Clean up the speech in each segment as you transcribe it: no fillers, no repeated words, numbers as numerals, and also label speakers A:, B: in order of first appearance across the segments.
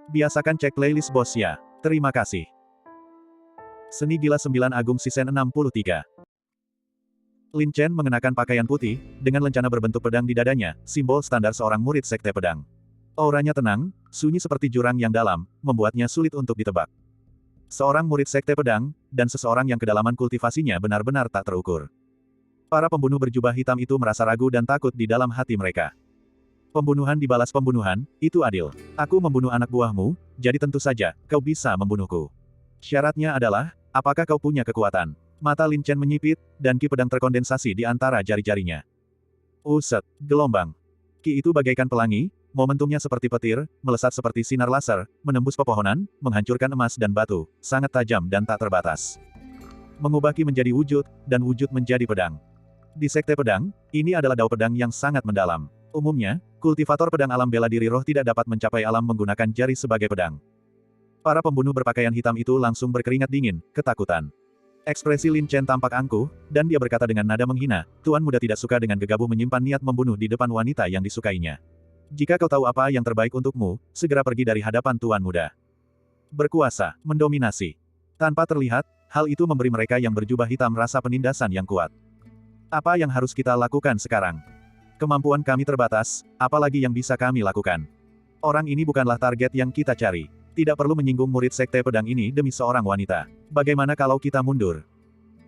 A: Biasakan cek playlist bos ya. Terima kasih. Seni Gila 9 Agung Season 63. Lin Chen mengenakan pakaian putih, dengan lencana berbentuk pedang di dadanya, simbol standar seorang murid sekte pedang. Auranya tenang, sunyi seperti jurang yang dalam, membuatnya sulit untuk ditebak. Seorang murid sekte pedang, dan seseorang yang kedalaman kultivasinya benar-benar tak terukur. Para pembunuh berjubah hitam itu merasa ragu dan takut di dalam hati mereka. Pembunuhan dibalas pembunuhan, itu adil. Aku membunuh anak buahmu, jadi tentu saja, kau bisa membunuhku. Syaratnya adalah, apakah kau punya kekuatan? Mata Lin Chen menyipit, dan ki pedang terkondensasi di antara jari-jarinya. Uset, gelombang. Ki itu bagaikan pelangi, momentumnya seperti petir, melesat seperti sinar laser, menembus pepohonan, menghancurkan emas dan batu, sangat tajam dan tak terbatas. Mengubah ki menjadi wujud, dan wujud menjadi pedang. Di sekte pedang, ini adalah dao pedang yang sangat mendalam. Umumnya, kultivator pedang alam bela diri roh tidak dapat mencapai alam menggunakan jari sebagai pedang. Para pembunuh berpakaian hitam itu langsung berkeringat dingin, ketakutan. Ekspresi Lin Chen tampak angkuh, dan dia berkata dengan nada menghina, Tuan Muda tidak suka dengan gegabah menyimpan niat membunuh di depan wanita yang disukainya. Jika kau tahu apa yang terbaik untukmu, segera pergi dari hadapan Tuan Muda. Berkuasa, mendominasi. Tanpa terlihat, hal itu memberi mereka yang berjubah hitam rasa penindasan yang kuat. Apa yang harus kita lakukan sekarang? Kemampuan kami terbatas, apalagi yang bisa kami lakukan. Orang ini bukanlah target yang kita cari. Tidak perlu menyinggung murid sekte pedang ini demi seorang wanita. Bagaimana kalau kita mundur?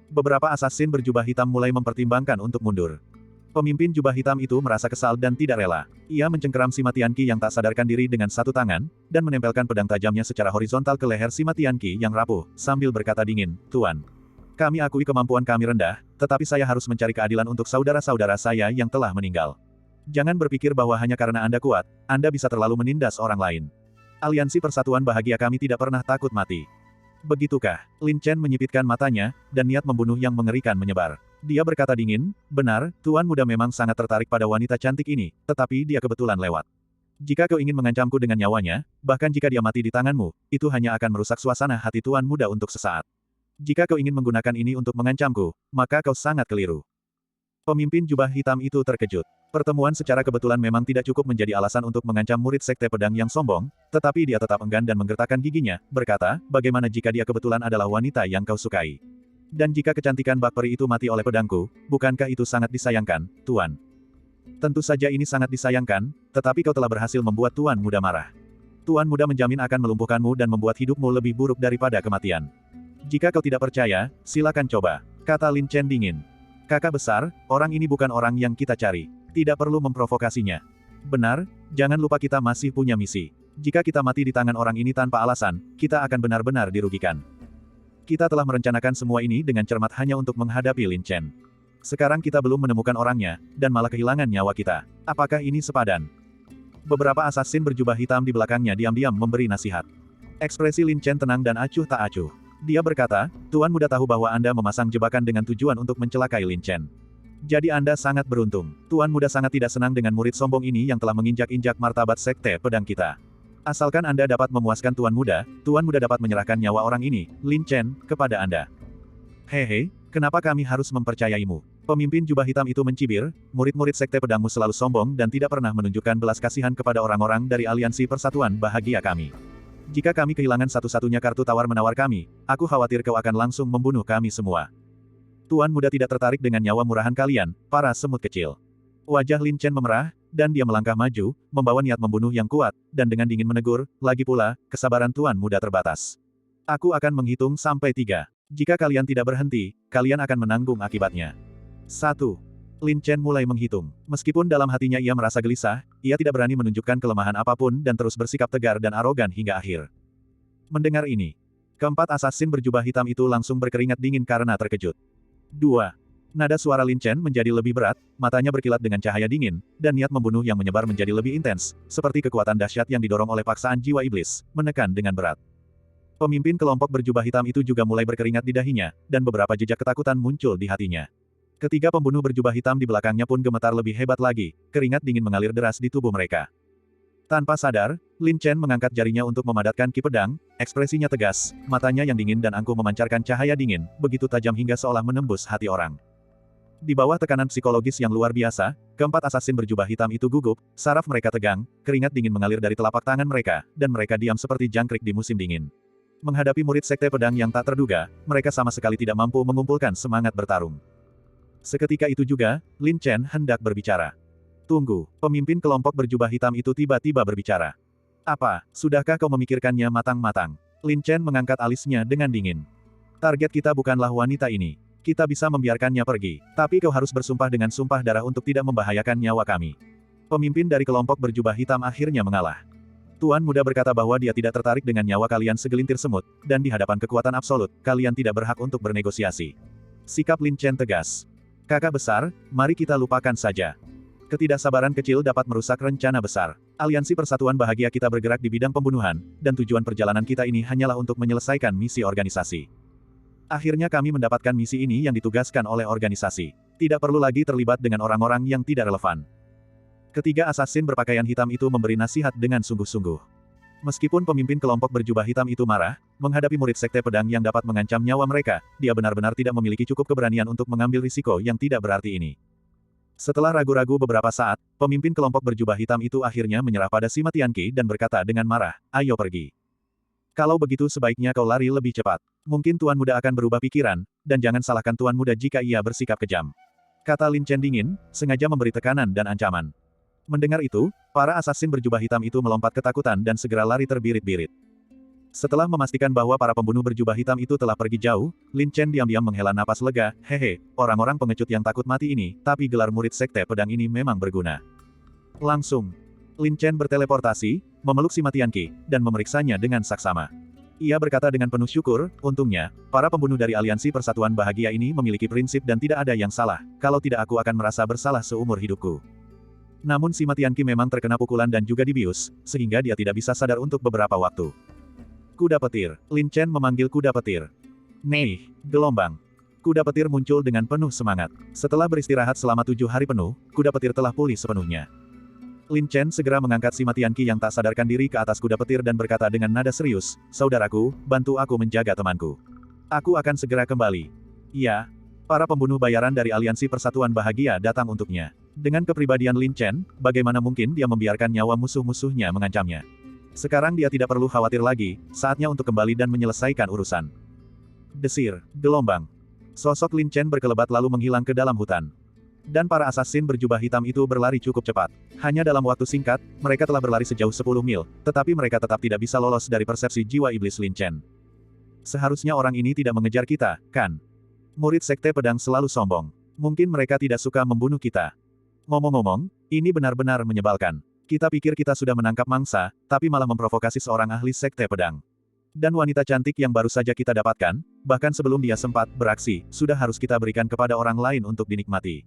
A: Beberapa asasin berjubah hitam mulai mempertimbangkan untuk mundur. Pemimpin jubah hitam itu merasa kesal dan tidak rela. Ia mencengkeram Sima Tianqi yang tak sadarkan diri dengan satu tangan, dan menempelkan pedang tajamnya secara horizontal ke leher Sima Tianqi yang rapuh, sambil berkata dingin, Tuan. Kami akui kemampuan kami rendah, tetapi saya harus mencari keadilan untuk saudara-saudara saya yang telah meninggal. Jangan berpikir bahwa hanya karena Anda kuat, Anda bisa terlalu menindas orang lain. Aliansi Persatuan Bahagia kami tidak pernah takut mati. Begitukah? Lin Chen menyipitkan matanya, dan niat membunuh yang mengerikan menyebar. Dia berkata dingin, benar, Tuan Muda memang sangat tertarik pada wanita cantik ini, tetapi dia kebetulan lewat. Jika kau ingin mengancamku dengan nyawanya, bahkan jika dia mati di tanganmu, itu hanya akan merusak suasana hati Tuan Muda untuk sesaat. Jika kau ingin menggunakan ini untuk mengancamku, maka kau sangat keliru. Pemimpin jubah hitam itu terkejut. Pertemuan secara kebetulan memang tidak cukup menjadi alasan untuk mengancam murid sekte pedang yang sombong, tetapi dia tetap enggan dan menggertakkan giginya, berkata, bagaimana jika dia kebetulan adalah wanita yang kau sukai? Dan jika kecantikan bak peri itu mati oleh pedangku, bukankah itu sangat disayangkan, Tuan? Tentu saja ini sangat disayangkan, tetapi kau telah berhasil membuat Tuan Muda marah. Tuan Muda menjamin akan melumpuhkanmu dan membuat hidupmu lebih buruk daripada kematian. Jika kau tidak percaya, silakan coba, kata Lin Chen dingin. Kakak besar, orang ini bukan orang yang kita cari. Tidak perlu memprovokasinya. Benar, jangan lupa kita masih punya misi. Jika kita mati di tangan orang ini tanpa alasan, kita akan benar-benar dirugikan. Kita telah merencanakan semua ini dengan cermat hanya untuk menghadapi Lin Chen. Sekarang kita belum menemukan orangnya, dan malah kehilangan nyawa kita. Apakah ini sepadan? Beberapa asasin berjubah hitam di belakangnya diam-diam memberi nasihat. Ekspresi Lin Chen tenang dan acuh tak acuh. Dia berkata, Tuan Muda tahu bahwa Anda memasang jebakan dengan tujuan untuk mencelakai Lin Chen. Jadi Anda sangat beruntung. Tuan Muda sangat tidak senang dengan murid sombong ini yang telah menginjak-injak martabat sekte pedang kita. Asalkan Anda dapat memuaskan Tuan Muda dapat menyerahkan nyawa orang ini, Lin Chen, kepada Anda. Hehe, kenapa kami harus mempercayaimu? Pemimpin jubah hitam itu mencibir, murid-murid sekte pedangmu selalu sombong dan tidak pernah menunjukkan belas kasihan kepada orang-orang dari Aliansi Persatuan Bahagia kami. Jika kami kehilangan satu-satunya kartu tawar-menawar kami, aku khawatir kau akan langsung membunuh kami semua. Tuan Muda tidak tertarik dengan nyawa murahan kalian, para semut kecil. Wajah Lin Chen memerah, dan dia melangkah maju, membawa niat membunuh yang kuat, dan dengan dingin menegur, lagi pula, kesabaran Tuan Muda terbatas. Aku akan menghitung sampai 3. Jika kalian tidak berhenti, kalian akan menanggung akibatnya. 1. Lin Chen mulai menghitung. Meskipun dalam hatinya ia merasa gelisah, ia tidak berani menunjukkan kelemahan apapun dan terus bersikap tegar dan arogan hingga akhir. Mendengar ini, keempat asasin berjubah hitam itu langsung berkeringat dingin karena terkejut. 2. Nada suara Lin Chen menjadi lebih berat, matanya berkilat dengan cahaya dingin, dan niat membunuh yang menyebar menjadi lebih intens, seperti kekuatan dahsyat yang didorong oleh paksaan jiwa iblis, menekan dengan berat. Pemimpin kelompok berjubah hitam itu juga mulai berkeringat di dahinya, dan beberapa jejak ketakutan muncul di hatinya. Ketiga pembunuh berjubah hitam di belakangnya pun gemetar lebih hebat lagi, keringat dingin mengalir deras di tubuh mereka. Tanpa sadar, Lin Chen mengangkat jarinya untuk memadatkan ki pedang, ekspresinya tegas, matanya yang dingin dan angkuh memancarkan cahaya dingin, begitu tajam hingga seolah menembus hati orang. Di bawah tekanan psikologis yang luar biasa, keempat asasin berjubah hitam itu gugup, saraf mereka tegang, keringat dingin mengalir dari telapak tangan mereka, dan mereka diam seperti jangkrik di musim dingin. Menghadapi murid sekte pedang yang tak terduga, mereka sama sekali tidak mampu mengumpulkan semangat bertarung. Seketika itu juga, Lin Chen hendak berbicara. Tunggu, pemimpin kelompok berjubah hitam itu tiba-tiba berbicara. Apa, sudahkah kau memikirkannya matang-matang? Lin Chen mengangkat alisnya dengan dingin. Target kita bukanlah wanita ini. Kita bisa membiarkannya pergi, tapi kau harus bersumpah dengan sumpah darah untuk tidak membahayakan nyawa kami. Pemimpin dari kelompok berjubah hitam akhirnya mengalah. Tuan muda berkata bahwa dia tidak tertarik dengan nyawa kalian segelintir semut, dan di hadapan kekuatan absolut, kalian tidak berhak untuk bernegosiasi. Sikap Lin Chen tegas. Kakak besar, mari kita lupakan saja. Ketidaksabaran kecil dapat merusak rencana besar. Aliansi Persatuan Bahagia kita bergerak di bidang pembunuhan, dan tujuan perjalanan kita ini hanyalah untuk menyelesaikan misi organisasi. Akhirnya kami mendapatkan misi ini yang ditugaskan oleh organisasi. Tidak perlu lagi terlibat dengan orang-orang yang tidak relevan. Ketiga asasin berpakaian hitam itu memberi nasihat dengan sungguh-sungguh. Meskipun pemimpin kelompok berjubah hitam itu marah, menghadapi murid sekte pedang yang dapat mengancam nyawa mereka, dia benar-benar tidak memiliki cukup keberanian untuk mengambil risiko yang tidak berarti ini. Setelah ragu-ragu beberapa saat, pemimpin kelompok berjubah hitam itu akhirnya menyerah pada Sima Tianqi dan berkata dengan marah, "Ayo pergi. Kalau begitu sebaiknya kau lari lebih cepat. Mungkin Tuan Muda akan berubah pikiran, dan jangan salahkan Tuan Muda jika ia bersikap kejam." Kata Lin Chen dingin, sengaja memberi tekanan dan ancaman. Mendengar itu, para asasin berjubah hitam itu melompat ketakutan dan segera lari terbirit-birit. Setelah memastikan bahwa para pembunuh berjubah hitam itu telah pergi jauh, Lin Chen diam-diam menghela napas lega, "Hehe, orang-orang pengecut yang takut mati ini, tapi gelar murid sekte pedang ini memang berguna." Langsung, Lin Chen berteleportasi, memeluk Sima Tianqi, dan memeriksanya dengan saksama. Ia berkata dengan penuh syukur, "Untungnya, para pembunuh dari Aliansi Persatuan Bahagia ini memiliki prinsip dan tidak ada yang salah, kalau tidak aku akan merasa bersalah seumur hidupku." Namun Sima Tianqi memang terkena pukulan dan juga dibius, sehingga dia tidak bisa sadar untuk beberapa waktu. Kuda petir. Lin Chen memanggil kuda petir. "Nei, gelombang." Kuda petir muncul dengan penuh semangat. Setelah beristirahat selama 7 hari penuh, kuda petir telah pulih sepenuhnya. Lin Chen segera mengangkat Sima Tianqi yang tak sadarkan diri ke atas kuda petir dan berkata dengan nada serius, "Saudaraku, bantu aku menjaga temanku. Aku akan segera kembali." "Iya." Para pembunuh bayaran dari Aliansi Persatuan Bahagia datang untuknya. Dengan kepribadian Lin Chen, bagaimana mungkin dia membiarkan nyawa musuh-musuhnya mengancamnya? Sekarang dia tidak perlu khawatir lagi, saatnya untuk kembali dan menyelesaikan urusan. Desir, gelombang. Sosok Lin Chen berkelebat lalu menghilang ke dalam hutan. Dan para asasin berjubah hitam itu berlari cukup cepat. Hanya dalam waktu singkat, mereka telah berlari sejauh 10 mil, tetapi mereka tetap tidak bisa lolos dari persepsi jiwa iblis Lin Chen. Seharusnya orang ini tidak mengejar kita, kan? Murid sekte pedang selalu sombong. Mungkin mereka tidak suka membunuh kita. Ngomong-ngomong, ini benar-benar menyebalkan. Kita pikir kita sudah menangkap mangsa, tapi malah memprovokasi seorang ahli sekte pedang. Dan wanita cantik yang baru saja kita dapatkan, bahkan sebelum dia sempat beraksi, sudah harus kita berikan kepada orang lain untuk dinikmati.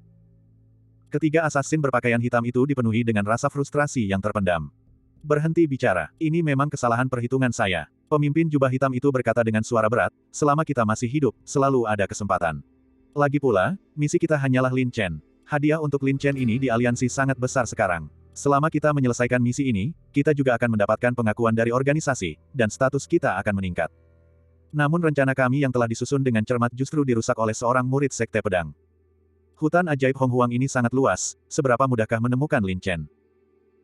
A: Ketiga asasin berpakaian hitam itu dipenuhi dengan rasa frustrasi yang terpendam. "Berhenti bicara, ini memang kesalahan perhitungan saya." Pemimpin jubah hitam itu berkata dengan suara berat, "Selama kita masih hidup, selalu ada kesempatan. Lagi pula, misi kita hanyalah Lin Chen. Hadiah untuk Lin Chen ini di aliansi sangat besar sekarang. Selama kita menyelesaikan misi ini, kita juga akan mendapatkan pengakuan dari organisasi, dan status kita akan meningkat." Namun rencana kami yang telah disusun dengan cermat justru dirusak oleh seorang murid sekte pedang. Hutan ajaib Hong Huang ini sangat luas, seberapa mudahkah menemukan Lin Chen?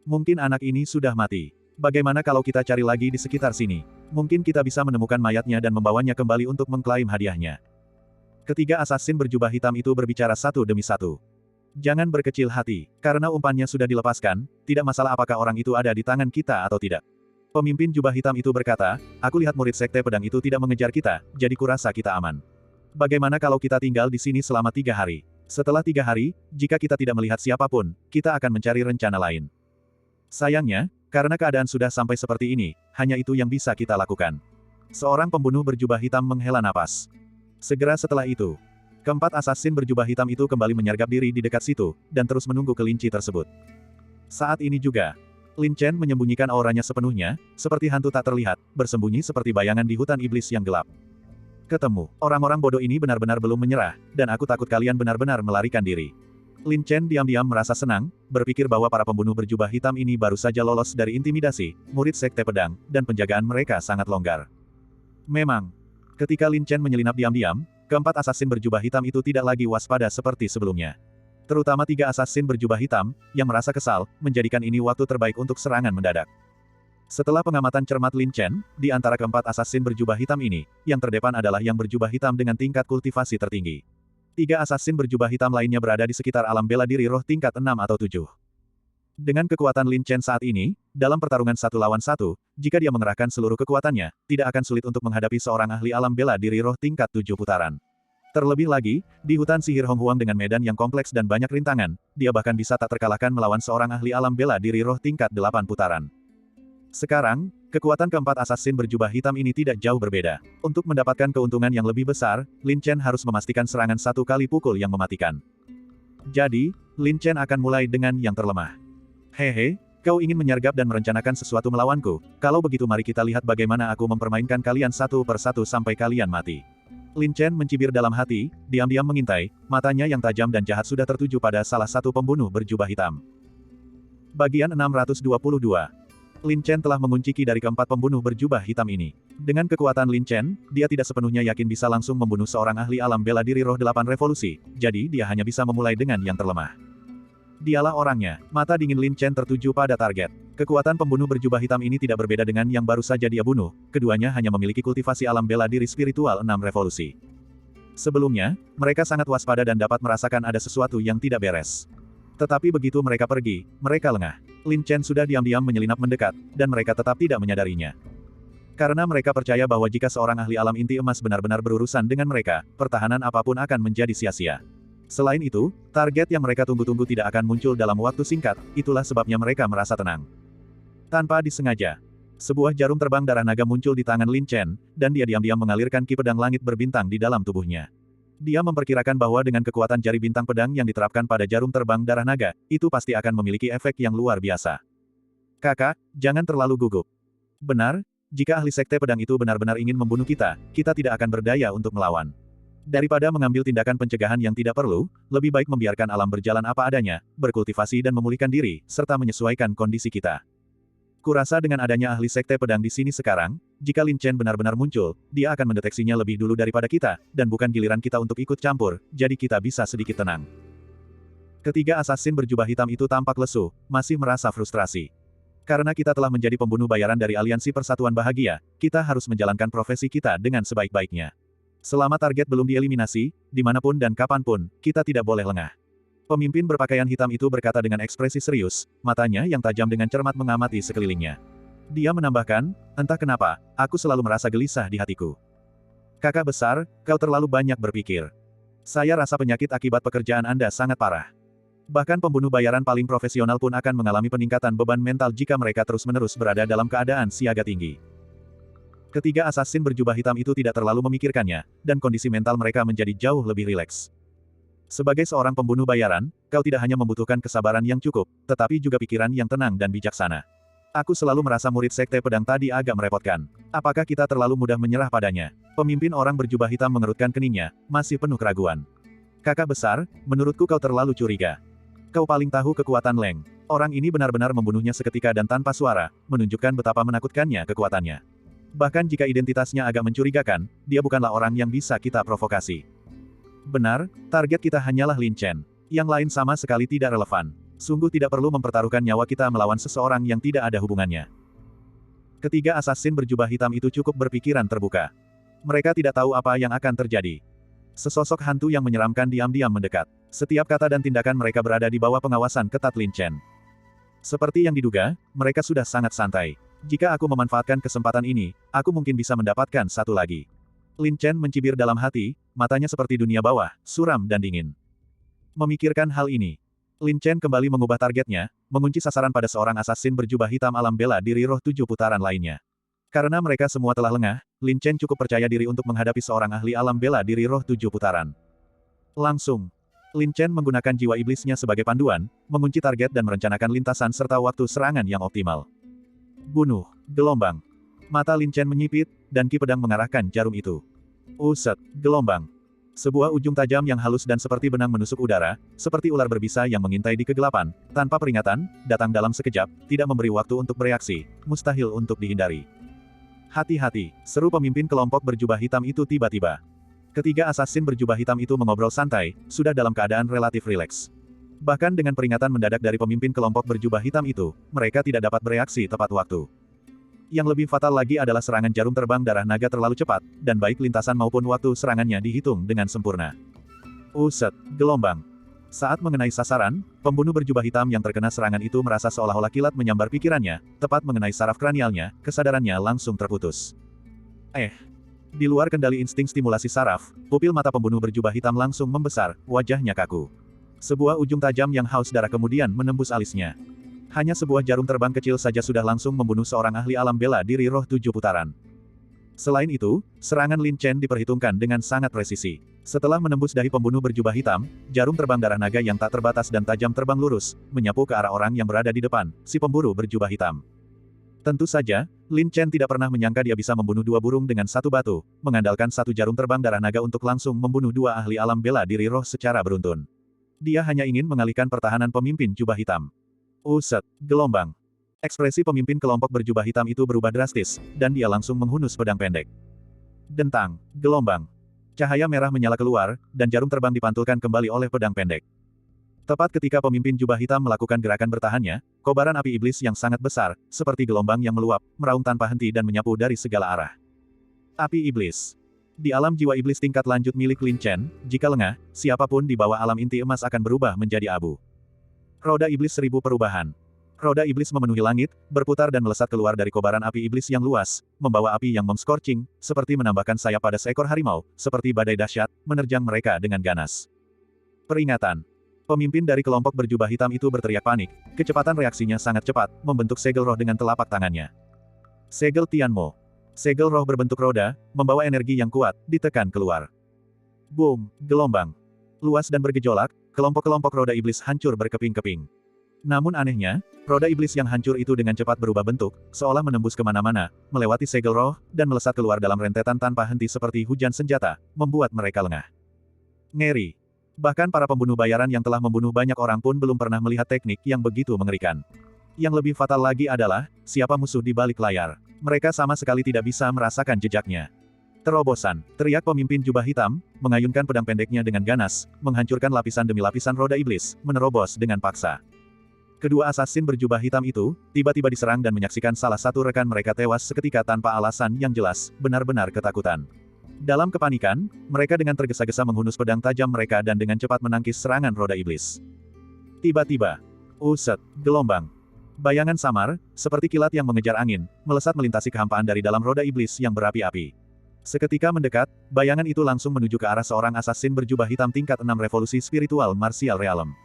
A: Mungkin anak ini sudah mati. Bagaimana kalau kita cari lagi di sekitar sini? Mungkin kita bisa menemukan mayatnya dan membawanya kembali untuk mengklaim hadiahnya. Ketiga asasin berjubah hitam itu berbicara satu demi satu. "Jangan berkecil hati, karena umpannya sudah dilepaskan, tidak masalah apakah orang itu ada di tangan kita atau tidak." Pemimpin jubah hitam itu berkata, "Aku lihat murid sekte pedang itu tidak mengejar kita, jadi kurasa kita aman. Bagaimana kalau kita tinggal di sini selama 3 hari? Setelah 3 hari, jika kita tidak melihat siapapun, kita akan mencari rencana lain." Sayangnya, karena keadaan sudah sampai seperti ini, hanya itu yang bisa kita lakukan. Seorang pembunuh berjubah hitam menghela napas. Segera setelah itu, keempat asasin berjubah hitam itu kembali menyergap diri di dekat situ, dan terus menunggu kelinci tersebut. Saat ini juga, Lin Chen menyembunyikan auranya sepenuhnya, seperti hantu tak terlihat, bersembunyi seperti bayangan di hutan iblis yang gelap. "Ketemu, orang-orang bodoh ini benar-benar belum menyerah, dan aku takut kalian benar-benar melarikan diri." Lin Chen diam-diam merasa senang, berpikir bahwa para pembunuh berjubah hitam ini baru saja lolos dari intimidasi, murid sekte pedang, dan penjagaan mereka sangat longgar. Memang, ketika Lin Chen menyelinap diam-diam, keempat asasin berjubah hitam itu tidak lagi waspada seperti sebelumnya. Terutama 3 asasin berjubah hitam, yang merasa kesal, menjadikan ini waktu terbaik untuk serangan mendadak. Setelah pengamatan cermat Lin Chen, di antara keempat asasin berjubah hitam ini, yang terdepan adalah yang berjubah hitam dengan tingkat kultivasi tertinggi. 3 asasin berjubah hitam lainnya berada di sekitar alam bela diri roh tingkat 6 atau 7. Dengan kekuatan Lin Chen saat ini, dalam pertarungan 1 lawan 1, jika dia mengerahkan seluruh kekuatannya, tidak akan sulit untuk menghadapi seorang ahli alam bela diri roh tingkat 7 putaran. Terlebih lagi, di hutan sihir Hong Huang dengan medan yang kompleks dan banyak rintangan, dia bahkan bisa tak terkalahkan melawan seorang ahli alam bela diri roh tingkat 8 putaran. Sekarang, kekuatan keempat asasin berjubah hitam ini tidak jauh berbeda. Untuk mendapatkan keuntungan yang lebih besar, Lin Chen harus memastikan serangan 1 kali pukul yang mematikan. Jadi, Lin Chen akan mulai dengan yang terlemah. Hehe, kau ingin menyergap dan merencanakan sesuatu melawanku, kalau begitu mari kita lihat bagaimana aku mempermainkan kalian satu persatu sampai kalian mati. Lin Chen mencibir dalam hati, diam-diam mengintai, matanya yang tajam dan jahat sudah tertuju pada salah satu pembunuh berjubah hitam. Bagian 622. Lin Chen telah mengunci ki dari keempat pembunuh berjubah hitam ini. Dengan kekuatan Lin Chen, dia tidak sepenuhnya yakin bisa langsung membunuh seorang ahli alam bela diri roh 8 revolusi, jadi dia hanya bisa memulai dengan yang terlemah. Dialah orangnya. Mata dingin Lin Chen tertuju pada target. Kekuatan pembunuh berjubah hitam ini tidak berbeda dengan yang baru saja dia bunuh, keduanya hanya memiliki kultivasi alam bela diri spiritual 6 revolusi. Sebelumnya, mereka sangat waspada dan dapat merasakan ada sesuatu yang tidak beres. Tetapi begitu mereka pergi, mereka lengah. Lin Chen sudah diam-diam menyelinap mendekat, dan mereka tetap tidak menyadarinya. Karena mereka percaya bahwa jika seorang ahli alam inti emas benar-benar berurusan dengan mereka, pertahanan apapun akan menjadi sia-sia. Selain itu, target yang mereka tunggu-tunggu tidak akan muncul dalam waktu singkat, itulah sebabnya mereka merasa tenang. Tanpa disengaja, sebuah jarum terbang darah naga muncul di tangan Lin Chen, dan dia diam-diam mengalirkan ki pedang langit berbintang di dalam tubuhnya. Dia memperkirakan bahwa dengan kekuatan jari bintang pedang yang diterapkan pada jarum terbang darah naga, itu pasti akan memiliki efek yang luar biasa. Kakak, jangan terlalu gugup. Benar, jika ahli sekte pedang itu benar-benar ingin membunuh kita, kita tidak akan berdaya untuk melawan. Daripada mengambil tindakan pencegahan yang tidak perlu, lebih baik membiarkan alam berjalan apa adanya, berkultivasi dan memulihkan diri, serta menyesuaikan kondisi kita. Kurasa dengan adanya ahli sekte pedang di sini sekarang, jika Lin Chen benar-benar muncul, dia akan mendeteksinya lebih dulu daripada kita, dan bukan giliran kita untuk ikut campur, jadi kita bisa sedikit tenang. Ketiga asasin berjubah hitam itu tampak lesu, masih merasa frustrasi. Karena kita telah menjadi pembunuh bayaran dari Aliansi Persatuan Bahagia, kita harus menjalankan profesi kita dengan sebaik-baiknya. Selama target belum dieliminasi, dimanapun dan kapanpun, kita tidak boleh lengah. Pemimpin berpakaian hitam itu berkata dengan ekspresi serius, matanya yang tajam dengan cermat mengamati sekelilingnya. Dia menambahkan, entah kenapa, aku selalu merasa gelisah di hatiku. Kakak besar, kau terlalu banyak berpikir. Saya rasa penyakit akibat pekerjaan Anda sangat parah. Bahkan pembunuh bayaran paling profesional pun akan mengalami peningkatan beban mental jika mereka terus-menerus berada dalam keadaan siaga tinggi. Ketiga asasin berjubah hitam itu tidak terlalu memikirkannya, dan kondisi mental mereka menjadi jauh lebih rileks. Sebagai seorang pembunuh bayaran, kau tidak hanya membutuhkan kesabaran yang cukup, tetapi juga pikiran yang tenang dan bijaksana. Aku selalu merasa murid sekte pedang tadi agak merepotkan. Apakah kita terlalu mudah menyerah padanya? Pemimpin orang berjubah hitam mengerutkan keningnya, masih penuh keraguan. Kakak besar, menurutku kau terlalu curiga. Kau paling tahu kekuatan Leng. Orang ini benar-benar membunuhnya seketika dan tanpa suara, menunjukkan betapa menakutkannya kekuatannya. Bahkan jika identitasnya agak mencurigakan, dia bukanlah orang yang bisa kita provokasi. Benar, target kita hanyalah Lin Chen. Yang lain sama sekali tidak relevan. Sungguh tidak perlu mempertaruhkan nyawa kita melawan seseorang yang tidak ada hubungannya. Ketiga asasin berjubah hitam itu cukup berpikiran terbuka. Mereka tidak tahu apa yang akan terjadi. Sesosok hantu yang menyeramkan diam-diam mendekat. Setiap kata dan tindakan mereka berada di bawah pengawasan ketat Lin Chen. Seperti yang diduga, mereka sudah sangat santai. Jika aku memanfaatkan kesempatan ini, aku mungkin bisa mendapatkan satu lagi. Lin Chen mencibir dalam hati, matanya seperti dunia bawah, suram dan dingin. Memikirkan hal ini, Lin Chen kembali mengubah targetnya, mengunci sasaran pada seorang asasin berjubah hitam alam bela diri roh 7 putaran lainnya. Karena mereka semua telah lengah, Lin Chen cukup percaya diri untuk menghadapi seorang ahli alam bela diri roh 7 putaran. Langsung, Lin Chen menggunakan jiwa iblisnya sebagai panduan, mengunci target dan merencanakan lintasan serta waktu serangan yang optimal. Bunuh, gelombang. Mata Lin Chen menyipit, dan ki pedang mengarahkan jarum itu. Uset, gelombang. Sebuah ujung tajam yang halus dan seperti benang menusuk udara, seperti ular berbisa yang mengintai di kegelapan, tanpa peringatan, datang dalam sekejap, tidak memberi waktu untuk bereaksi, mustahil untuk dihindari. Hati-hati, seru pemimpin kelompok berjubah hitam itu tiba-tiba. Ketiga assassin berjubah hitam itu mengobrol santai, sudah dalam keadaan relatif rileks. Bahkan dengan peringatan mendadak dari pemimpin kelompok berjubah hitam itu, mereka tidak dapat bereaksi tepat waktu. Yang lebih fatal lagi adalah serangan jarum terbang darah naga terlalu cepat, dan baik lintasan maupun waktu serangannya dihitung dengan sempurna. Uset, gelombang. Saat mengenai sasaran, pembunuh berjubah hitam yang terkena serangan itu merasa seolah-olah kilat menyambar pikirannya, tepat mengenai saraf kranialnya, kesadarannya langsung terputus. Di luar kendali insting stimulasi saraf, pupil mata pembunuh berjubah hitam langsung membesar, wajahnya kaku. Sebuah ujung tajam yang haus darah kemudian menembus alisnya. Hanya sebuah jarum terbang kecil saja sudah langsung membunuh seorang ahli alam bela diri roh 7 putaran. Selain itu, serangan Lin Chen diperhitungkan dengan sangat presisi. Setelah menembus dahi pembunuh berjubah hitam, jarum terbang darah naga yang tak terbatas dan tajam terbang lurus, menyapu ke arah orang yang berada di depan, si pemburu berjubah hitam. Tentu saja, Lin Chen tidak pernah menyangka dia bisa membunuh 2 burung dengan 1 batu, mengandalkan 1 jarum terbang darah naga untuk langsung membunuh 2 ahli alam bela diri roh secara beruntun. Dia hanya ingin mengalihkan pertahanan pemimpin jubah hitam. Uset, gelombang. Ekspresi pemimpin kelompok berjubah hitam itu berubah drastis, dan dia langsung menghunus pedang pendek. Dentang, gelombang. Cahaya merah menyala keluar, dan jarum terbang dipantulkan kembali oleh pedang pendek. Tepat ketika pemimpin jubah hitam melakukan gerakan bertahannya, kobaran api iblis yang sangat besar, seperti gelombang yang meluap, meraung tanpa henti dan menyapu dari segala arah. Api iblis. Di alam jiwa iblis tingkat lanjut milik Lin Chen, jika lengah, siapapun di bawah alam inti emas akan berubah menjadi abu. Roda iblis 1000 perubahan. Roda iblis memenuhi langit, berputar dan melesat keluar dari kobaran api iblis yang luas, membawa api yang mem-scorching, seperti menambahkan sayap pada seekor harimau, seperti badai dahsyat, menerjang mereka dengan ganas. Peringatan. Pemimpin dari kelompok berjubah hitam itu berteriak panik, kecepatan reaksinya sangat cepat, membentuk segel roh dengan telapak tangannya. Segel Tianmo. Segel roh berbentuk roda, membawa energi yang kuat, ditekan keluar. Boom, gelombang. Luas dan bergejolak, kelompok-kelompok roda iblis hancur berkeping-keping. Namun anehnya, roda iblis yang hancur itu dengan cepat berubah bentuk, seolah menembus kemana-mana, melewati segel roh, dan melesat keluar dalam rentetan tanpa henti seperti hujan senjata, membuat mereka lengah. Ngeri. Bahkan para pembunuh bayaran yang telah membunuh banyak orang pun belum pernah melihat teknik yang begitu mengerikan. Yang lebih fatal lagi adalah, siapa musuh di balik layar. Mereka sama sekali tidak bisa merasakan jejaknya. Terobosan, teriak pemimpin jubah hitam, mengayunkan pedang pendeknya dengan ganas, menghancurkan lapisan demi lapisan roda iblis, menerobos dengan paksa. Kedua assassin berjubah hitam itu, tiba-tiba diserang dan menyaksikan salah satu rekan mereka tewas seketika tanpa alasan yang jelas, benar-benar ketakutan. Dalam kepanikan, mereka dengan tergesa-gesa menghunus pedang tajam mereka dan dengan cepat menangkis serangan roda iblis. Tiba-tiba, uset, gelombang. Bayangan samar, seperti kilat yang mengejar angin, melesat melintasi kehampaan dari dalam roda iblis yang berapi-api. Seketika mendekat, bayangan itu langsung menuju ke arah seorang assassin berjubah hitam tingkat 6 revolusi spiritual martial realm.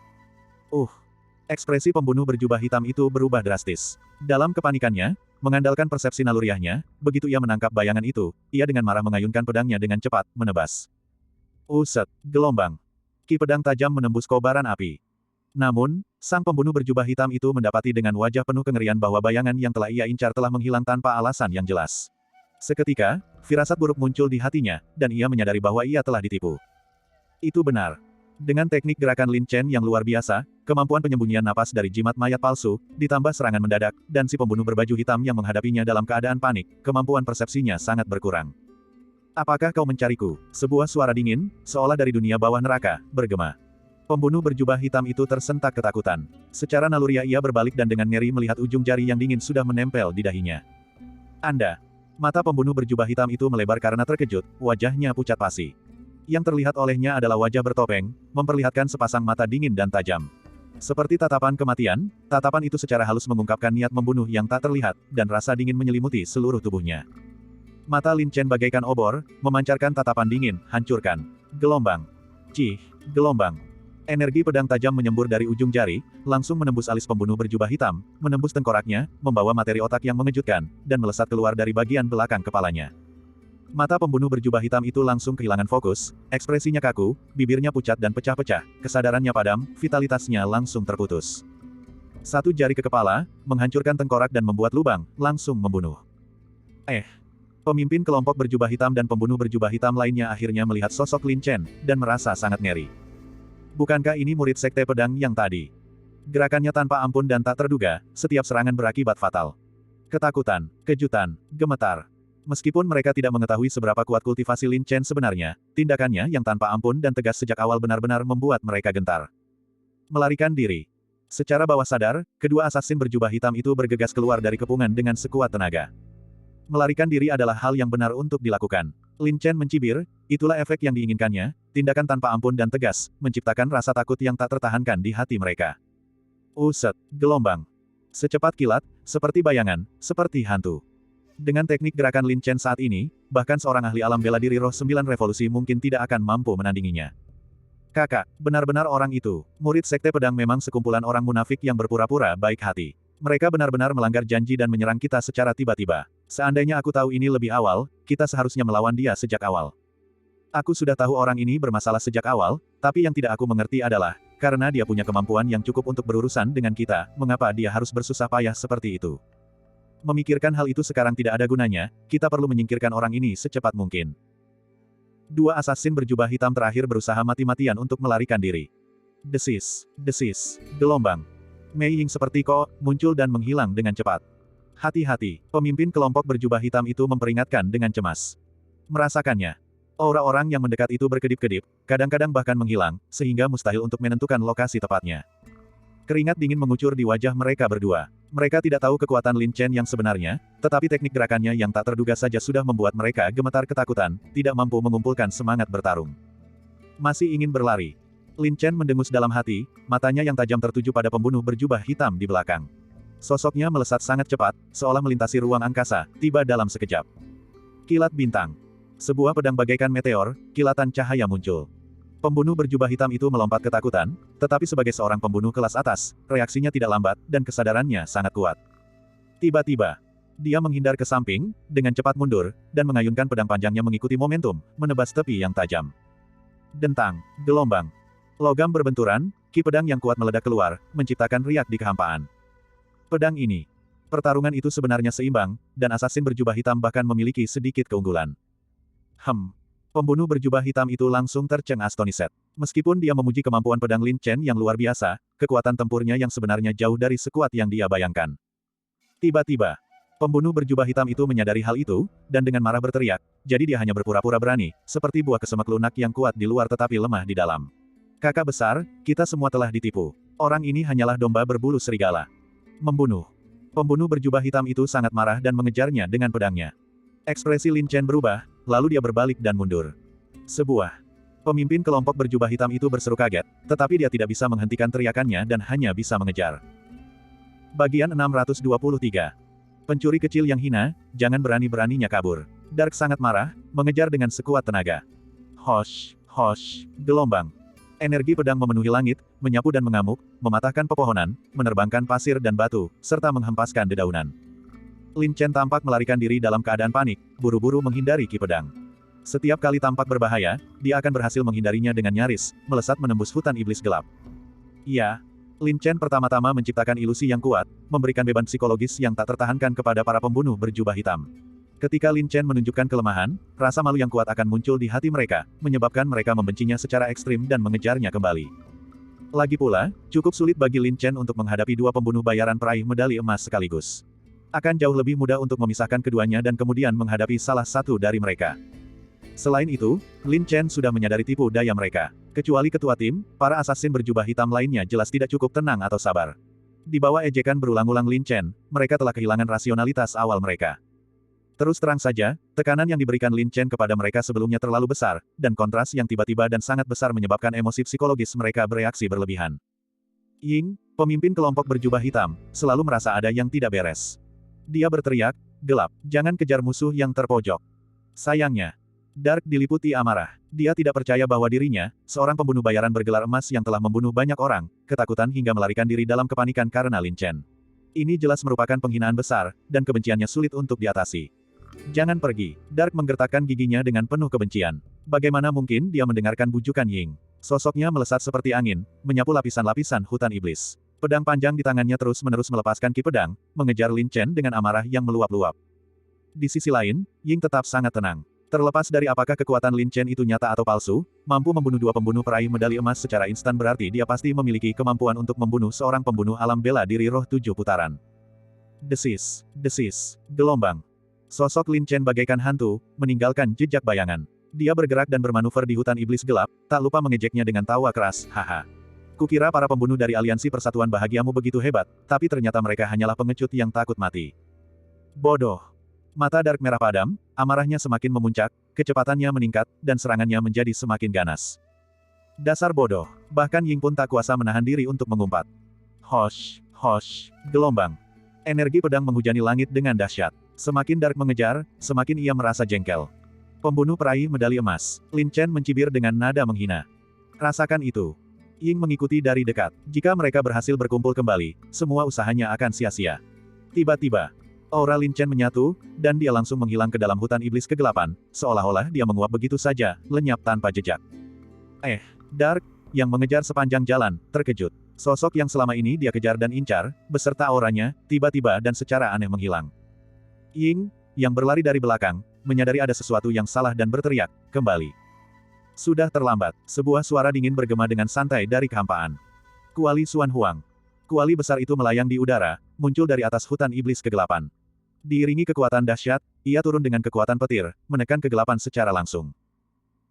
A: Ekspresi pembunuh berjubah hitam itu berubah drastis. Dalam kepanikannya, mengandalkan persepsi naluriahnya, begitu ia menangkap bayangan itu, ia dengan marah mengayunkan pedangnya dengan cepat, menebas. Uset, gelombang. Ki pedang tajam menembus kobaran api. Namun, sang pembunuh berjubah hitam itu mendapati dengan wajah penuh kengerian bahwa bayangan yang telah ia incar telah menghilang tanpa alasan yang jelas. Seketika, firasat buruk muncul di hatinya, dan ia menyadari bahwa ia telah ditipu. Itu benar. Dengan teknik gerakan Lin Chen yang luar biasa, kemampuan penyembunyian napas dari jimat mayat palsu, ditambah serangan mendadak, dan si pembunuh berbaju hitam yang menghadapinya dalam keadaan panik, kemampuan persepsinya sangat berkurang. Apakah kau mencariku? Sebuah suara dingin, seolah dari dunia bawah neraka, bergema. Pembunuh berjubah hitam itu tersentak ketakutan. Secara naluriah ia berbalik dan dengan ngeri melihat ujung jari yang dingin sudah menempel di dahinya. Anda. Mata pembunuh berjubah hitam itu melebar karena terkejut, wajahnya pucat pasi. Yang terlihat olehnya adalah wajah bertopeng, memperlihatkan sepasang mata dingin dan tajam. Seperti tatapan kematian, tatapan itu secara halus mengungkapkan niat membunuh yang tak terlihat, dan rasa dingin menyelimuti seluruh tubuhnya. Mata Lin Chen bagaikan obor, memancarkan tatapan dingin, hancurkan. Gelombang. Cih, gelombang. Energi pedang tajam menyembur dari ujung jari, langsung menembus alis pembunuh berjubah hitam, menembus tengkoraknya, membawa materi otak yang mengejutkan, dan melesat keluar dari bagian belakang kepalanya. Mata pembunuh berjubah hitam itu langsung kehilangan fokus, ekspresinya kaku, bibirnya pucat dan pecah-pecah, kesadarannya padam, vitalitasnya langsung terputus. Satu jari ke kepala, menghancurkan tengkorak dan membuat lubang, langsung membunuh. Pemimpin kelompok berjubah hitam dan pembunuh berjubah hitam lainnya akhirnya melihat sosok Lin Chen, dan merasa sangat ngeri. Bukankah ini murid sekte pedang yang tadi? Gerakannya tanpa ampun dan tak terduga, setiap serangan berakibat fatal. Ketakutan, kejutan, gemetar. Meskipun mereka tidak mengetahui seberapa kuat kultivasi Lin Chen sebenarnya, tindakannya yang tanpa ampun dan tegas sejak awal benar-benar membuat mereka gentar. Melarikan diri. Secara bawah sadar, kedua asasin berjubah hitam itu bergegas keluar dari kepungan dengan sekuat tenaga. Melarikan diri adalah hal yang benar untuk dilakukan. Lin Chen mencibir, itulah efek yang diinginkannya, tindakan tanpa ampun dan tegas, menciptakan rasa takut yang tak tertahankan di hati mereka. Uset, gelombang. Secepat kilat, seperti bayangan, seperti hantu. Dengan teknik gerakan Lin Chen saat ini, bahkan seorang ahli alam bela diri roh 9 revolusi mungkin tidak akan mampu menandinginya. Kakak, benar-benar orang itu. Murid Sekte Pedang memang sekumpulan orang munafik yang berpura-pura baik hati. Mereka benar-benar melanggar janji dan menyerang kita secara tiba-tiba. Seandainya aku tahu ini lebih awal, kita seharusnya melawan dia sejak awal. Aku sudah tahu orang ini bermasalah sejak awal, tapi yang tidak aku mengerti adalah, karena dia punya kemampuan yang cukup untuk berurusan dengan kita, mengapa dia harus bersusah payah seperti itu? Memikirkan hal itu sekarang tidak ada gunanya, kita perlu menyingkirkan orang ini secepat mungkin. Dua asasin berjubah hitam terakhir berusaha mati-matian untuk melarikan diri. Desis, gelombang. Mei Ying seperti Ko, muncul dan menghilang dengan cepat. Hati-hati, pemimpin kelompok berjubah hitam itu memperingatkan dengan cemas. Merasakannya. Aura orang yang mendekat itu berkedip-kedip, kadang-kadang bahkan menghilang, sehingga mustahil untuk menentukan lokasi tepatnya. Keringat dingin mengucur di wajah mereka berdua. Mereka tidak tahu kekuatan Lin Chen yang sebenarnya, tetapi teknik gerakannya yang tak terduga saja sudah membuat mereka gemetar ketakutan, tidak mampu mengumpulkan semangat bertarung. Masih ingin berlari. Lin Chen mendengus dalam hati, matanya yang tajam tertuju pada pembunuh berjubah hitam di belakang. Sosoknya melesat sangat cepat, seolah melintasi ruang angkasa, tiba dalam sekejap. Kilat bintang. Sebuah pedang bagaikan meteor, kilatan cahaya muncul. Pembunuh berjubah hitam itu melompat ketakutan, tetapi sebagai seorang pembunuh kelas atas, reaksinya tidak lambat, dan kesadarannya sangat kuat. Tiba-tiba, dia menghindar ke samping, dengan cepat mundur, dan mengayunkan pedang panjangnya mengikuti momentum, menebas tepi yang tajam. Dentang, gelombang. Logam berbenturan, ki pedang yang kuat meledak keluar, menciptakan riak di kehampaan. Pedang ini. Pertarungan itu sebenarnya seimbang, dan asasin berjubah hitam bahkan memiliki sedikit keunggulan. Pembunuh berjubah hitam itu langsung tercengang-astonished. Meskipun dia memuji kemampuan pedang Lin Chen yang luar biasa, kekuatan tempurnya yang sebenarnya jauh dari sekuat yang dia bayangkan. Tiba-tiba, pembunuh berjubah hitam itu menyadari hal itu, dan dengan marah berteriak, jadi dia hanya berpura-pura berani, seperti buah kesemek lunak yang kuat di luar tetapi lemah di dalam. Kakak besar, kita semua telah ditipu. Orang ini hanyalah domba berbulu serigala. Membunuh. Pembunuh berjubah hitam itu sangat marah dan mengejarnya dengan pedangnya. Ekspresi Lin Chen berubah, lalu dia berbalik dan mundur. Pemimpin kelompok berjubah hitam itu berseru kaget, tetapi dia tidak bisa menghentikan teriakannya dan hanya bisa mengejar. Bagian 623. Pencuri kecil yang hina, jangan berani-beraninya kabur. Dark sangat marah, mengejar dengan sekuat tenaga. Hosh, gelombang. Energi pedang memenuhi langit, menyapu dan mengamuk, mematahkan pepohonan, menerbangkan pasir dan batu, serta menghempaskan dedaunan. Lin Chen tampak melarikan diri dalam keadaan panik, buru-buru menghindari ki pedang. Setiap kali tampak berbahaya, dia akan berhasil menghindarinya dengan nyaris, melesat menembus hutan iblis gelap. Ya, Lin Chen pertama-tama menciptakan ilusi yang kuat, memberikan beban psikologis yang tak tertahankan kepada para pembunuh berjubah hitam. Ketika Lin Chen menunjukkan kelemahan, rasa malu yang kuat akan muncul di hati mereka, menyebabkan mereka membencinya secara ekstrim dan mengejarnya kembali. Lagi pula, cukup sulit bagi Lin Chen untuk menghadapi dua pembunuh bayaran peraih medali emas sekaligus. Akan jauh lebih mudah untuk memisahkan keduanya dan kemudian menghadapi salah satu dari mereka. Selain itu, Lin Chen sudah menyadari tipu daya mereka. Kecuali ketua tim, para asasin berjubah hitam lainnya jelas tidak cukup tenang atau sabar. Di bawah ejekan berulang-ulang Lin Chen, mereka telah kehilangan rasionalitas awal mereka. Terus terang saja, tekanan yang diberikan Lin Chen kepada mereka sebelumnya terlalu besar, dan kontras yang tiba-tiba dan sangat besar menyebabkan emosi psikologis mereka bereaksi berlebihan. Ying, pemimpin kelompok berjubah hitam, selalu merasa ada yang tidak beres. Dia berteriak, gelap, jangan kejar musuh yang terpojok. Sayangnya, Dark diliputi amarah. Dia tidak percaya bahwa dirinya, seorang pembunuh bayaran bergelar emas yang telah membunuh banyak orang, ketakutan hingga melarikan diri dalam kepanikan karena Lin Chen. Ini jelas merupakan penghinaan besar, dan kebenciannya sulit untuk diatasi. Jangan pergi. Dark menggertakkan giginya dengan penuh kebencian. Bagaimana mungkin dia mendengarkan bujukan Ying? Sosoknya melesat seperti angin, menyapu lapisan-lapisan hutan iblis. Pedang panjang di tangannya terus-menerus melepaskan ki pedang, mengejar Lin Chen dengan amarah yang meluap-luap. Di sisi lain, Ying tetap sangat tenang. Terlepas dari apakah kekuatan Lin Chen itu nyata atau palsu, mampu membunuh dua pembunuh peraih medali emas secara instan berarti dia pasti memiliki kemampuan untuk membunuh seorang pembunuh alam bela diri roh 7 putaran. Desis, gelombang. Sosok Lin Chen bagaikan hantu, meninggalkan jejak bayangan. Dia bergerak dan bermanuver di hutan iblis gelap, tak lupa mengejeknya dengan tawa keras, haha. Kukira para pembunuh dari aliansi persatuan bahagiamu begitu hebat, tapi ternyata mereka hanyalah pengecut yang takut mati. Bodoh. Mata Dark merah padam, amarahnya semakin memuncak, kecepatannya meningkat, dan serangannya menjadi semakin ganas. Dasar bodoh. Bahkan Ying pun tak kuasa menahan diri untuk mengumpat. Hosh, hosh, gelombang. Energi pedang menghujani langit dengan dahsyat. Semakin Dark mengejar, semakin ia merasa jengkel. Pembunuh peraih medali emas. Lin Chen mencibir dengan nada menghina. Rasakan itu. Ying mengikuti dari dekat. Jika mereka berhasil berkumpul kembali, semua usahanya akan sia-sia. Tiba-tiba, aura Lin Chen menyatu, dan dia langsung menghilang ke dalam hutan iblis kegelapan, seolah-olah dia menguap begitu saja, lenyap tanpa jejak. Dark, yang mengejar sepanjang jalan, terkejut. Sosok yang selama ini dia kejar dan incar, beserta auranya, tiba-tiba dan secara aneh menghilang. Ying, yang berlari dari belakang, menyadari ada sesuatu yang salah dan berteriak, kembali. Sudah terlambat, sebuah suara dingin bergema dengan santai dari kehampaan. Kuali Xuan Huang. Kuali besar itu melayang di udara, muncul dari atas hutan iblis kegelapan. Diiringi kekuatan dahsyat, ia turun dengan kekuatan petir, menekan kegelapan secara langsung.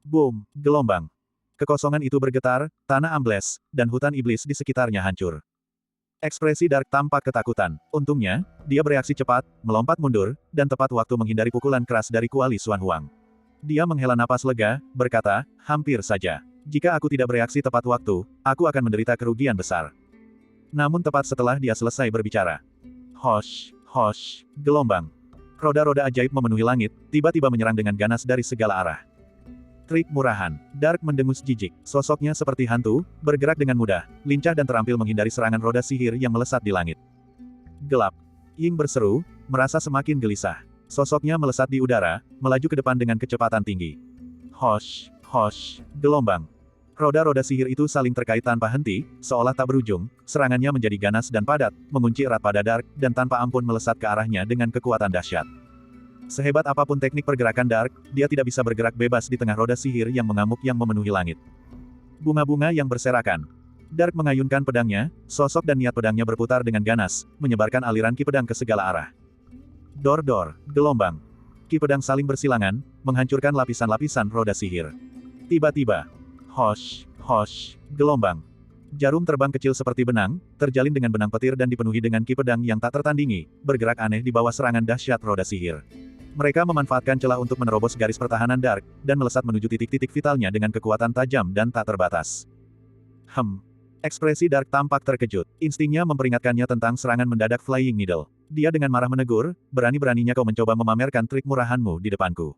A: Boom, gelombang. Kekosongan itu bergetar, tanah ambles, dan hutan iblis di sekitarnya hancur. Ekspresi Dark tampak ketakutan. Untungnya, dia bereaksi cepat, melompat mundur, dan tepat waktu menghindari pukulan keras dari Kuali Xuan Huang. Dia menghela napas lega, berkata, hampir saja. Jika aku tidak bereaksi tepat waktu, aku akan menderita kerugian besar. Namun tepat setelah dia selesai berbicara. Hosh, hosh, gelombang. Roda-roda ajaib memenuhi langit, tiba-tiba menyerang dengan ganas dari segala arah. Trik murahan. Dark mendengus jijik. Sosoknya seperti hantu, bergerak dengan mudah, lincah dan terampil menghindari serangan roda sihir yang melesat di langit. Gelap. Ying berseru, merasa semakin gelisah. Sosoknya melesat di udara, melaju ke depan dengan kecepatan tinggi. Hosh, hosh, gelombang. Roda-roda sihir itu saling terkait tanpa henti, seolah tak berujung, serangannya menjadi ganas dan padat, mengunci erat pada Dark, dan tanpa ampun melesat ke arahnya dengan kekuatan dahsyat. Sehebat apapun teknik pergerakan Dark, dia tidak bisa bergerak bebas di tengah roda sihir yang mengamuk yang memenuhi langit. Bunga-bunga yang berserakan. Dark mengayunkan pedangnya, sosok dan niat pedangnya berputar dengan ganas, menyebarkan aliran ki pedang ke segala arah. Dor-dor, gelombang. Ki pedang saling bersilangan, menghancurkan lapisan-lapisan roda sihir. Tiba-tiba. Hosh, hosh, gelombang. Jarum terbang kecil seperti benang, terjalin dengan benang petir dan dipenuhi dengan ki pedang yang tak tertandingi, bergerak aneh di bawah serangan dahsyat roda sihir. Mereka memanfaatkan celah untuk menerobos garis pertahanan Dark, dan melesat menuju titik-titik vitalnya dengan kekuatan tajam dan tak terbatas. Ekspresi Dark tampak terkejut. Instingnya memperingatkannya tentang serangan mendadak Flying Needle. Dia dengan marah menegur, berani-beraninya kau mencoba memamerkan trik murahanmu di depanku.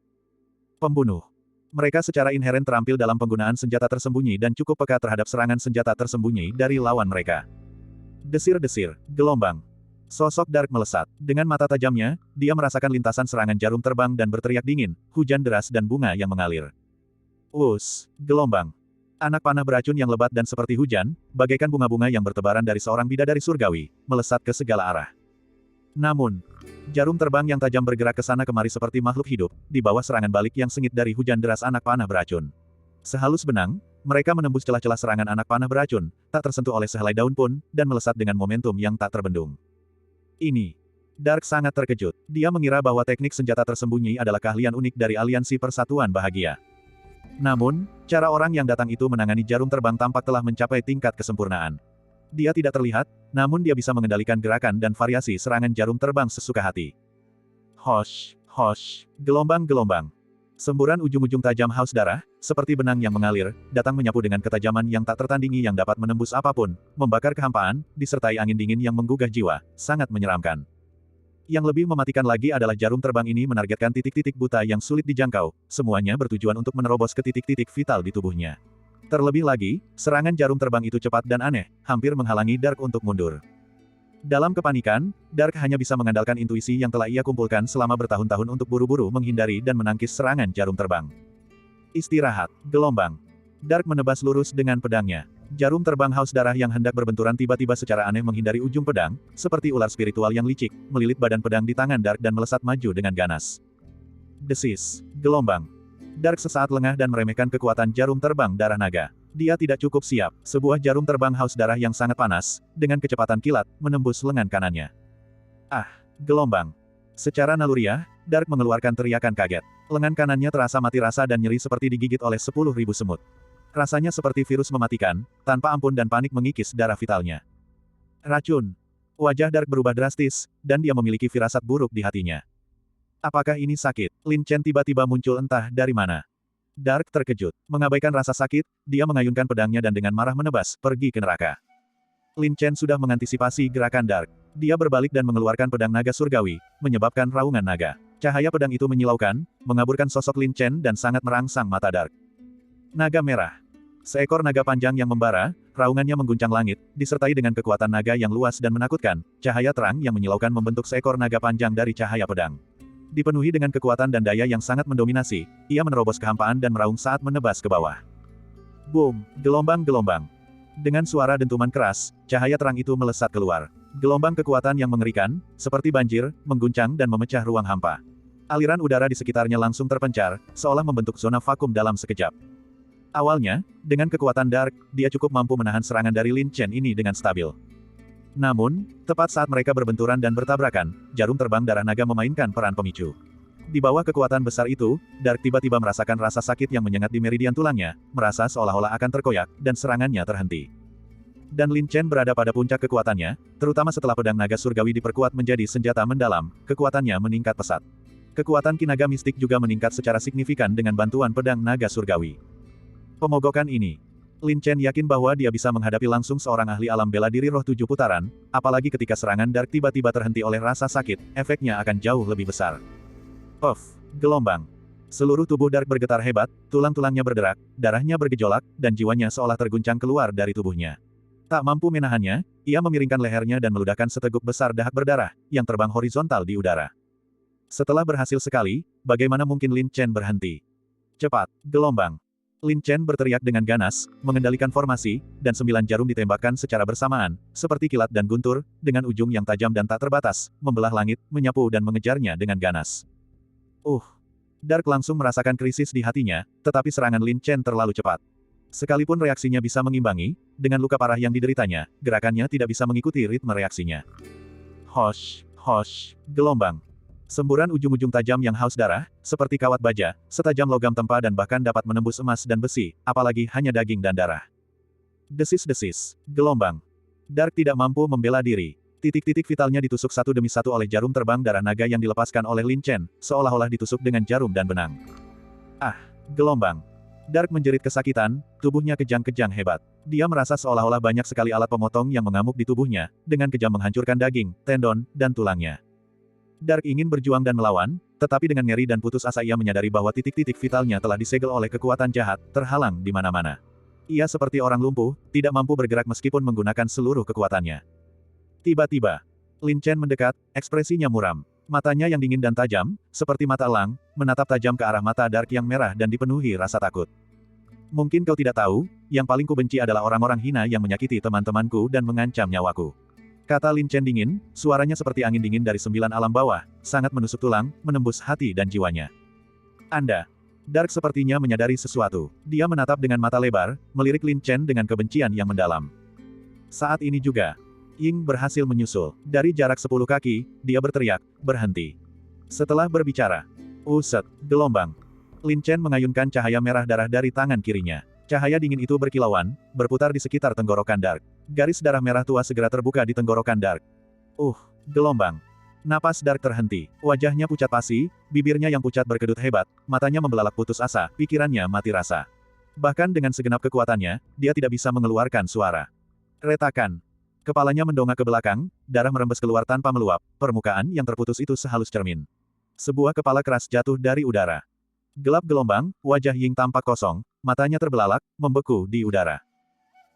A: Pembunuh. Mereka secara inheren terampil dalam penggunaan senjata tersembunyi dan cukup peka terhadap serangan senjata tersembunyi dari lawan mereka. Desir-desir, gelombang. Sosok Dark melesat. Dengan mata tajamnya, dia merasakan lintasan serangan jarum terbang dan berteriak dingin, hujan deras dan bunga yang mengalir. Gelombang. Anak panah beracun yang lebat dan seperti hujan, bagaikan bunga-bunga yang bertebaran dari seorang bidadari surgawi, melesat ke segala arah. Namun, jarum terbang yang tajam bergerak ke sana kemari seperti makhluk hidup, di bawah serangan balik yang sengit dari hujan deras anak panah beracun. Sehalus benang, mereka menembus celah-celah serangan anak panah beracun, tak tersentuh oleh sehelai daun pun, dan melesat dengan momentum yang tak terbendung. Ini. Dark sangat terkejut. Dia mengira bahwa teknik senjata tersembunyi adalah keahlian unik dari aliansi persatuan bahagia. Namun, cara orang yang datang itu menangani jarum terbang tampak telah mencapai tingkat kesempurnaan. Dia tidak terlihat, namun dia bisa mengendalikan gerakan dan variasi serangan jarum terbang sesuka hati. Hosh, hosh, gelombang-gelombang. Semburan ujung-ujung tajam haus darah, seperti benang yang mengalir, datang menyapu dengan ketajaman yang tak tertandingi yang dapat menembus apapun, membakar kehampaan, disertai angin dingin yang menggugah jiwa, sangat menyeramkan. Yang lebih mematikan lagi adalah jarum terbang ini menargetkan titik-titik buta yang sulit dijangkau, semuanya bertujuan untuk menerobos ke titik-titik vital di tubuhnya. Terlebih lagi, serangan jarum terbang itu cepat dan aneh, hampir menghalangi Dark untuk mundur. Dalam kepanikan, Dark hanya bisa mengandalkan intuisi yang telah ia kumpulkan selama bertahun-tahun untuk buru-buru menghindari dan menangkis serangan jarum terbang. Istirahat, gelombang. Dark menebas lurus dengan pedangnya. Jarum terbang haus darah yang hendak berbenturan tiba-tiba secara aneh menghindari ujung pedang, seperti ular spiritual yang licik, melilit badan pedang di tangan Dark dan melesat maju dengan ganas. Desis, gelombang. Dark sesaat lengah dan meremehkan kekuatan jarum terbang darah naga. Dia tidak cukup siap. Sebuah jarum terbang haus darah yang sangat panas, dengan kecepatan kilat, menembus lengan kanannya. Gelombang. Secara naluriah, Dark mengeluarkan teriakan kaget. Lengan kanannya terasa mati rasa dan nyeri seperti digigit oleh 10.000 semut. Rasanya seperti virus mematikan, tanpa ampun dan panik mengikis darah vitalnya. Racun. Wajah Dark berubah drastis, dan dia memiliki firasat buruk di hatinya. Apakah ini sakit? Lin Chen tiba-tiba muncul entah dari mana. Dark terkejut. Mengabaikan rasa sakit, dia mengayunkan pedangnya dan dengan marah menebas, pergi ke neraka. Lin Chen sudah mengantisipasi gerakan Dark. Dia berbalik dan mengeluarkan pedang naga surgawi, menyebabkan raungan naga. Cahaya pedang itu menyilaukan, mengaburkan sosok Lin Chen dan sangat merangsang mata Dark. Naga merah. Seekor naga panjang yang membara, raungannya mengguncang langit, disertai dengan kekuatan naga yang luas dan menakutkan, cahaya terang yang menyilaukan membentuk seekor naga panjang dari cahaya pedang. Dipenuhi dengan kekuatan dan daya yang sangat mendominasi, ia menerobos kehampaan dan meraung saat menebas ke bawah. Boom! Gelombang-gelombang. Dengan suara dentuman keras, cahaya terang itu melesat keluar. Gelombang kekuatan yang mengerikan, seperti banjir, mengguncang dan memecah ruang hampa. Aliran udara di sekitarnya langsung terpencar, seolah membentuk zona vakum dalam sekejap. Awalnya, dengan kekuatan Dark, dia cukup mampu menahan serangan dari Lin Chen ini dengan stabil. Namun, tepat saat mereka berbenturan dan bertabrakan, jarum terbang darah naga memainkan peran pemicu. Di bawah kekuatan besar itu, Dark tiba-tiba merasakan rasa sakit yang menyengat di meridian tulangnya, merasa seolah-olah akan terkoyak, dan serangannya terhenti. Dan Lin Chen berada pada puncak kekuatannya, terutama setelah pedang naga surgawi diperkuat menjadi senjata mendalam, kekuatannya meningkat pesat. Kekuatan kinaga mistik juga meningkat secara signifikan dengan bantuan pedang naga surgawi. Pemogokan ini. Lin Chen yakin bahwa dia bisa menghadapi langsung seorang ahli alam bela diri roh 7 putaran, apalagi ketika serangan Dark tiba-tiba terhenti oleh rasa sakit, efeknya akan jauh lebih besar. Gelombang. Seluruh tubuh Dark bergetar hebat, tulang-tulangnya berderak, darahnya bergejolak, dan jiwanya seolah terguncang keluar dari tubuhnya. Tak mampu menahannya, ia memiringkan lehernya dan meludahkan seteguk besar dahak berdarah, yang terbang horizontal di udara. Setelah berhasil sekali, bagaimana mungkin Lin Chen berhenti? Cepat, gelombang. Lin Chen berteriak dengan ganas, mengendalikan formasi, dan 9 jarum ditembakkan secara bersamaan, seperti kilat dan guntur, dengan ujung yang tajam dan tak terbatas, membelah langit, menyapu dan mengejarnya dengan ganas. Dark langsung merasakan krisis di hatinya, tetapi serangan Lin Chen terlalu cepat. Sekalipun reaksinya bisa mengimbangi, dengan luka parah yang dideritanya, gerakannya tidak bisa mengikuti ritme reaksinya. Gelombang. Semburan ujung-ujung tajam yang haus darah, seperti kawat baja, setajam logam tempa dan bahkan dapat menembus emas dan besi, apalagi hanya daging dan darah. Desis-desis. Gelombang. Dark tidak mampu membela diri. Titik-titik vitalnya ditusuk satu demi satu oleh jarum terbang darah naga yang dilepaskan oleh Lin Chen, seolah-olah ditusuk dengan jarum dan benang. Gelombang. Dark menjerit kesakitan, tubuhnya kejang-kejang hebat. Dia merasa seolah-olah banyak sekali alat pemotong yang mengamuk di tubuhnya, dengan kejam menghancurkan daging, tendon, dan tulangnya. Dark ingin berjuang dan melawan, tetapi dengan ngeri dan putus asa ia menyadari bahwa titik-titik vitalnya telah disegel oleh kekuatan jahat, terhalang di mana-mana. Ia seperti orang lumpuh, tidak mampu bergerak meskipun menggunakan seluruh kekuatannya. Tiba-tiba, Lin Chen mendekat, ekspresinya muram. Matanya yang dingin dan tajam, seperti mata elang, menatap tajam ke arah mata Dark yang merah dan dipenuhi rasa takut. Mungkin kau tidak tahu, yang paling kubenci adalah orang-orang hina yang menyakiti teman-temanku dan mengancam nyawaku. Kata Lin Chen dingin, suaranya seperti angin dingin dari 9 alam bawah, sangat menusuk tulang, menembus hati dan jiwanya. Anda. Dark sepertinya menyadari sesuatu. Dia menatap dengan mata lebar, melirik Lin Chen dengan kebencian yang mendalam. Saat ini juga, Ying berhasil menyusul. Dari jarak 10 kaki, dia berteriak, berhenti. Setelah berbicara, gelombang. Lin Chen mengayunkan cahaya merah darah dari tangan kirinya. Cahaya dingin itu berkilauan, berputar di sekitar tenggorokan Dark. Garis darah merah tua segera terbuka di tenggorokan Dark. Gelombang. Napas Dark terhenti. Wajahnya pucat pasi, bibirnya yang pucat berkedut hebat, matanya membelalak putus asa, pikirannya mati rasa. Bahkan dengan segenap kekuatannya, dia tidak bisa mengeluarkan suara. Retakan. Kepalanya mendongak ke belakang, darah merembes keluar tanpa meluap, permukaan yang terputus itu sehalus cermin. Sebuah kepala keras jatuh dari udara. Gelap gelombang, wajah Ying tampak kosong, matanya terbelalak, membeku di udara.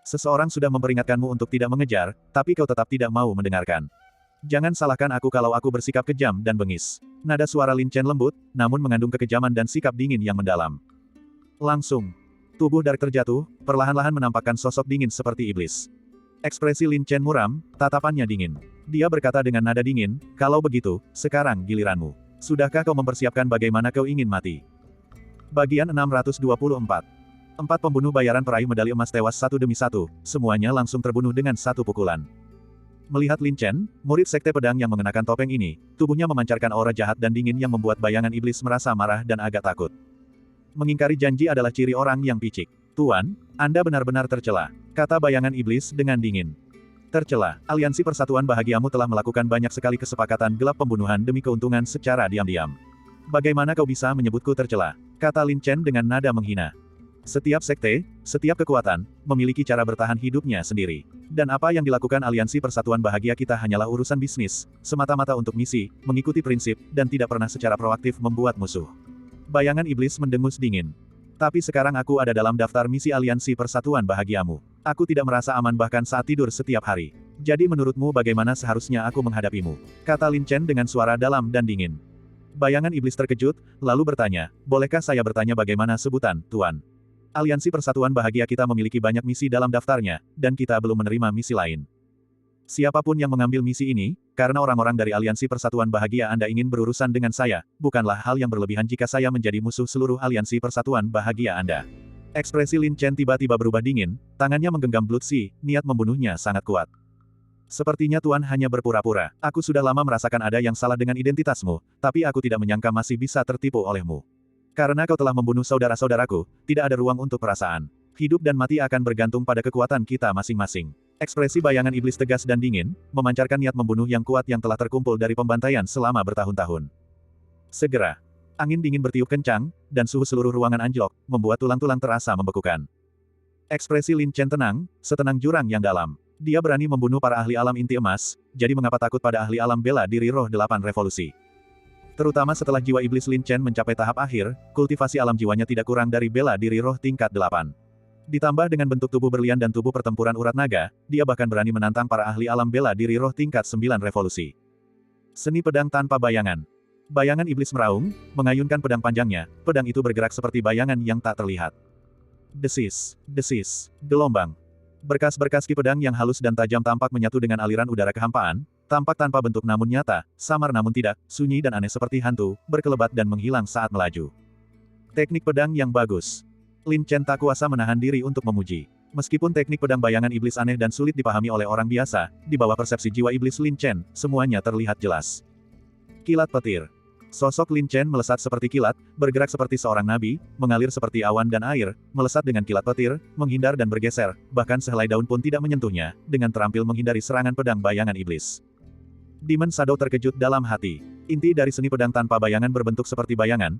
A: Seseorang sudah memperingatkanmu untuk tidak mengejar, tapi kau tetap tidak mau mendengarkan. Jangan salahkan aku kalau aku bersikap kejam dan bengis. Nada suara Lin Chen lembut, namun mengandung kekejaman dan sikap dingin yang mendalam. Langsung, tubuh Dark terjatuh, perlahan-lahan menampakkan sosok dingin seperti iblis. Ekspresi Lin Chen muram, tatapannya dingin. Dia berkata dengan nada dingin, kalau begitu, sekarang giliranmu. Sudahkah kau mempersiapkan bagaimana kau ingin mati? Bagian 624. 4 pembunuh bayaran peraih medali emas tewas satu demi satu, semuanya langsung terbunuh dengan satu pukulan. Melihat Lin Chen, murid sekte pedang yang mengenakan topeng ini, tubuhnya memancarkan aura jahat dan dingin yang membuat bayangan iblis merasa marah dan agak takut. Mengingkari janji adalah ciri orang yang picik. Tuan, Anda benar-benar tercela, kata bayangan iblis dengan dingin. Tercela, Aliansi Persatuan Bahagiamu telah melakukan banyak sekali kesepakatan gelap pembunuhan demi keuntungan secara diam-diam. Bagaimana kau bisa menyebutku tercela? Kata Lin Chen dengan nada menghina. Setiap sekte, setiap kekuatan, memiliki cara bertahan hidupnya sendiri. Dan apa yang dilakukan Aliansi Persatuan Bahagia kita hanyalah urusan bisnis, semata-mata untuk misi, mengikuti prinsip, dan tidak pernah secara proaktif membuat musuh. Bayangan iblis mendengus dingin. Tapi sekarang aku ada dalam daftar misi Aliansi Persatuan Bahagiamu. Aku tidak merasa aman bahkan saat tidur setiap hari. Jadi menurutmu bagaimana seharusnya aku menghadapimu? Kata Lin Chen dengan suara dalam dan dingin. Bayangan iblis terkejut, lalu bertanya, bolehkah saya bertanya bagaimana sebutan, Tuan? Aliansi Persatuan Bahagia kita memiliki banyak misi dalam daftarnya, dan kita belum menerima misi lain. Siapapun yang mengambil misi ini, karena orang-orang dari Aliansi Persatuan Bahagia Anda ingin berurusan dengan saya, bukanlah hal yang berlebihan jika saya menjadi musuh seluruh Aliansi Persatuan Bahagia Anda. Ekspresi Lin Chen tiba-tiba berubah dingin, tangannya menggenggam Blood Sea, niat membunuhnya sangat kuat. Sepertinya Tuan hanya berpura-pura. Aku sudah lama merasakan ada yang salah dengan identitasmu, tapi aku tidak menyangka masih bisa tertipu olehmu. Karena kau telah membunuh saudara-saudaraku, tidak ada ruang untuk perasaan. Hidup dan mati akan bergantung pada kekuatan kita masing-masing. Ekspresi bayangan iblis tegas dan dingin, memancarkan niat membunuh yang kuat yang telah terkumpul dari pembantaian selama bertahun-tahun. Segera, angin dingin bertiup kencang, dan suhu seluruh ruangan anjlok, membuat tulang-tulang terasa membekukan. Ekspresi Lin Chen tenang, setenang jurang yang dalam. Dia berani membunuh para ahli alam inti emas, jadi mengapa takut pada ahli alam bela diri roh 8 revolusi? Terutama setelah jiwa iblis Lin Chen mencapai tahap akhir, kultivasi alam jiwanya tidak kurang dari bela diri roh tingkat 8. Ditambah dengan bentuk tubuh berlian dan tubuh pertempuran urat naga, dia bahkan berani menantang para ahli alam bela diri roh tingkat 9 revolusi. Seni pedang tanpa bayangan. Bayangan iblis meraung, mengayunkan pedang panjangnya, pedang itu bergerak seperti bayangan yang tak terlihat. Desis, gelombang. Berkas-berkas ki pedang yang halus dan tajam tampak menyatu dengan aliran udara kehampaan, tampak tanpa bentuk namun nyata, samar namun tidak, sunyi dan aneh seperti hantu, berkelebat dan menghilang saat melaju. Teknik pedang yang bagus. Lin Chen tak kuasa menahan diri untuk memuji. Meskipun teknik pedang bayangan iblis aneh dan sulit dipahami oleh orang biasa, di bawah persepsi jiwa iblis Lin Chen, semuanya terlihat jelas. Kilat petir. Sosok Lin Chen melesat seperti kilat, bergerak seperti seorang nabi, mengalir seperti awan dan air, melesat dengan kilat petir, menghindar dan bergeser, bahkan sehelai daun pun tidak menyentuhnya, dengan terampil menghindari serangan pedang bayangan iblis. Demon Shadow terkejut dalam hati. Inti dari seni pedang tanpa bayangan berbentuk seperti bayangan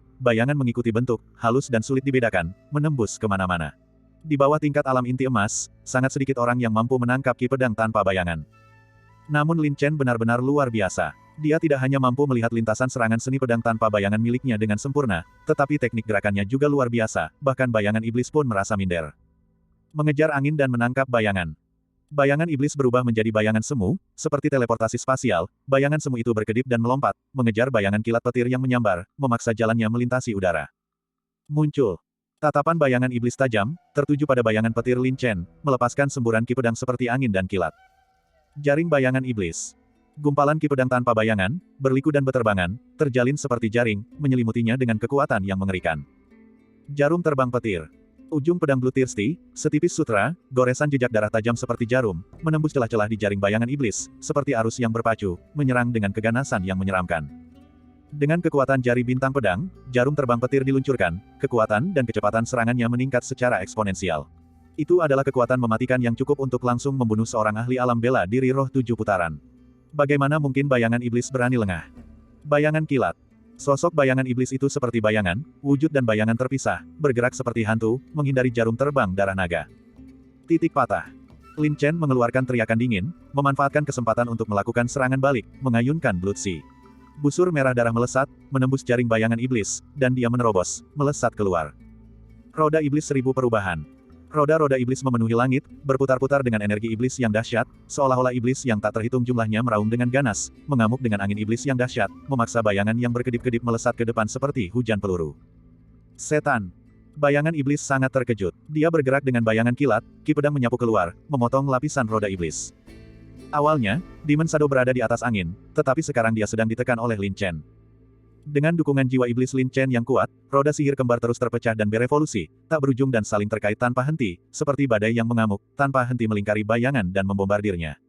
A: mengikuti bentuk, halus dan sulit dibedakan, menembus kemana-mana. Di bawah tingkat alam inti emas, sangat sedikit orang yang mampu menangkap ki pedang tanpa bayangan. Namun Lin Chen benar-benar luar biasa. Dia tidak hanya mampu melihat lintasan serangan seni pedang tanpa bayangan miliknya dengan sempurna, tetapi teknik gerakannya juga luar biasa, bahkan bayangan iblis pun merasa minder. Mengejar angin dan menangkap bayangan. Bayangan iblis berubah menjadi bayangan semu, seperti teleportasi spasial, bayangan semu itu berkedip dan melompat, mengejar bayangan kilat petir yang menyambar, memaksa jalannya melintasi udara. Muncul. Tatapan bayangan iblis tajam, tertuju pada bayangan petir Lin Chen, melepaskan semburan ki pedang seperti angin dan kilat. Jaring bayangan iblis. Gumpalan ki pedang tanpa bayangan, berliku dan beterbangan, terjalin seperti jaring, menyelimutinya dengan kekuatan yang mengerikan. Jarum terbang petir. Ujung pedang Blue Thirsty, setipis sutra, goresan jejak darah tajam seperti jarum, menembus celah-celah di jaring bayangan iblis, seperti arus yang berpacu, menyerang dengan keganasan yang menyeramkan. Dengan kekuatan jari bintang pedang, jarum terbang petir diluncurkan, kekuatan dan kecepatan serangannya meningkat secara eksponensial. Itu adalah kekuatan mematikan yang cukup untuk langsung membunuh seorang ahli alam bela diri roh 7 putaran. Bagaimana mungkin bayangan iblis berani lengah? Bayangan kilat. Sosok bayangan iblis itu seperti bayangan, wujud dan bayangan terpisah, bergerak seperti hantu, menghindari jarum terbang darah naga. Titik patah. Lin Chen mengeluarkan teriakan dingin, memanfaatkan kesempatan untuk melakukan serangan balik, mengayunkan Blood Sea. Busur merah darah melesat, menembus jaring bayangan iblis, dan dia menerobos, melesat keluar. Roda iblis 1000 perubahan. Roda-roda iblis memenuhi langit, berputar-putar dengan energi iblis yang dahsyat, seolah-olah iblis yang tak terhitung jumlahnya meraung dengan ganas, mengamuk dengan angin iblis yang dahsyat, memaksa bayangan yang berkedip-kedip melesat ke depan seperti hujan peluru. Setan. Bayangan iblis sangat terkejut. Dia bergerak dengan bayangan kilat, ki pedang menyapu keluar, memotong lapisan roda iblis. Awalnya, Demon Shadow berada di atas angin, tetapi sekarang dia sedang ditekan oleh Lin Chen. Dengan dukungan jiwa iblis Lin Chen yang kuat, roda sihir kembar terus terpecah dan berevolusi, tak berujung dan saling terkait tanpa henti, seperti badai yang mengamuk, tanpa henti melingkari bayangan dan membombardirnya.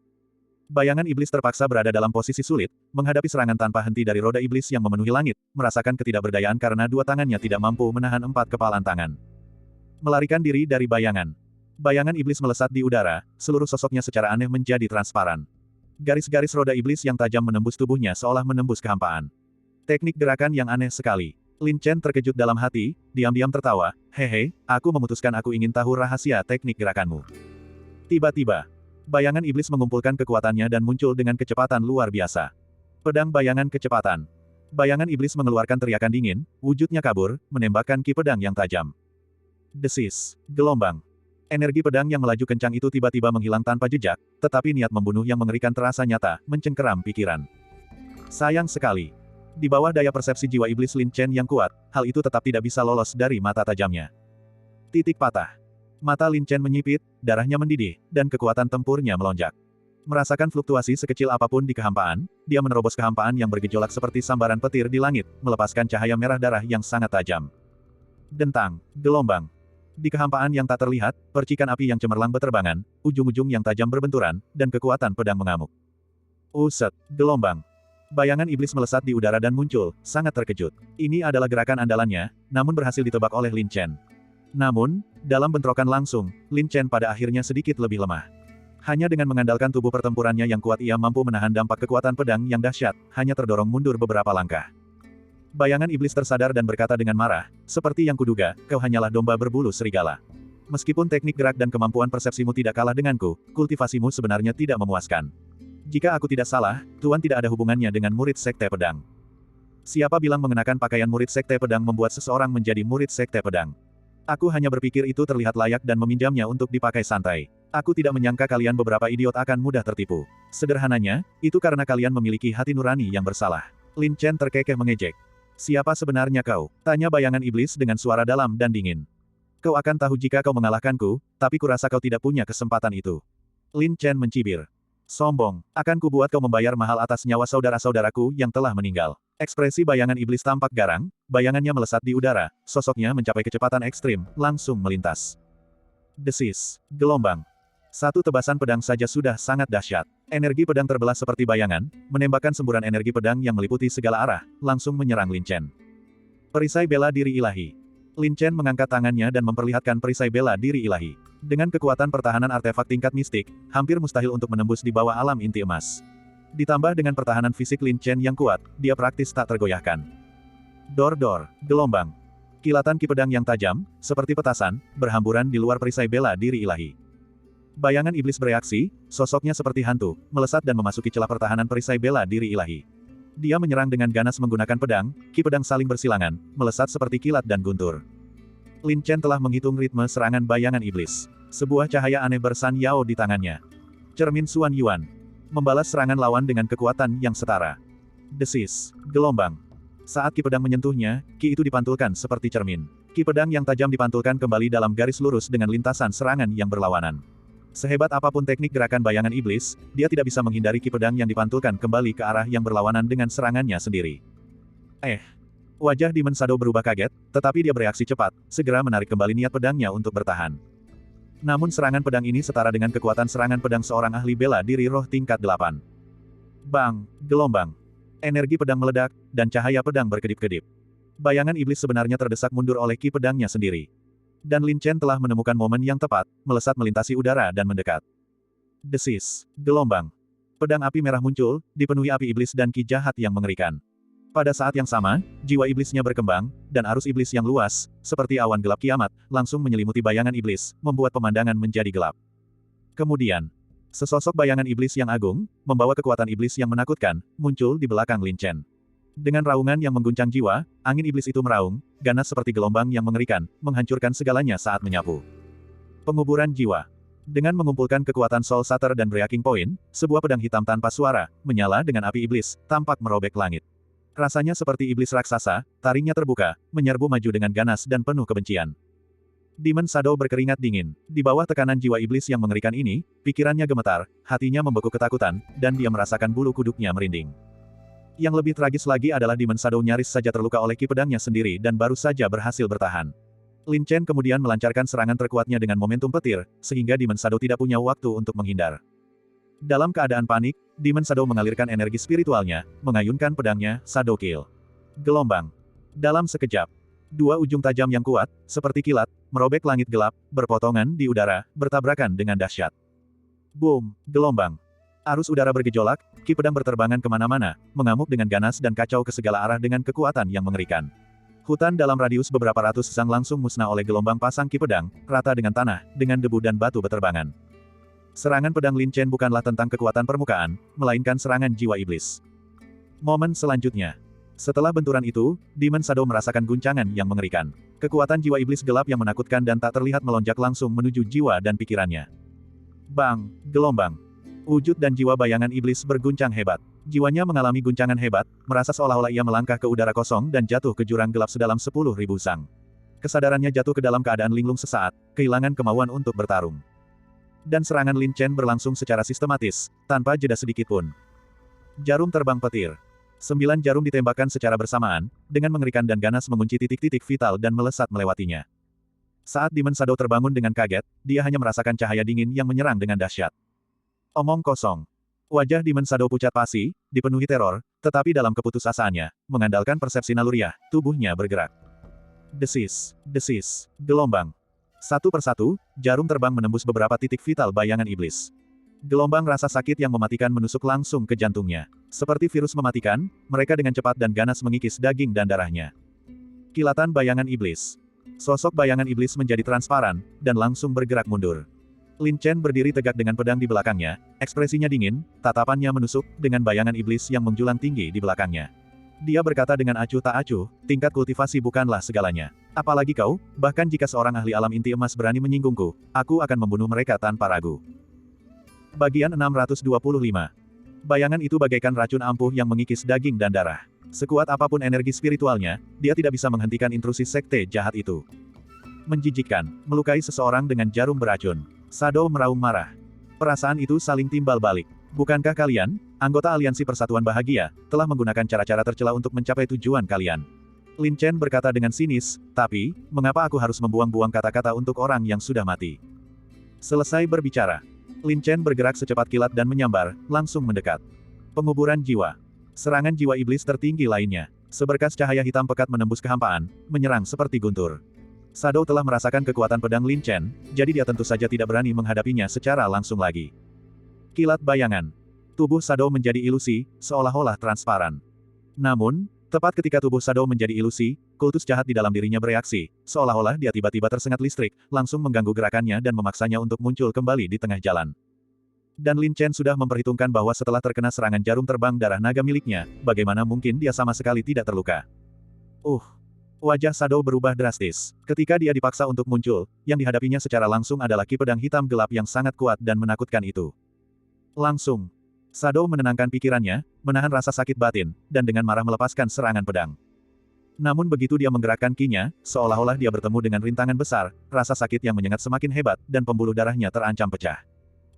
A: Bayangan iblis terpaksa berada dalam posisi sulit, menghadapi serangan tanpa henti dari roda iblis yang memenuhi langit, merasakan ketidakberdayaan karena dua tangannya tidak mampu menahan 4 kepalan tangan. Melarikan diri dari bayangan. Bayangan iblis melesat di udara, seluruh sosoknya secara aneh menjadi transparan. Garis-garis roda iblis yang tajam menembus tubuhnya seolah menembus kehampaan. Teknik gerakan yang aneh sekali. Lin Chen terkejut dalam hati, diam-diam tertawa, "Hehe, aku memutuskan aku ingin tahu rahasia teknik gerakanmu." Tiba-tiba, bayangan iblis mengumpulkan kekuatannya dan muncul dengan kecepatan luar biasa. Pedang bayangan kecepatan. Bayangan iblis mengeluarkan teriakan dingin, wujudnya kabur, menembakkan ki pedang yang tajam. Desis, gelombang. Energi pedang yang melaju kencang itu tiba-tiba menghilang tanpa jejak, tetapi niat membunuh yang mengerikan terasa nyata, mencengkeram pikiran. Sayang sekali. Di bawah daya persepsi jiwa iblis Lin Chen yang kuat, hal itu tetap tidak bisa lolos dari mata tajamnya. Titik patah. Mata Lin Chen menyipit, darahnya mendidih, dan kekuatan tempurnya melonjak. Merasakan fluktuasi sekecil apapun di kehampaan, dia menerobos kehampaan yang bergejolak seperti sambaran petir di langit, melepaskan cahaya merah darah yang sangat tajam. Dentang, gelombang. Di kehampaan yang tak terlihat, percikan api yang cemerlang beterbangan, ujung-ujung yang tajam berbenturan, dan kekuatan pedang mengamuk. Uset, gelombang. Bayangan iblis melesat di udara dan muncul, sangat terkejut. Ini adalah gerakan andalannya, namun berhasil ditebak oleh Lin Chen. Namun, dalam bentrokan langsung, Lin Chen pada akhirnya sedikit lebih lemah. Hanya dengan mengandalkan tubuh pertempurannya yang kuat ia mampu menahan dampak kekuatan pedang yang dahsyat, hanya terdorong mundur beberapa langkah. Bayangan iblis tersadar dan berkata dengan marah, "Seperti yang kuduga, kau hanyalah domba berbulu serigala. Meskipun teknik gerak dan kemampuan persepsimu tidak kalah denganku, kultivasimu sebenarnya tidak memuaskan. Jika aku tidak salah, Tuan tidak ada hubungannya dengan murid Sekte Pedang. Siapa bilang mengenakan pakaian murid Sekte Pedang membuat seseorang menjadi murid Sekte Pedang? Aku hanya berpikir itu terlihat layak dan meminjamnya untuk dipakai santai. Aku tidak menyangka kalian beberapa idiot akan mudah tertipu. Sederhananya, itu karena kalian memiliki hati nurani yang bersalah." Lin Chen terkekeh mengejek. "Siapa sebenarnya kau?" tanya bayangan iblis dengan suara dalam dan dingin. "Kau akan tahu jika kau mengalahkanku, tapi kurasa kau tidak punya kesempatan itu." Lin Chen mencibir. "Sombong, akan kubuat kau membayar mahal atas nyawa saudara-saudaraku yang telah meninggal." Ekspresi bayangan iblis tampak garang, bayangannya melesat di udara, sosoknya mencapai kecepatan ekstrim, langsung melintas. Desis, gelombang. Satu tebasan pedang saja sudah sangat dahsyat. Energi pedang terbelah seperti bayangan, menembakkan semburan energi pedang yang meliputi segala arah, langsung menyerang Lin Chen. Perisai bela diri ilahi. Lin Chen mengangkat tangannya dan memperlihatkan perisai bela diri ilahi. Dengan kekuatan pertahanan artefak tingkat mistik, hampir mustahil untuk menembus di bawah alam inti emas. Ditambah dengan pertahanan fisik Lin Chen yang kuat, dia praktis tak tergoyahkan. Dor-dor, gelombang. Kilatan ki pedang yang tajam, seperti petasan, berhamburan di luar perisai bela diri ilahi. Bayangan iblis bereaksi, sosoknya seperti hantu, melesat dan memasuki celah pertahanan perisai bela diri ilahi. Dia menyerang dengan ganas menggunakan pedang, ki pedang saling bersilangan, melesat seperti kilat dan guntur. Lin Chen telah menghitung ritme serangan bayangan iblis. Sebuah cahaya aneh bersan yao di tangannya. Cermin Xuan Yuan. Membalas serangan lawan dengan kekuatan yang setara. Desis, gelombang. Saat ki pedang menyentuhnya, ki itu dipantulkan seperti cermin. Ki pedang yang tajam dipantulkan kembali dalam garis lurus dengan lintasan serangan yang berlawanan. Sehebat apapun teknik gerakan bayangan iblis, dia tidak bisa menghindari ki pedang yang dipantulkan kembali ke arah yang berlawanan dengan serangannya sendiri. Wajah Demon Shadow berubah kaget, tetapi dia bereaksi cepat, segera menarik kembali niat pedangnya untuk bertahan. Namun serangan pedang ini setara dengan kekuatan serangan pedang seorang ahli bela diri roh tingkat 8. Bang, gelombang. Energi pedang meledak, dan cahaya pedang berkedip-kedip. Bayangan iblis sebenarnya terdesak mundur oleh ki pedangnya sendiri. Dan Lin Chen telah menemukan momen yang tepat, melesat melintasi udara dan mendekat. Desis, gelombang. Pedang api merah muncul, dipenuhi api iblis dan ki jahat yang mengerikan. Pada saat yang sama, jiwa iblisnya berkembang, dan arus iblis yang luas, seperti awan gelap kiamat, langsung menyelimuti bayangan iblis, membuat pemandangan menjadi gelap. Kemudian, sesosok bayangan iblis yang agung, membawa kekuatan iblis yang menakutkan, muncul di belakang Lin Chen. Dengan raungan yang mengguncang jiwa, angin iblis itu meraung, ganas seperti gelombang yang mengerikan, menghancurkan segalanya saat menyapu. Penguburan jiwa. Dengan mengumpulkan kekuatan Soul Shatter dan Breaking Point, sebuah pedang hitam tanpa suara, menyala dengan api iblis, tampak merobek langit. Rasanya seperti iblis raksasa, taringnya terbuka, menyerbu maju dengan ganas dan penuh kebencian. Demon Shadow berkeringat dingin. Di bawah tekanan jiwa iblis yang mengerikan ini, pikirannya gemetar, hatinya membeku ketakutan, dan dia merasakan bulu kuduknya merinding. Yang lebih tragis lagi adalah Demon Shadow nyaris saja terluka oleh ki pedangnya sendiri dan baru saja berhasil bertahan. Lin Chen kemudian melancarkan serangan terkuatnya dengan momentum petir, sehingga Demon Shadow tidak punya waktu untuk menghindar. Dalam keadaan panik, Demon Shadow mengalirkan energi spiritualnya, mengayunkan pedangnya, Shadow Kill. Gelombang. Dalam sekejap, dua ujung tajam yang kuat, seperti kilat, merobek langit gelap, berpotongan di udara, bertabrakan dengan dahsyat. Boom! Gelombang. Arus udara bergejolak, ki pedang berterbangan kemana-mana, mengamuk dengan ganas dan kacau ke segala arah dengan kekuatan yang mengerikan. Hutan dalam radius beberapa ratus sang langsung musnah oleh gelombang pasang ki pedang, rata dengan tanah, dengan debu dan batu beterbangan. Serangan pedang Lin Chen bukanlah tentang kekuatan permukaan, melainkan serangan jiwa iblis. Momen selanjutnya. Setelah benturan itu, Demon Shadow merasakan guncangan yang mengerikan. Kekuatan jiwa iblis gelap yang menakutkan dan tak terlihat melonjak langsung menuju jiwa dan pikirannya. Bang! Gelombang. Wujud dan jiwa bayangan iblis berguncang hebat. Jiwanya mengalami guncangan hebat, merasa seolah-olah ia melangkah ke udara kosong dan jatuh ke jurang gelap sedalam 10.000 sang. Kesadarannya jatuh ke dalam keadaan linglung sesaat, kehilangan kemauan untuk bertarung. Dan serangan Lin Chen berlangsung secara sistematis, tanpa jeda sedikit pun. Jarum terbang petir. 9 jarum ditembakkan secara bersamaan, dengan mengerikan dan ganas mengunci titik-titik vital dan melesat melewatinya. Saat Demon Shadow terbangun dengan kaget, dia hanya merasakan cahaya dingin yang menyerang dengan dahsyat. Omong kosong. Wajah Demon Shadow pucat pasi, dipenuhi teror, tetapi dalam keputusasaannya, mengandalkan persepsi naluriah, tubuhnya bergerak. Desis, gelombang. Satu persatu, jarum terbang menembus beberapa titik vital bayangan iblis. Gelombang rasa sakit yang mematikan menusuk langsung ke jantungnya. Seperti virus mematikan, mereka dengan cepat dan ganas mengikis daging dan darahnya. Kilatan bayangan iblis. Sosok bayangan iblis menjadi transparan, dan langsung bergerak mundur. Lin Chen berdiri tegak dengan pedang di belakangnya, ekspresinya dingin, tatapannya menusuk, dengan bayangan iblis yang menjulang tinggi di belakangnya. Dia berkata dengan acuh tak acuh, tingkat kultivasi bukanlah segalanya. Apalagi kau, bahkan jika seorang ahli alam inti emas berani menyinggungku, aku akan membunuh mereka tanpa ragu. Bagian 625. Bayangan itu bagaikan racun ampuh yang mengikis daging dan darah. Sekuat apapun energi spiritualnya, dia tidak bisa menghentikan intrusi sekte jahat itu. Menjijikkan, melukai seseorang dengan jarum beracun. Shadow meraung marah. Perasaan itu saling timbal balik. Bukankah kalian, anggota Aliansi Persatuan Bahagia, telah menggunakan cara-cara tercela untuk mencapai tujuan kalian? Lin Chen berkata dengan sinis, tapi, mengapa aku harus membuang-buang kata-kata untuk orang yang sudah mati? Selesai berbicara, Lin Chen bergerak secepat kilat dan menyambar, langsung mendekat. Penguburan jiwa. Serangan jiwa iblis tertinggi lainnya. Seberkas cahaya hitam pekat menembus kehampaan, menyerang seperti guntur. Shadow telah merasakan kekuatan pedang Lin Chen, jadi dia tentu saja tidak berani menghadapinya secara langsung lagi. Kilat bayangan. Tubuh Shadow menjadi ilusi, seolah-olah transparan. Namun, tepat ketika tubuh Shadow menjadi ilusi, kultus jahat di dalam dirinya bereaksi, seolah-olah dia tiba-tiba tersengat listrik, langsung mengganggu gerakannya dan memaksanya untuk muncul kembali di tengah jalan. Dan Lin Chen sudah memperhitungkan bahwa setelah terkena serangan jarum terbang darah naga miliknya, bagaimana mungkin dia sama sekali tidak terluka. Wajah Shadow berubah drastis. Ketika dia dipaksa untuk muncul, yang dihadapinya secara langsung adalah ki pedang hitam gelap yang sangat kuat dan menakutkan itu. Langsung, Shadow menenangkan pikirannya, menahan rasa sakit batin, dan dengan marah melepaskan serangan pedang. Namun begitu dia menggerakkan ki-nya, seolah-olah dia bertemu dengan rintangan besar, rasa sakit yang menyengat semakin hebat, dan pembuluh darahnya terancam pecah.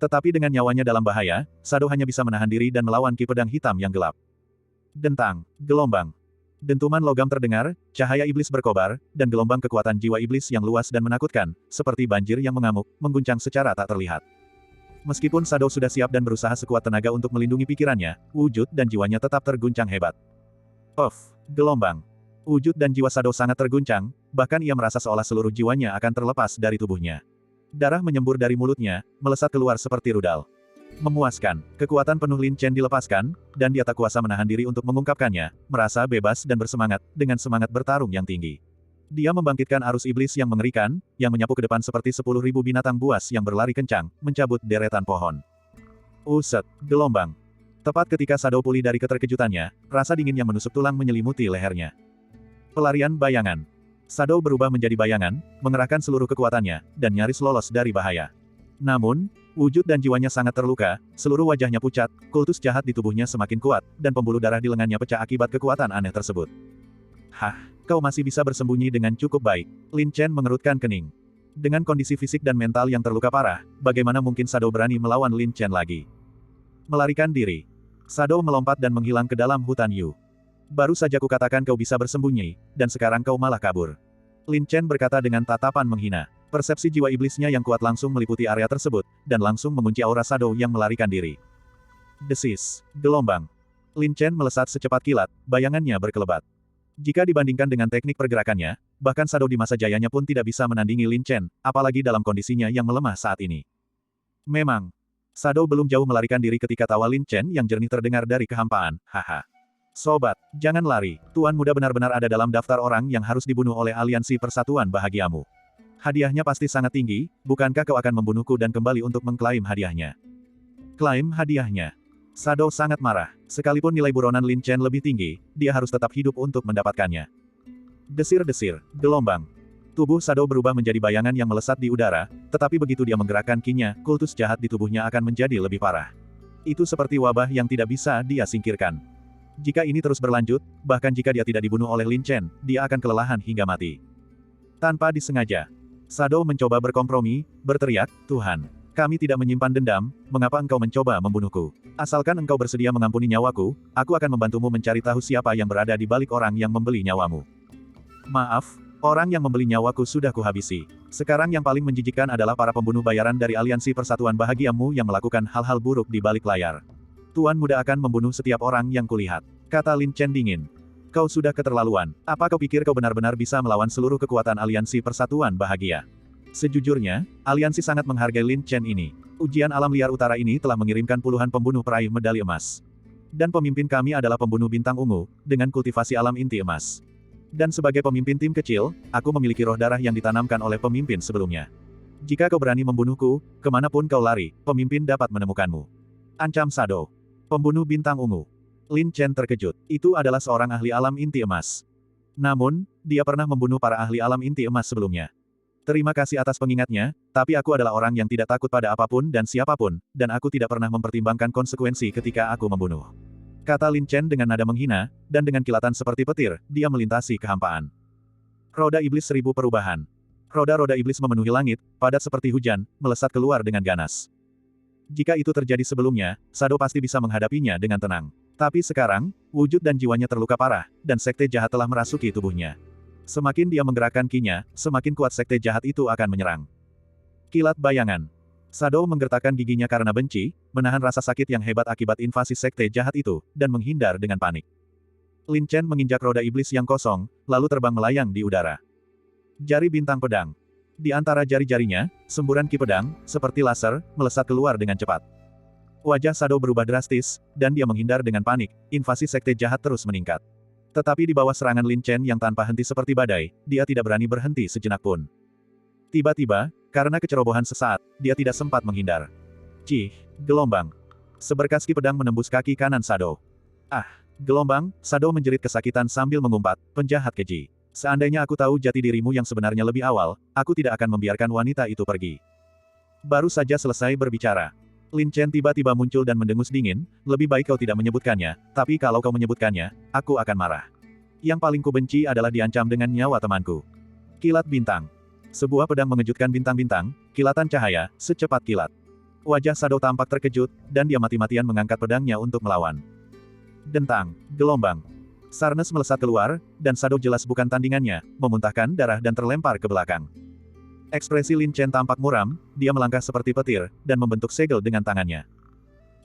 A: Tetapi dengan nyawanya dalam bahaya, Shadow hanya bisa menahan diri dan melawan ki pedang hitam yang gelap. Dentang, gelombang. Dentuman logam terdengar, cahaya iblis berkobar, dan gelombang kekuatan jiwa iblis yang luas dan menakutkan, seperti banjir yang mengamuk, mengguncang secara tak terlihat. Meskipun Shadow sudah siap dan berusaha sekuat tenaga untuk melindungi pikirannya, wujud dan jiwanya tetap terguncang hebat. Gelombang. Wujud dan jiwa Shadow sangat terguncang, bahkan ia merasa seolah seluruh jiwanya akan terlepas dari tubuhnya. Darah menyembur dari mulutnya, melesat keluar seperti rudal. Memuaskan, kekuatan penuh Lin Chen dilepaskan, dan dia tak kuasa menahan diri untuk mengungkapkannya, merasa bebas dan bersemangat, dengan semangat bertarung yang tinggi. Dia membangkitkan arus iblis yang mengerikan, yang menyapu ke depan seperti 10.000 binatang buas yang berlari kencang, mencabut deretan pohon. Gelombang. Tepat ketika Shadow pulih dari keterkejutannya, rasa dingin yang menusuk tulang menyelimuti lehernya. Pelarian bayangan. Shadow berubah menjadi bayangan, mengerahkan seluruh kekuatannya, dan nyaris lolos dari bahaya. Namun, wujud dan jiwanya sangat terluka, seluruh wajahnya pucat, kultus jahat di tubuhnya semakin kuat, dan pembuluh darah di lengannya pecah akibat kekuatan aneh tersebut. Kau masih bisa bersembunyi dengan cukup baik. Lin Chen mengerutkan kening. Dengan kondisi fisik dan mental yang terluka parah, bagaimana mungkin Shadow berani melawan Lin Chen lagi? Melarikan diri. Shadow melompat dan menghilang ke dalam hutan Yu. Baru saja kukatakan kau bisa bersembunyi, dan sekarang kau malah kabur. Lin Chen berkata dengan tatapan menghina. Persepsi jiwa iblisnya yang kuat langsung meliputi area tersebut, dan langsung mengunci aura Shadow yang melarikan diri. Desis. Gelombang. Lin Chen melesat secepat kilat, bayangannya berkelebat. Jika dibandingkan dengan teknik pergerakannya, bahkan Shadow di masa jayanya pun tidak bisa menandingi Lin Chen, apalagi dalam kondisinya yang melemah saat ini. Memang, Shadow belum jauh melarikan diri ketika tawa Lin Chen yang jernih terdengar dari kehampaan, haha. Sobat, jangan lari, Tuan Muda benar-benar ada dalam daftar orang yang harus dibunuh oleh Aliansi Persatuan Bahagiamu. Hadiahnya pasti sangat tinggi, bukankah kau akan membunuhku dan kembali untuk mengklaim hadiahnya? Klaim hadiahnya. Shadow sangat marah. Sekalipun nilai buronan Lin Chen lebih tinggi, dia harus tetap hidup untuk mendapatkannya. Desir-desir, gelombang. Tubuh Shadow berubah menjadi bayangan yang melesat di udara, tetapi begitu dia menggerakkan ki-nya, kultus jahat di tubuhnya akan menjadi lebih parah. Itu seperti wabah yang tidak bisa dia singkirkan. Jika ini terus berlanjut, bahkan jika dia tidak dibunuh oleh Lin Chen, dia akan kelelahan hingga mati. Tanpa disengaja, Shadow mencoba berkompromi, berteriak, Tuhan. Kami tidak menyimpan dendam, mengapa engkau mencoba membunuhku? Asalkan engkau bersedia mengampuni nyawaku, aku akan membantumu mencari tahu siapa yang berada di balik orang yang membeli nyawamu. Maaf, orang yang membeli nyawaku sudah kuhabisi. Sekarang yang paling menjijikkan adalah para pembunuh bayaran dari Aliansi Persatuan Bahagiamu yang melakukan hal-hal buruk di balik layar. Tuan Muda akan membunuh setiap orang yang kulihat, kata Lin Chen dingin. Kau sudah keterlaluan, apa kau pikir kau benar-benar bisa melawan seluruh kekuatan Aliansi Persatuan Bahagia? Sejujurnya, aliansi sangat menghargai Lin Chen ini. Ujian alam liar utara ini telah mengirimkan puluhan pembunuh peraih medali emas. Dan pemimpin kami adalah pembunuh bintang ungu, dengan kultivasi alam inti emas. Dan sebagai pemimpin tim kecil, aku memiliki roh darah yang ditanamkan oleh pemimpin sebelumnya. Jika kau berani membunuhku, kemanapun kau lari, pemimpin dapat menemukanmu. Ancam Shadow. Pembunuh bintang ungu. Lin Chen terkejut. Itu adalah seorang ahli alam inti emas. Namun, dia pernah membunuh para ahli alam inti emas sebelumnya. Terima kasih atas pengingatnya, tapi aku adalah orang yang tidak takut pada apapun dan siapapun, dan aku tidak pernah mempertimbangkan konsekuensi ketika aku membunuh. Kata Lin Chen dengan nada menghina, dan dengan kilatan seperti petir, dia melintasi kehampaan. Roda Iblis Seribu Perubahan. Roda-roda iblis memenuhi langit, padat seperti hujan, melesat keluar dengan ganas. Jika itu terjadi sebelumnya, Shadow pasti bisa menghadapinya dengan tenang. Tapi sekarang, wujud dan jiwanya terluka parah, dan sekte jahat telah merasuki tubuhnya. Semakin dia menggerakkan ki-nya, semakin kuat sekte jahat itu akan menyerang. Kilat bayangan. Shadow menggertakkan giginya karena benci, menahan rasa sakit yang hebat akibat invasi sekte jahat itu, dan menghindar dengan panik. Lin Chen menginjak roda iblis yang kosong, lalu terbang melayang di udara. Jari bintang pedang. Di antara jari-jarinya, semburan ki pedang, seperti laser, melesat keluar dengan cepat. Wajah Shadow berubah drastis, dan dia menghindar dengan panik, invasi sekte jahat terus meningkat. Tetapi di bawah serangan Lin Chen yang tanpa henti seperti badai, dia tidak berani berhenti sejenak pun. Tiba-tiba, karena kecerobohan sesaat, dia tidak sempat menghindar. Cih, gelombang. Seberkas ki pedang menembus kaki kanan Shadow. Ah, gelombang, Shadow menjerit kesakitan sambil mengumpat, penjahat keji. Seandainya aku tahu jati dirimu yang sebenarnya lebih awal, aku tidak akan membiarkan wanita itu pergi. Baru saja selesai berbicara. Lin Chen tiba-tiba muncul dan mendengus dingin, lebih baik kau tidak menyebutkannya, tapi kalau kau menyebutkannya, aku akan marah. Yang paling kubenci adalah diancam dengan nyawa temanku. Kilat bintang. Sebuah pedang mengejutkan bintang-bintang, kilatan cahaya, secepat kilat. Wajah Shadow tampak terkejut, dan dia mati-matian mengangkat pedangnya untuk melawan. Dentang, gelombang. Sarnes melesat keluar, dan Shadow jelas bukan tandingannya, memuntahkan darah dan terlempar ke belakang. Ekspresi Lin Chen tampak muram, dia melangkah seperti petir, dan membentuk segel dengan tangannya.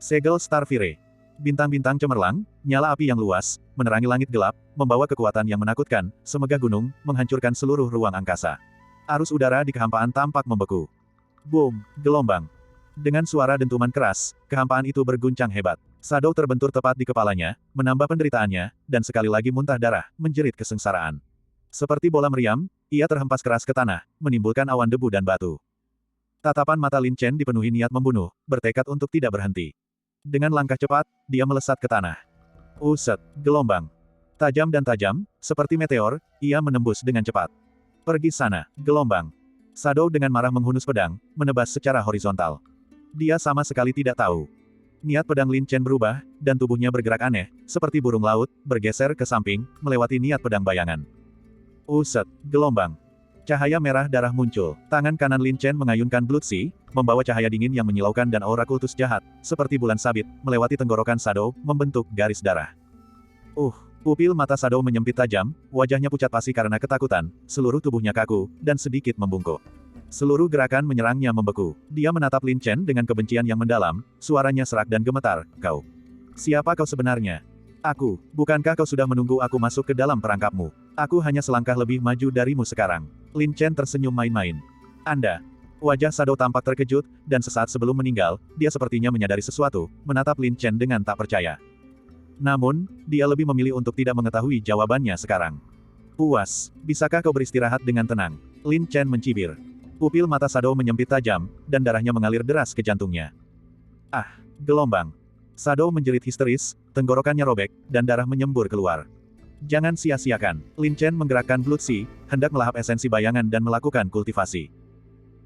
A: Segel Starfire. Bintang-bintang cemerlang, nyala api yang luas, menerangi langit gelap, membawa kekuatan yang menakutkan, semegah gunung, menghancurkan seluruh ruang angkasa. Arus udara di kehampaan tampak membeku. Boom, gelombang. Dengan suara dentuman keras, kehampaan itu berguncang hebat. Shadow terbentur tepat di kepalanya, menambah penderitaannya, dan sekali lagi muntah darah, menjerit kesengsaraan. Seperti bola meriam, ia terhempas keras ke tanah, menimbulkan awan debu dan batu. Tatapan mata Lin Chen dipenuhi niat membunuh, bertekad untuk tidak berhenti. Dengan langkah cepat, dia melesat ke tanah. Uset, gelombang. Tajam dan tajam, seperti meteor, ia menembus dengan cepat. Pergi sana, gelombang. Shadow dengan marah menghunus pedang, menebas secara horizontal. Dia sama sekali tidak tahu. Niat pedang Lin Chen berubah, dan tubuhnya bergerak aneh, seperti burung laut, bergeser ke samping, melewati niat pedang bayangan. Uset, gelombang. Cahaya merah darah muncul. Tangan kanan Lin Chen mengayunkan Blood Sea, membawa cahaya dingin yang menyilaukan dan aura kultus jahat, seperti bulan sabit, melewati tenggorokan Shadow, membentuk garis darah. Pupil mata Shadow menyempit tajam, wajahnya pucat pasi karena ketakutan, seluruh tubuhnya kaku, dan sedikit membungkuk. Seluruh gerakan menyerangnya membeku. Dia menatap Lin Chen dengan kebencian yang mendalam, suaranya serak dan gemetar, "Kau. Siapa kau sebenarnya?" "Aku. Bukankah kau sudah menunggu aku masuk ke dalam perangkapmu? Aku hanya selangkah lebih maju darimu sekarang." Lin Chen tersenyum main-main. "Anda." Wajah Shadow tampak terkejut, dan sesaat sebelum meninggal, dia sepertinya menyadari sesuatu, menatap Lin Chen dengan tak percaya. Namun, dia lebih memilih untuk tidak mengetahui jawabannya sekarang. "Puas. Bisakah kau beristirahat dengan tenang?" Lin Chen mencibir. Pupil mata Shadow menyempit tajam, dan darahnya mengalir deras ke jantungnya. "Ah, gelombang." Shadow menjerit histeris, tenggorokannya robek, dan darah menyembur keluar. "Jangan sia-siakan." Lin Chen menggerakkan Blood Sea, hendak melahap esensi bayangan dan melakukan kultivasi.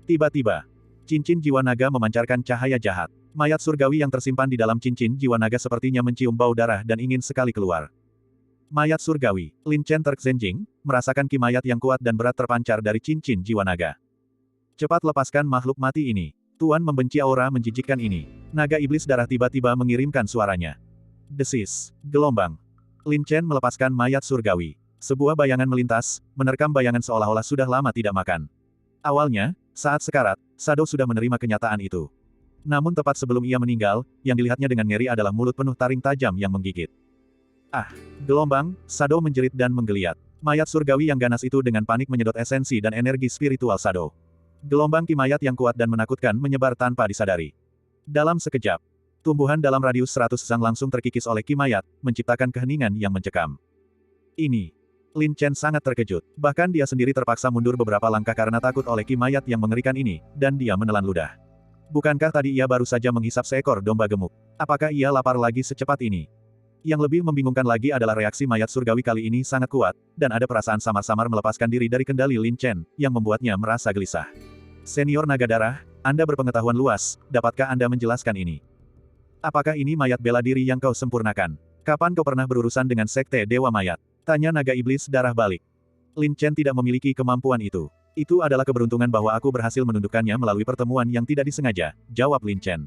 A: Tiba-tiba, cincin jiwa naga memancarkan cahaya jahat. Mayat surgawi yang tersimpan di dalam cincin jiwa naga sepertinya mencium bau darah dan ingin sekali keluar. Mayat surgawi. Lin Chen terksenjing, merasakan ki mayat yang kuat dan berat terpancar dari cincin jiwa naga. "Cepat lepaskan makhluk mati ini. Tuan membenci aura menjijikkan ini." Naga iblis darah tiba-tiba mengirimkan suaranya. Desis. Gelombang. Lin Chen melepaskan mayat surgawi. Sebuah bayangan melintas, menerkam bayangan seolah-olah sudah lama tidak makan. Awalnya, saat sekarat, Shadow sudah menerima kenyataan itu. Namun tepat sebelum ia meninggal, yang dilihatnya dengan ngeri adalah mulut penuh taring tajam yang menggigit. "Ah, gelombang!" Shadow menjerit dan menggeliat. Mayat surgawi yang ganas itu dengan panik menyedot esensi dan energi spiritual Shadow. Gelombang ki mayat yang kuat dan menakutkan menyebar tanpa disadari. Dalam sekejap, tumbuhan dalam radius 100 sang langsung terkikis oleh ki mayat, menciptakan keheningan yang mencekam. Ini. Lin Chen sangat terkejut. Bahkan dia sendiri terpaksa mundur beberapa langkah karena takut oleh ki mayat yang mengerikan ini, dan dia menelan ludah. Bukankah tadi ia baru saja menghisap seekor domba gemuk? Apakah ia lapar lagi secepat ini? Yang lebih membingungkan lagi adalah reaksi mayat surgawi kali ini sangat kuat, dan ada perasaan samar-samar melepaskan diri dari kendali Lin Chen, yang membuatnya merasa gelisah. "Senior naga darah, Anda berpengetahuan luas, dapatkah Anda menjelaskan ini? Apakah ini mayat bela diri yang kau sempurnakan? Kapan kau pernah berurusan dengan sekte Dewa Mayat?" Tanya naga iblis darah balik. Lin Chen tidak memiliki kemampuan itu. "Itu adalah keberuntungan bahwa aku berhasil menundukkannya melalui pertemuan yang tidak disengaja," jawab Lin Chen.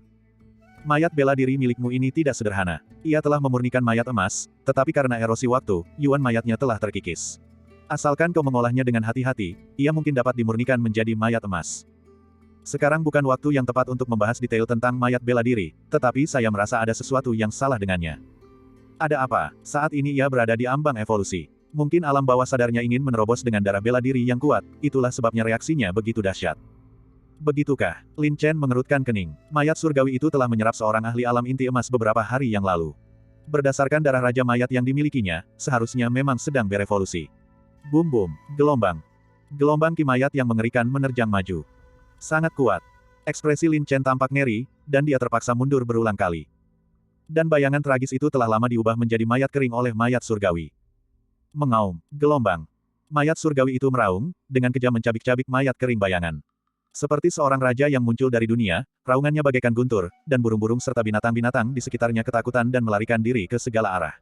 A: "Mayat bela diri milikmu ini tidak sederhana. Ia telah memurnikan mayat emas, tetapi karena erosi waktu, yuan mayatnya telah terkikis. Asalkan kau mengolahnya dengan hati-hati, ia mungkin dapat dimurnikan menjadi mayat emas. Sekarang bukan waktu yang tepat untuk membahas detail tentang mayat bela diri, tetapi saya merasa ada sesuatu yang salah dengannya." "Ada apa?" Saat ini ia berada di ambang evolusi. Mungkin alam bawah sadarnya ingin menerobos dengan darah bela diri yang kuat, itulah sebabnya reaksinya begitu dahsyat. "Begitukah?" Lin Chen mengerutkan kening. Mayat surgawi itu telah menyerap seorang ahli alam inti emas beberapa hari yang lalu. Berdasarkan darah raja mayat yang dimilikinya, seharusnya memang sedang berevolusi. Bum bum, gelombang. Gelombang ki mayat yang mengerikan menerjang maju. Sangat kuat. Ekspresi Lin Chen tampak ngeri, dan dia terpaksa mundur berulang kali. Dan bayangan tragis itu telah lama diubah menjadi mayat kering oleh mayat surgawi. Mengaum, gelombang. Mayat surgawi itu meraung, dengan kejam mencabik-cabik mayat kering bayangan. Seperti seorang raja yang muncul dari dunia, raungannya bagaikan guntur, dan burung-burung serta binatang-binatang di sekitarnya ketakutan dan melarikan diri ke segala arah.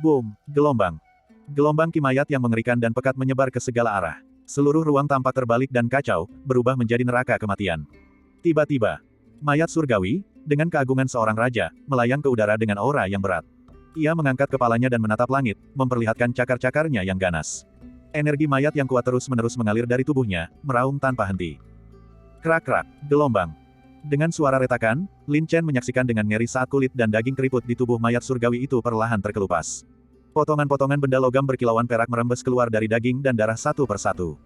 A: Boom, gelombang. Gelombang ki mayat yang mengerikan dan pekat menyebar ke segala arah. Seluruh ruang tampak terbalik dan kacau, berubah menjadi neraka kematian. Tiba-tiba, mayat surgawi, dengan keagungan seorang raja, melayang ke udara dengan aura yang berat. Ia mengangkat kepalanya dan menatap langit, memperlihatkan cakar-cakarnya yang ganas. Energi mayat yang kuat terus-menerus mengalir dari tubuhnya, meraung tanpa henti. Krak-krak, gelombang. Dengan suara retakan, Lin Chen menyaksikan dengan ngeri saat kulit dan daging keriput di tubuh mayat surgawi itu perlahan terkelupas. Potongan-potongan benda logam berkilauan perak merembes keluar dari daging dan darah satu persatu.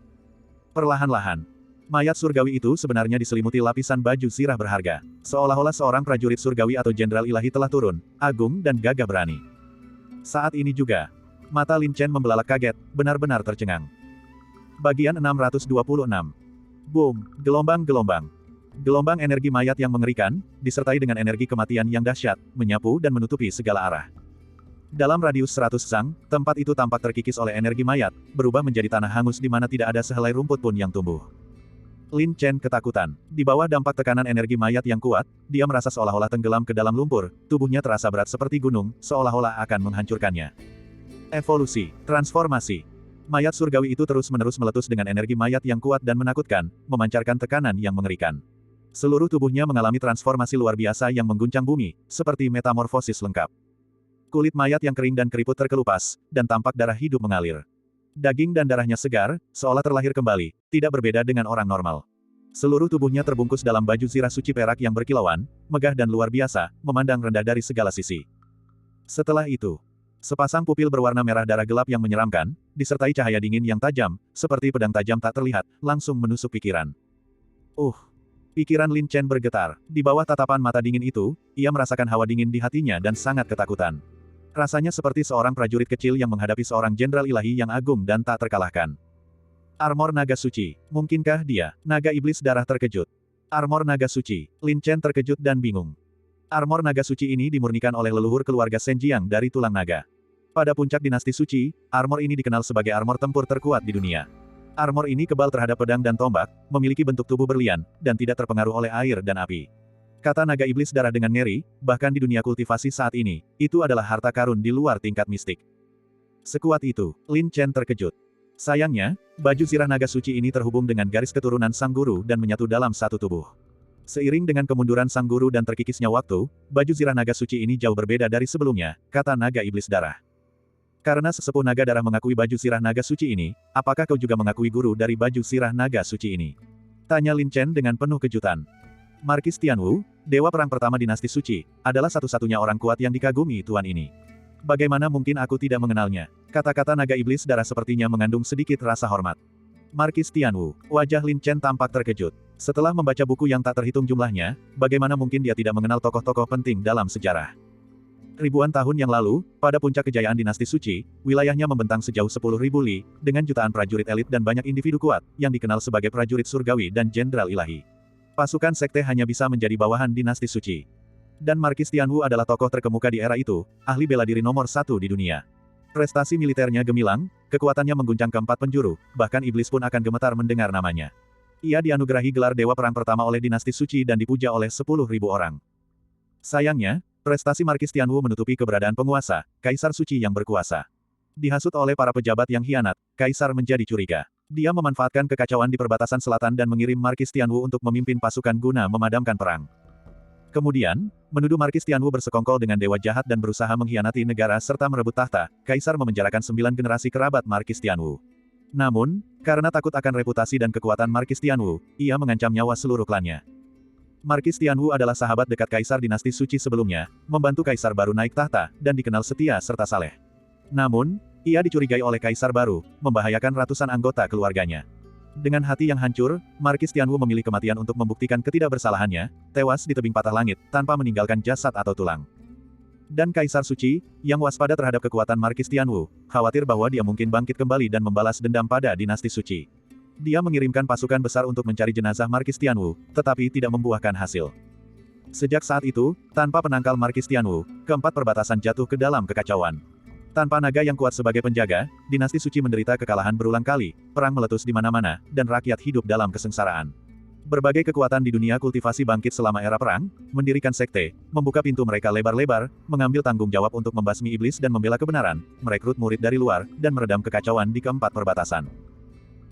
A: Perlahan-lahan, mayat surgawi itu sebenarnya diselimuti lapisan baju zirah berharga. Seolah-olah seorang prajurit surgawi atau jenderal ilahi telah turun, agung dan gagah berani. Saat ini juga, mata Lin Chen membelalak kaget, benar-benar tercengang. Bagian 626. Boom, gelombang-gelombang. Gelombang energi mayat yang mengerikan, disertai dengan energi kematian yang dahsyat, menyapu dan menutupi segala arah. Dalam radius 100 sang, tempat itu tampak terkikis oleh energi mayat, berubah menjadi tanah hangus di mana tidak ada sehelai rumput pun yang tumbuh. Lin Chen ketakutan. Di bawah dampak tekanan energi mayat yang kuat, dia merasa seolah-olah tenggelam ke dalam lumpur, tubuhnya terasa berat seperti gunung, seolah-olah akan menghancurkannya. Evolusi, transformasi. Mayat surgawi itu terus-menerus meletus dengan energi mayat yang kuat dan menakutkan, memancarkan tekanan yang mengerikan. Seluruh tubuhnya mengalami transformasi luar biasa yang mengguncang bumi, seperti metamorfosis lengkap. Kulit mayat yang kering dan keriput terkelupas, dan tampak darah hidup mengalir. Daging dan darahnya segar, seolah terlahir kembali, tidak berbeda dengan orang normal. Seluruh tubuhnya terbungkus dalam baju zirah suci perak yang berkilauan, megah dan luar biasa, memandang rendah dari segala sisi. Setelah itu, sepasang pupil berwarna merah darah gelap yang menyeramkan, disertai cahaya dingin yang tajam, seperti pedang tajam tak terlihat, langsung menusuk pikiran. Pikiran Lin Chen bergetar. Di bawah tatapan mata dingin itu, ia merasakan hawa dingin di hatinya dan sangat ketakutan. Rasanya seperti seorang prajurit kecil yang menghadapi seorang jenderal ilahi yang agung dan tak terkalahkan. Armor naga suci. Mungkinkah dia, naga iblis darah terkejut? Armor naga suci. Lin Chen terkejut dan bingung. Armor naga suci ini dimurnikan oleh leluhur keluarga Senjiang dari tulang naga. Pada puncak dinasti suci, armor ini dikenal sebagai armor tempur terkuat di dunia. Armor ini kebal terhadap pedang dan tombak, memiliki bentuk tubuh berlian, dan tidak terpengaruh oleh air dan api. Kata naga iblis darah dengan ngeri, bahkan di dunia kultivasi saat ini, itu adalah harta karun di luar tingkat mistik. Sekuat itu, Lin Chen terkejut. Sayangnya, baju zirah naga suci ini terhubung dengan garis keturunan sang guru dan menyatu dalam satu tubuh. Seiring dengan kemunduran sang guru dan terkikisnya waktu, baju zirah naga suci ini jauh berbeda dari sebelumnya, kata naga iblis darah. Karena sesepuh naga darah mengakui baju sirah naga suci ini, apakah kau juga mengakui guru dari baju sirah naga suci ini? Tanya Lin Chen dengan penuh kejutan. Markis Tianwu, dewa perang pertama dinasti suci, adalah satu-satunya orang kuat yang dikagumi tuan ini. Bagaimana mungkin aku tidak mengenalnya? Kata-kata naga iblis darah sepertinya mengandung sedikit rasa hormat. Markis Tianwu, wajah Lin Chen tampak terkejut. Setelah membaca buku yang tak terhitung jumlahnya, bagaimana mungkin dia tidak mengenal tokoh-tokoh penting dalam sejarah? Ribuan tahun yang lalu, pada puncak kejayaan dinasti suci, wilayahnya membentang sejauh 10.000 li, dengan jutaan prajurit elit dan banyak individu kuat, yang dikenal sebagai prajurit surgawi dan jenderal ilahi. Pasukan sekte hanya bisa menjadi bawahan dinasti suci. Dan Markis Tianwu adalah tokoh terkemuka di era itu, ahli bela diri nomor 1 di dunia. Prestasi militernya gemilang, kekuatannya mengguncang keempat penjuru, bahkan iblis pun akan gemetar mendengar namanya. Ia dianugerahi gelar dewa perang pertama oleh dinasti suci dan dipuja oleh 10.000 orang. Sayangnya, prestasi Markis Tianwu menutupi keberadaan penguasa, Kaisar Suci yang berkuasa. Dihasut oleh para pejabat yang hianat, Kaisar menjadi curiga. Dia memanfaatkan kekacauan di perbatasan selatan dan mengirim Markis Tianwu untuk memimpin pasukan guna memadamkan perang. Kemudian, menuduh Markis Tianwu bersekongkol dengan dewa jahat dan berusaha mengkhianati negara serta merebut tahta, Kaisar memenjarakan 9 generasi kerabat Markis Tianwu. Namun, karena takut akan reputasi dan kekuatan Markis Tianwu, ia mengancam nyawa seluruh klannya. Markis Tianwu adalah sahabat dekat Kaisar dinasti suci sebelumnya, membantu Kaisar baru naik tahta, dan dikenal setia serta saleh. Namun, ia dicurigai oleh Kaisar baru, membahayakan ratusan anggota keluarganya. Dengan hati yang hancur, Markis Tianwu memilih kematian untuk membuktikan ketidakbersalahannya, tewas di tebing patah langit, tanpa meninggalkan jasad atau tulang. Dan Kaisar Suci, yang waspada terhadap kekuatan Markis Tianwu, khawatir bahwa dia mungkin bangkit kembali dan membalas dendam pada dinasti suci. Dia mengirimkan pasukan besar untuk mencari jenazah Markis Tianwu, tetapi tidak membuahkan hasil. Sejak saat itu, tanpa penangkal Markis Tianwu, keempat perbatasan jatuh ke dalam kekacauan. Tanpa naga yang kuat sebagai penjaga, dinasti suci menderita kekalahan berulang kali, perang meletus di mana-mana, dan rakyat hidup dalam kesengsaraan. Berbagai kekuatan di dunia kultivasi bangkit selama era perang, mendirikan sekte, membuka pintu mereka lebar-lebar, mengambil tanggung jawab untuk membasmi iblis dan membela kebenaran, merekrut murid dari luar, dan meredam kekacauan di keempat perbatasan.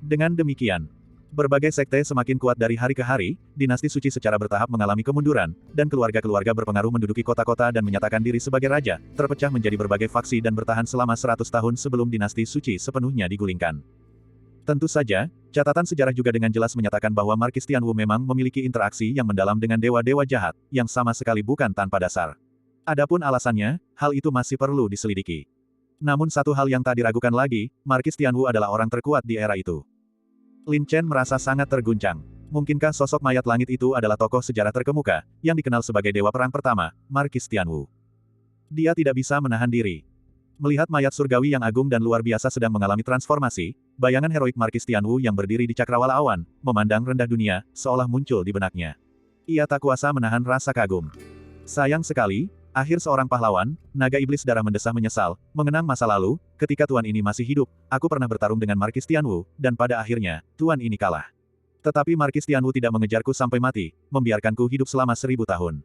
A: Dengan demikian, berbagai sekte semakin kuat dari hari ke hari, dinasti suci secara bertahap mengalami kemunduran, dan keluarga-keluarga berpengaruh menduduki kota-kota dan menyatakan diri sebagai raja, terpecah menjadi berbagai faksi dan bertahan selama 100 tahun sebelum dinasti suci sepenuhnya digulingkan. Tentu saja, catatan sejarah juga dengan jelas menyatakan bahwa Markis Tianwu memang memiliki interaksi yang mendalam dengan dewa-dewa jahat, yang sama sekali bukan tanpa dasar. Adapun alasannya, hal itu masih perlu diselidiki. Namun satu hal yang tak diragukan lagi, Markis Tianwu adalah orang terkuat di era itu. Lin Chen merasa sangat terguncang. Mungkinkah sosok mayat langit itu adalah tokoh sejarah terkemuka, yang dikenal sebagai dewa perang pertama, Markis Tianwu? Dia tidak bisa menahan diri. Melihat mayat surgawi yang agung dan luar biasa sedang mengalami transformasi, bayangan heroik Markis Tianwu yang berdiri di cakrawala awan, memandang rendah dunia, seolah muncul di benaknya. Ia tak kuasa menahan rasa kagum. Sayang sekali, akhir seorang pahlawan, naga iblis darah mendesah menyesal, mengenang masa lalu, ketika tuan ini masih hidup, aku pernah bertarung dengan Markis Tianwu, dan pada akhirnya, tuan ini kalah. Tetapi Markis Tianwu tidak mengejarku sampai mati, membiarkanku hidup selama 1000 tahun.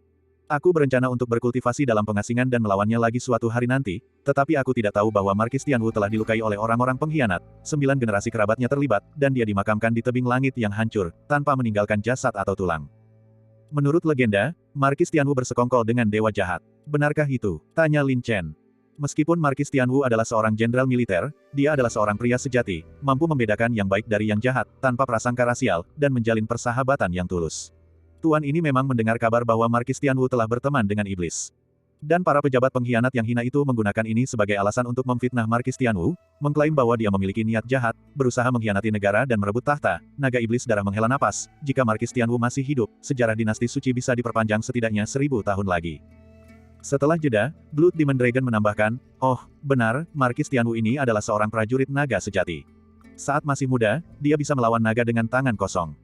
A: Aku berencana untuk berkultivasi dalam pengasingan dan melawannya lagi suatu hari nanti, tetapi aku tidak tahu bahwa Markis Tianwu telah dilukai oleh orang-orang pengkhianat, 9 generasi kerabatnya terlibat, dan dia dimakamkan di tebing langit yang hancur, tanpa meninggalkan jasad atau tulang. Menurut legenda, Markis Tianwu bersekongkol dengan dewa jahat. Benarkah itu? Tanya Lin Chen. Meskipun Markis Tianwu adalah seorang jenderal militer, dia adalah seorang pria sejati, mampu membedakan yang baik dari yang jahat, tanpa prasangka rasial, dan menjalin persahabatan yang tulus. Tuan ini memang mendengar kabar bahwa Markis Tianwu telah berteman dengan iblis. Dan para pejabat pengkhianat yang hina itu menggunakan ini sebagai alasan untuk memfitnah Markis Tianwu, mengklaim bahwa dia memiliki niat jahat, berusaha mengkhianati negara dan merebut tahta. Naga iblis darah menghela napas, jika Markis Tianwu masih hidup, sejarah dinasti suci bisa diperpanjang setidaknya 1000 tahun lagi. Setelah jeda, Blood Demon Dragon menambahkan, "Oh, benar, Markis Tianwu ini adalah seorang prajurit naga sejati. Saat masih muda, dia bisa melawan naga dengan tangan kosong."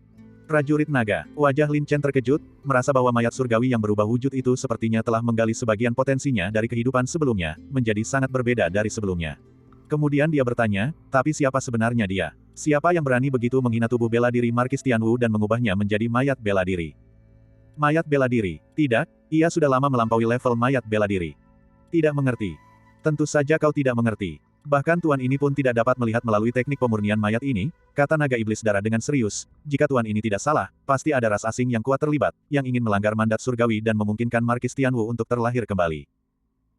A: Prajurit naga, wajah Lin Chen terkejut, merasa bahwa mayat surgawi yang berubah wujud itu sepertinya telah menggali sebagian potensinya dari kehidupan sebelumnya, menjadi sangat berbeda dari sebelumnya. Kemudian dia bertanya, tapi siapa sebenarnya dia? Siapa yang berani begitu menghina tubuh bela diri Markis Tianwu dan mengubahnya menjadi mayat bela diri? Mayat bela diri? Tidak, ia sudah lama melampaui level mayat bela diri. Tidak mengerti. Tentu saja kau tidak mengerti. Bahkan Tuan ini pun tidak dapat melihat melalui teknik pemurnian mayat ini, kata naga iblis darah dengan serius. Jika Tuan ini tidak salah, pasti ada ras asing yang kuat terlibat, yang ingin melanggar mandat surgawi dan memungkinkan Markis Tianwu untuk terlahir kembali.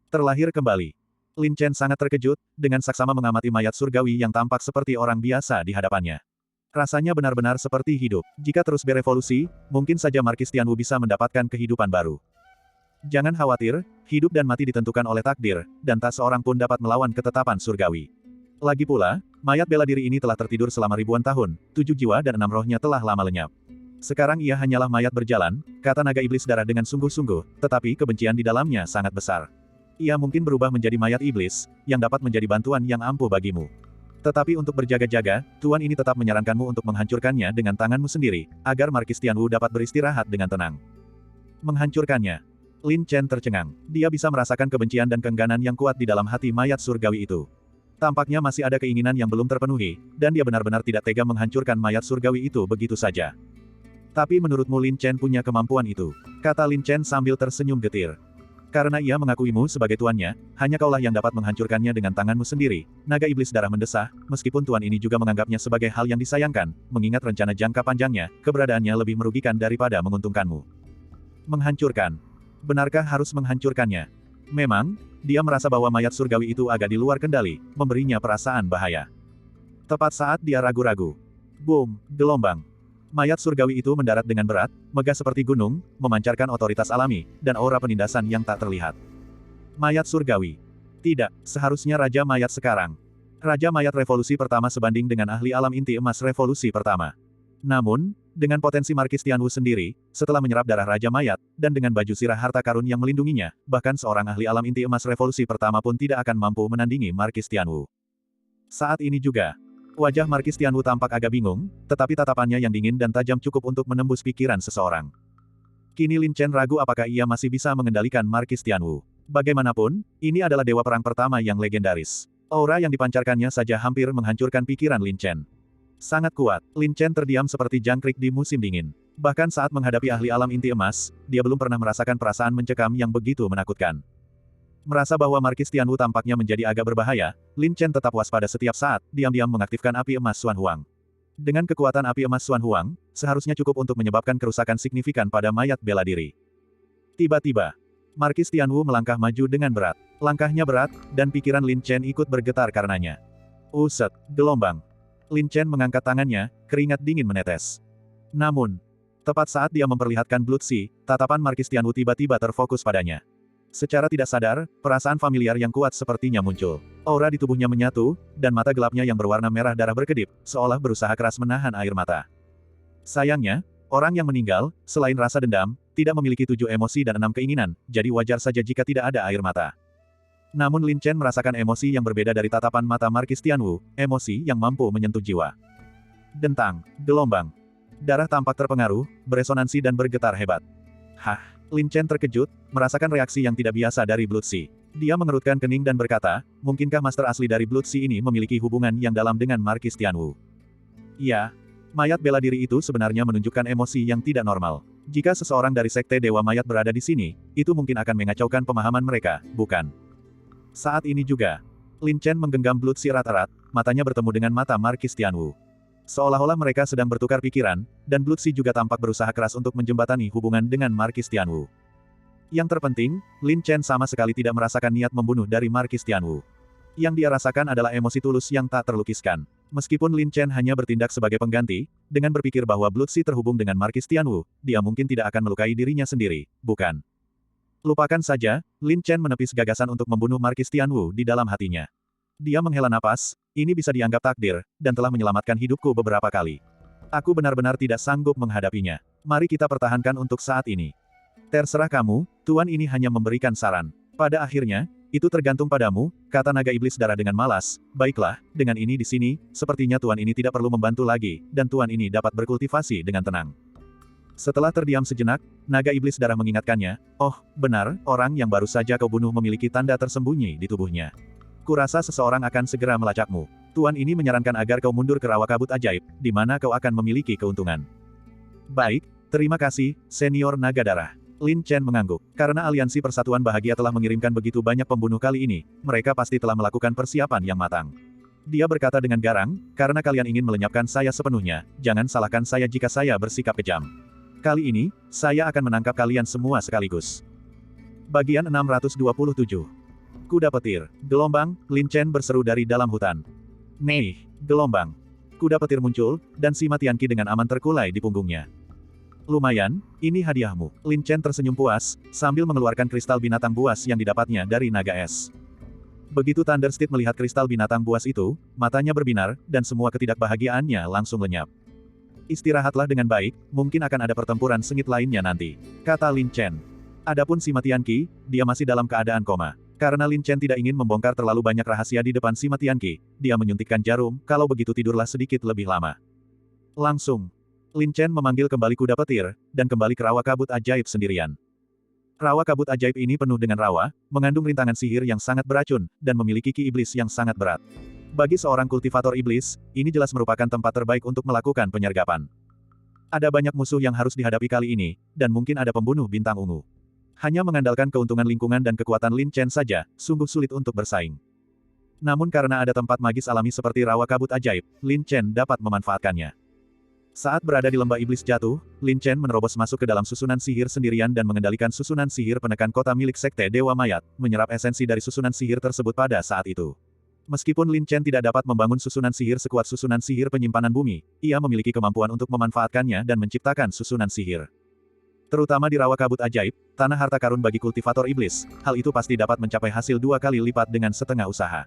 A: Terlahir kembali. Lin Chen sangat terkejut, dengan saksama mengamati mayat surgawi yang tampak seperti orang biasa di hadapannya. Rasanya benar-benar seperti hidup. Jika terus berevolusi, mungkin saja Markis Tianwu bisa mendapatkan kehidupan baru. Jangan khawatir, hidup dan mati ditentukan oleh takdir, dan tak seorang pun dapat melawan ketetapan surgawi. Lagi pula, mayat bela diri ini telah tertidur selama ribuan tahun, 7 jiwa dan 6 rohnya telah lama lenyap. Sekarang ia hanyalah mayat berjalan, kata naga iblis darah dengan sungguh-sungguh, tetapi kebencian di dalamnya sangat besar. Ia mungkin berubah menjadi mayat iblis, yang dapat menjadi bantuan yang ampuh bagimu. Tetapi untuk berjaga-jaga, Tuan ini tetap menyarankanmu untuk menghancurkannya dengan tanganmu sendiri, agar Markis Tianwu dapat beristirahat dengan tenang. Menghancurkannya. Lin Chen tercengang. Dia bisa merasakan kebencian dan keengganan yang kuat di dalam hati mayat surgawi itu. Tampaknya masih ada keinginan yang belum terpenuhi, dan dia benar-benar tidak tega menghancurkan mayat surgawi itu begitu saja. Tapi menurutmu Lin Chen punya kemampuan itu? Kata Lin Chen sambil tersenyum getir. Karena ia mengakuimu sebagai tuannya, hanya kaulah yang dapat menghancurkannya dengan tanganmu sendiri. Naga iblis darah mendesah, meskipun tuan ini juga menganggapnya sebagai hal yang disayangkan, mengingat rencana jangka panjangnya, keberadaannya lebih merugikan daripada menguntungkanmu. Menghancurkan. Benarkah harus menghancurkannya? Memang, dia merasa bahwa mayat surgawi itu agak di luar kendali, memberinya perasaan bahaya. Tepat saat dia ragu-ragu. Boom, gelombang. Mayat surgawi itu mendarat dengan berat, megah seperti gunung, memancarkan otoritas alami, dan aura penindasan yang tak terlihat. Mayat surgawi. Tidak, seharusnya Raja Mayat sekarang. Raja Mayat Revolusi Pertama sebanding dengan ahli alam inti emas Revolusi Pertama. Namun, dengan potensi Markis Tianwu sendiri, setelah menyerap darah Raja Mayat, dan dengan baju sirah harta karun yang melindunginya, bahkan seorang ahli alam inti emas Revolusi Pertama pun tidak akan mampu menandingi Markis Tianwu. Saat ini juga, wajah Markis Tianwu tampak agak bingung, tetapi tatapannya yang dingin dan tajam cukup untuk menembus pikiran seseorang. Kini Lin Chen ragu apakah ia masih bisa mengendalikan Markis Tianwu. Bagaimanapun, ini adalah dewa perang pertama yang legendaris. Aura yang dipancarkannya saja hampir menghancurkan pikiran Lin Chen. Sangat kuat, Lin Chen terdiam seperti jangkrik di musim dingin. Bahkan saat menghadapi ahli alam inti emas, dia belum pernah merasakan perasaan mencekam yang begitu menakutkan. Merasa bahwa Markis Tianwu tampaknya menjadi agak berbahaya, Lin Chen tetap waspada setiap saat, diam-diam mengaktifkan api emas Xuan Huang. Dengan kekuatan api emas Xuan Huang, seharusnya cukup untuk menyebabkan kerusakan signifikan pada mayat bela diri. Tiba-tiba, Markis Tianwu melangkah maju dengan berat. Langkahnya berat, dan pikiran Lin Chen ikut bergetar karenanya. Uset, gelombang. Lin Chen mengangkat tangannya, keringat dingin menetes. Namun, tepat saat dia memperlihatkan Blood Sea, tatapan Markis Tianwu tiba-tiba terfokus padanya. Secara tidak sadar, perasaan familiar yang kuat sepertinya muncul. Aura di tubuhnya menyatu, dan mata gelapnya yang berwarna merah darah berkedip, seolah berusaha keras menahan air mata. Sayangnya, orang yang meninggal, selain rasa dendam, tidak memiliki 7 emosi dan 6 keinginan, jadi wajar saja jika tidak ada air mata. Namun Lin Chen merasakan emosi yang berbeda dari tatapan mata Markis Tianwu, emosi yang mampu menyentuh jiwa. Dentang, gelombang. Darah tampak terpengaruh, beresonansi dan bergetar hebat. Hah, Lin Chen terkejut, merasakan reaksi yang tidak biasa dari Blood Sea. Dia mengerutkan kening dan berkata, mungkinkah master asli dari Blood Sea ini memiliki hubungan yang dalam dengan Markis Tianwu? Ya, mayat bela diri itu sebenarnya menunjukkan emosi yang tidak normal. Jika seseorang dari Sekte Dewa Mayat berada di sini, itu mungkin akan mengacaukan pemahaman mereka, bukan? Saat ini juga, Lin Chen menggenggam Blood Sea erat-erat, matanya bertemu dengan mata Markis Tianwu. Seolah-olah mereka sedang bertukar pikiran, dan Blood Sea juga tampak berusaha keras untuk menjembatani hubungan dengan Markis Tianwu. Yang terpenting, Lin Chen sama sekali tidak merasakan niat membunuh dari Markis Tianwu. Yang dia rasakan adalah emosi tulus yang tak terlukiskan. Meskipun Lin Chen hanya bertindak sebagai pengganti, dengan berpikir bahwa Blood Sea terhubung dengan Markis Tianwu, dia mungkin tidak akan melukai dirinya sendiri, bukan? Lupakan saja, Lin Chen menepis gagasan untuk membunuh Markis Tianwu di dalam hatinya. Dia menghela napas, ini bisa dianggap takdir, dan telah menyelamatkan hidupku beberapa kali. Aku benar-benar tidak sanggup menghadapinya. Mari kita pertahankan untuk saat ini. Terserah kamu, Tuan ini hanya memberikan saran. Pada akhirnya, itu tergantung padamu, kata naga iblis darah dengan malas. Baiklah, dengan ini di sini, sepertinya Tuan ini tidak perlu membantu lagi, dan Tuan ini dapat berkultivasi dengan tenang. Setelah terdiam sejenak, naga iblis darah mengingatkannya, oh, benar, orang yang baru saja kau bunuh memiliki tanda tersembunyi di tubuhnya. Kurasa seseorang akan segera melacakmu. Tuan ini menyarankan agar kau mundur ke rawa kabut ajaib, di mana kau akan memiliki keuntungan. Baik, terima kasih, senior naga darah. Lin Chen mengangguk. Karena Aliansi Persatuan Bahagia telah mengirimkan begitu banyak pembunuh kali ini, mereka pasti telah melakukan persiapan yang matang. Dia berkata dengan garang, karena kalian ingin melenyapkan saya sepenuhnya, jangan salahkan saya jika saya bersikap kejam. Kali ini, saya akan menangkap kalian semua sekaligus. Bagian 627. Kuda petir. Gelombang, Lin Chen berseru dari dalam hutan. Nei, gelombang. Kuda petir muncul, dan Sima Tianqi dengan aman terkulai di punggungnya. Lumayan, ini hadiahmu. Lin Chen tersenyum puas, sambil mengeluarkan kristal binatang buas yang didapatnya dari naga es. Begitu Thundersteed melihat kristal binatang buas itu, matanya berbinar, dan semua ketidakbahagiaannya langsung lenyap. Istirahatlah dengan baik, mungkin akan ada pertempuran sengit lainnya nanti, kata Lin Chen. Adapun Sima Tianqi, dia masih dalam keadaan koma. Karena Lin Chen tidak ingin membongkar terlalu banyak rahasia di depan Sima Tianqi, dia menyuntikkan jarum, kalau begitu tidurlah sedikit lebih lama. Langsung. Lin Chen memanggil kembali kuda petir, dan kembali ke rawa kabut ajaib sendirian. Rawa kabut ajaib ini penuh dengan rawa, mengandung rintangan sihir yang sangat beracun, dan memiliki ki iblis yang sangat berat. Bagi seorang kultivator iblis, ini jelas merupakan tempat terbaik untuk melakukan penyergapan. Ada banyak musuh yang harus dihadapi kali ini, dan mungkin ada pembunuh bintang ungu. Hanya mengandalkan keuntungan lingkungan dan kekuatan Lin Chen saja, sungguh sulit untuk bersaing. Namun karena ada tempat magis alami seperti rawa kabut ajaib, Lin Chen dapat memanfaatkannya. Saat berada di lembah iblis jatuh, Lin Chen menerobos masuk ke dalam susunan sihir sendirian dan mengendalikan susunan sihir penekan kota milik Sekte Dewa Mayat, menyerap esensi dari susunan sihir tersebut pada saat itu. Meskipun Lin Chen tidak dapat membangun susunan sihir sekuat susunan sihir penyimpanan bumi, ia memiliki kemampuan untuk memanfaatkannya dan menciptakan susunan sihir. Terutama di rawa kabut ajaib, tanah harta karun bagi kultivator iblis, hal itu pasti dapat mencapai hasil 2 kali lipat dengan setengah usaha.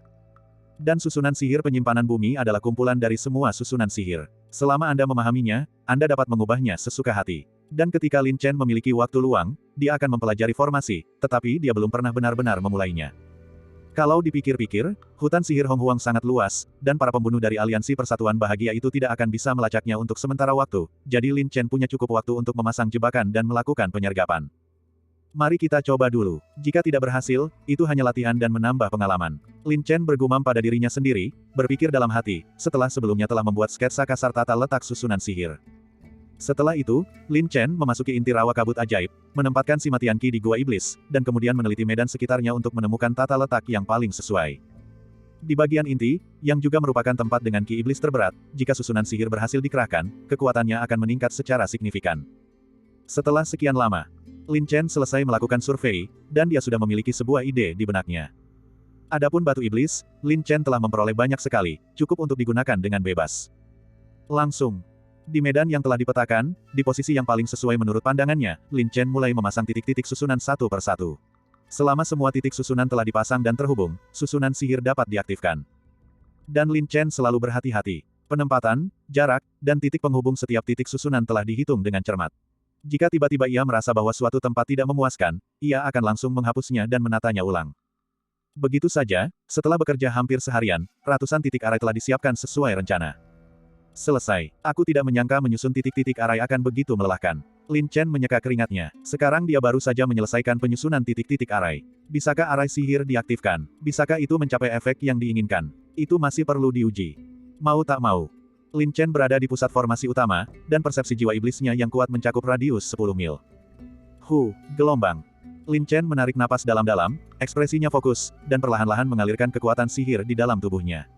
A: Dan susunan sihir penyimpanan bumi adalah kumpulan dari semua susunan sihir. Selama Anda memahaminya, Anda dapat mengubahnya sesuka hati. Dan ketika Lin Chen memiliki waktu luang, dia akan mempelajari formasi, tetapi dia belum pernah benar-benar memulainya. Kalau dipikir-pikir, hutan sihir Hong Huang sangat luas, dan para pembunuh dari Aliansi Persatuan Bahagia itu tidak akan bisa melacaknya untuk sementara waktu, jadi Lin Chen punya cukup waktu untuk memasang jebakan dan melakukan penyergapan. Mari kita coba dulu. Jika tidak berhasil, itu hanya latihan dan menambah pengalaman. Lin Chen bergumam pada dirinya sendiri, berpikir dalam hati, setelah sebelumnya telah membuat sketsa kasar tata letak susunan sihir. Setelah itu, Lin Chen memasuki inti rawa kabut ajaib, menempatkan Sima Tianqi di Gua Iblis, dan kemudian meneliti medan sekitarnya untuk menemukan tata letak yang paling sesuai. Di bagian inti, yang juga merupakan tempat dengan ki iblis terberat, jika susunan sihir berhasil dikerahkan, kekuatannya akan meningkat secara signifikan. Setelah sekian lama, Lin Chen selesai melakukan survei, dan dia sudah memiliki sebuah ide di benaknya. Adapun batu iblis, Lin Chen telah memperoleh banyak sekali, cukup untuk digunakan dengan bebas. Langsung. Di medan yang telah dipetakan, di posisi yang paling sesuai menurut pandangannya, Lin Chen mulai memasang titik-titik susunan satu per satu. Selama semua titik susunan telah dipasang dan terhubung, susunan sihir dapat diaktifkan. Dan Lin Chen selalu berhati-hati. Penempatan, jarak, dan titik penghubung setiap titik susunan telah dihitung dengan cermat. Jika tiba-tiba ia merasa bahwa suatu tempat tidak memuaskan, ia akan langsung menghapusnya dan menatanya ulang. Begitu saja, setelah bekerja hampir seharian, ratusan titik arai telah disiapkan sesuai rencana. Selesai. Aku tidak menyangka menyusun titik-titik arai akan begitu melelahkan. Lin Chen menyeka keringatnya. Sekarang dia baru saja menyelesaikan penyusunan titik-titik arai. Bisakah arai sihir diaktifkan? Bisakah itu mencapai efek yang diinginkan? Itu masih perlu diuji. Mau tak mau. Lin Chen berada di pusat formasi utama, dan persepsi jiwa iblisnya yang kuat mencakup radius 10 mil. Gelombang. Lin Chen menarik napas dalam-dalam, ekspresinya fokus, dan perlahan-lahan mengalirkan kekuatan sihir di dalam tubuhnya.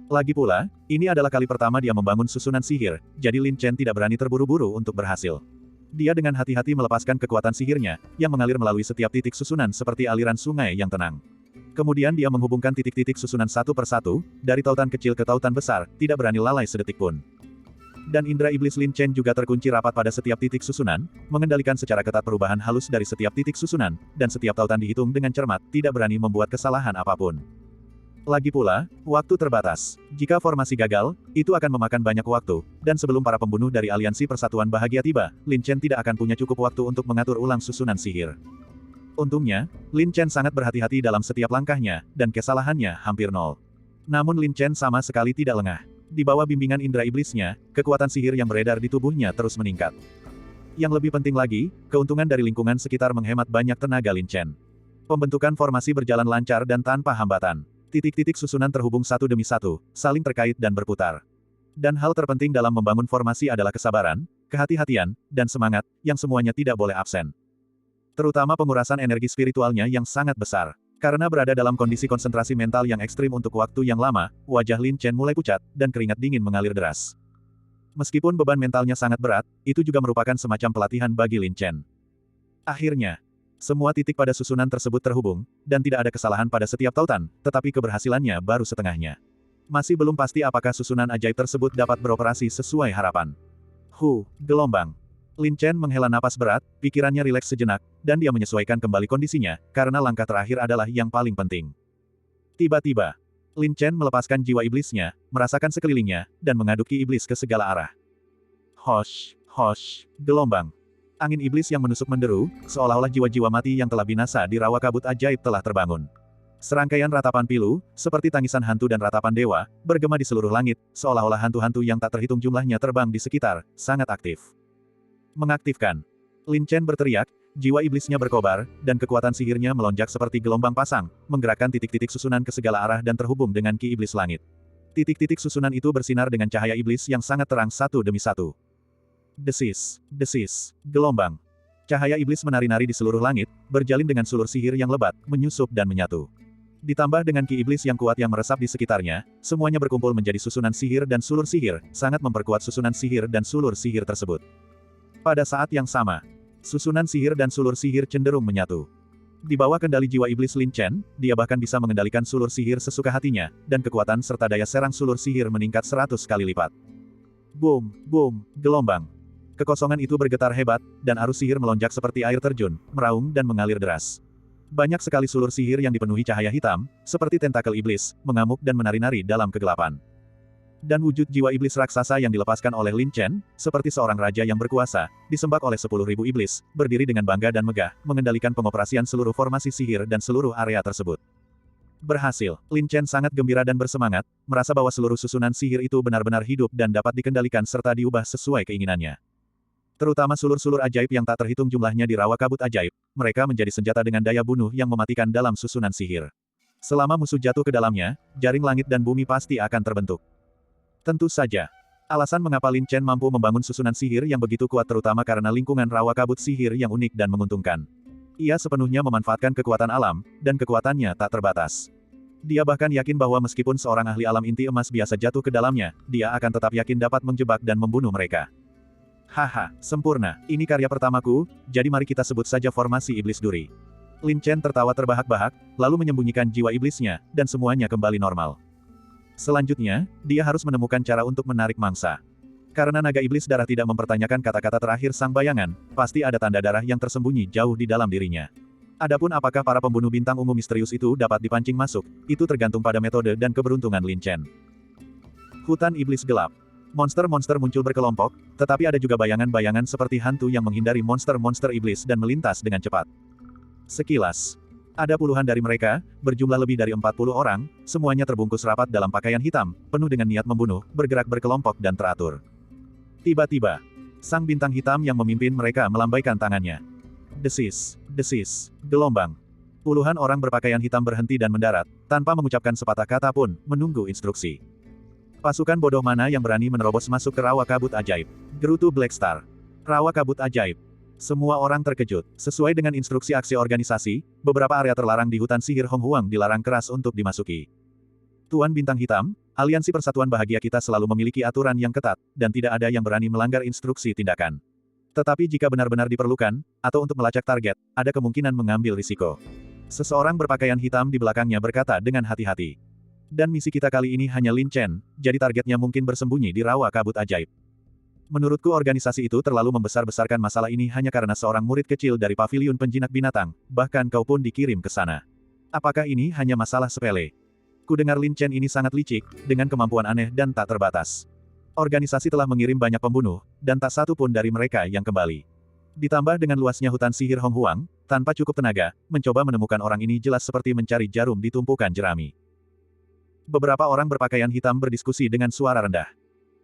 A: Lagi pula, ini adalah kali pertama dia membangun susunan sihir, jadi Lin Chen tidak berani terburu-buru untuk berhasil. Dia dengan hati-hati melepaskan kekuatan sihirnya, yang mengalir melalui setiap titik susunan seperti aliran sungai yang tenang. Kemudian dia menghubungkan titik-titik susunan satu persatu, dari tautan kecil ke tautan besar, tidak berani lalai sedetik pun. Dan indera iblis Lin Chen juga terkunci rapat pada setiap titik susunan, mengendalikan secara ketat perubahan halus dari setiap titik susunan, dan setiap tautan dihitung dengan cermat, tidak berani membuat kesalahan apapun. Lagi pula, waktu terbatas. Jika formasi gagal, itu akan memakan banyak waktu, dan sebelum para pembunuh dari Aliansi Persatuan Bahagia tiba, Lin Chen tidak akan punya cukup waktu untuk mengatur ulang susunan sihir. Untungnya, Lin Chen sangat berhati-hati dalam setiap langkahnya, dan kesalahannya hampir nol. Namun Lin Chen sama sekali tidak lengah. Di bawah bimbingan indera iblisnya, kekuatan sihir yang beredar di tubuhnya terus meningkat. Yang lebih penting lagi, keuntungan dari lingkungan sekitar menghemat banyak tenaga Lin Chen. Pembentukan formasi berjalan lancar dan tanpa hambatan. Titik-titik susunan terhubung satu demi satu, saling terkait dan berputar. Dan hal terpenting dalam membangun formasi adalah kesabaran, kehati-hatian, dan semangat, yang semuanya tidak boleh absen. Terutama pengurasan energi spiritualnya yang sangat besar. Karena berada dalam kondisi konsentrasi mental yang ekstrim untuk waktu yang lama, wajah Lin Chen mulai pucat, dan keringat dingin mengalir deras. Meskipun beban mentalnya sangat berat, itu juga merupakan semacam pelatihan bagi Lin Chen. Akhirnya, semua titik pada susunan tersebut terhubung, dan tidak ada kesalahan pada setiap tautan, tetapi keberhasilannya baru setengahnya. Masih belum pasti apakah susunan ajaib tersebut dapat beroperasi sesuai harapan. Gelombang. Lin Chen menghela napas berat, pikirannya rileks sejenak, dan dia menyesuaikan kembali kondisinya, karena langkah terakhir adalah yang paling penting. Tiba-tiba, Lin Chen melepaskan jiwa iblisnya, merasakan sekelilingnya, dan mengaduki iblis ke segala arah. Gelombang. Angin iblis yang menusuk menderu, seolah-olah jiwa-jiwa mati yang telah binasa di rawa kabut ajaib telah terbangun. Serangkaian ratapan pilu, seperti tangisan hantu dan ratapan dewa, bergema di seluruh langit, seolah-olah hantu-hantu yang tak terhitung jumlahnya terbang di sekitar, sangat aktif. Mengaktifkan. Lin Chen berteriak, jiwa iblisnya berkobar, dan kekuatan sihirnya melonjak seperti gelombang pasang, menggerakkan titik-titik susunan ke segala arah dan terhubung dengan ki iblis langit. Titik-titik susunan itu bersinar dengan cahaya iblis yang sangat terang satu demi satu. Desis, gelombang. Cahaya iblis menari-nari di seluruh langit, berjalin dengan sulur sihir yang lebat, menyusup dan menyatu. Ditambah dengan ki iblis yang kuat yang meresap di sekitarnya, semuanya berkumpul menjadi susunan sihir dan sulur sihir, sangat memperkuat susunan sihir dan sulur sihir tersebut. Pada saat yang sama, susunan sihir dan sulur sihir cenderung menyatu. Di bawah kendali jiwa iblis Lin Chen, dia bahkan bisa mengendalikan sulur sihir sesuka hatinya, dan kekuatan serta daya serang sulur sihir meningkat 100 kali lipat. Boom, gelombang. Kekosongan itu bergetar hebat, dan arus sihir melonjak seperti air terjun, meraung dan mengalir deras. Banyak sekali sulur sihir yang dipenuhi cahaya hitam, seperti tentakel iblis, mengamuk dan menari-nari dalam kegelapan. Dan wujud jiwa iblis raksasa yang dilepaskan oleh Lin Chen, seperti seorang raja yang berkuasa, disembah oleh 10.000 iblis, berdiri dengan bangga dan megah, mengendalikan pengoperasian seluruh formasi sihir dan seluruh area tersebut. Berhasil, Lin Chen sangat gembira dan bersemangat, merasa bahwa seluruh susunan sihir itu benar-benar hidup dan dapat dikendalikan serta diubah sesuai keinginannya. Terutama sulur-sulur ajaib yang tak terhitung jumlahnya di rawa kabut ajaib, mereka menjadi senjata dengan daya bunuh yang mematikan dalam susunan sihir. Selama musuh jatuh ke dalamnya, jaring langit dan bumi pasti akan terbentuk. Tentu saja. Alasan mengapa Lin Chen mampu membangun susunan sihir yang begitu kuat terutama karena lingkungan rawa kabut sihir yang unik dan menguntungkan. Ia sepenuhnya memanfaatkan kekuatan alam, dan kekuatannya tak terbatas. Dia bahkan yakin bahwa meskipun seorang ahli alam inti emas biasa jatuh ke dalamnya, dia akan tetap yakin dapat menjebak dan membunuh mereka. Haha, sempurna, ini karya pertamaku, jadi mari kita sebut saja formasi iblis duri. Lin Chen tertawa terbahak-bahak, lalu menyembunyikan jiwa iblisnya, dan semuanya kembali normal. Selanjutnya, dia harus menemukan cara untuk menarik mangsa. Karena naga iblis darah tidak mempertanyakan kata-kata terakhir sang bayangan, pasti ada tanda darah yang tersembunyi jauh di dalam dirinya. Adapun apakah para pembunuh bintang ungu misterius itu dapat dipancing masuk, itu tergantung pada metode dan keberuntungan Lin Chen. Hutan iblis gelap. Monster-monster muncul berkelompok, tetapi ada juga bayangan-bayangan seperti hantu yang menghindari monster-monster iblis dan melintas dengan cepat. Sekilas, ada puluhan dari mereka, berjumlah lebih dari 40 orang, semuanya terbungkus rapat dalam pakaian hitam, penuh dengan niat membunuh, bergerak berkelompok dan teratur. Tiba-tiba, sang bintang hitam yang memimpin mereka melambaikan tangannya. Desis, gelombang. Puluhan orang berpakaian hitam berhenti dan mendarat, tanpa mengucapkan sepatah kata pun, menunggu instruksi. Pasukan bodoh mana yang berani menerobos masuk ke rawa kabut ajaib? Gerutu Black Star. Rawa kabut ajaib. Semua orang terkejut. Sesuai dengan instruksi aksi organisasi, beberapa area terlarang di hutan sihir Hong Huang dilarang keras untuk dimasuki. Tuan Bintang Hitam, Aliansi Persatuan Bahagia kita selalu memiliki aturan yang ketat, dan tidak ada yang berani melanggar instruksi tindakan. Tetapi jika benar-benar diperlukan, atau untuk melacak target, ada kemungkinan mengambil risiko. Seseorang berpakaian hitam di belakangnya berkata dengan hati-hati. Dan misi kita kali ini hanya Lin Chen, jadi targetnya mungkin bersembunyi di rawa kabut ajaib. Menurutku organisasi itu terlalu membesar-besarkan masalah ini hanya karena seorang murid kecil dari paviliun penjinak binatang, bahkan kau pun dikirim ke sana. Apakah ini hanya masalah sepele? Ku dengar Lin Chen ini sangat licik, dengan kemampuan aneh dan tak terbatas. Organisasi telah mengirim banyak pembunuh, dan tak satu pun dari mereka yang kembali. Ditambah dengan luasnya hutan sihir Hong Huang, tanpa cukup tenaga, mencoba menemukan orang ini jelas seperti mencari jarum di tumpukan jerami. Beberapa orang berpakaian hitam berdiskusi dengan suara rendah.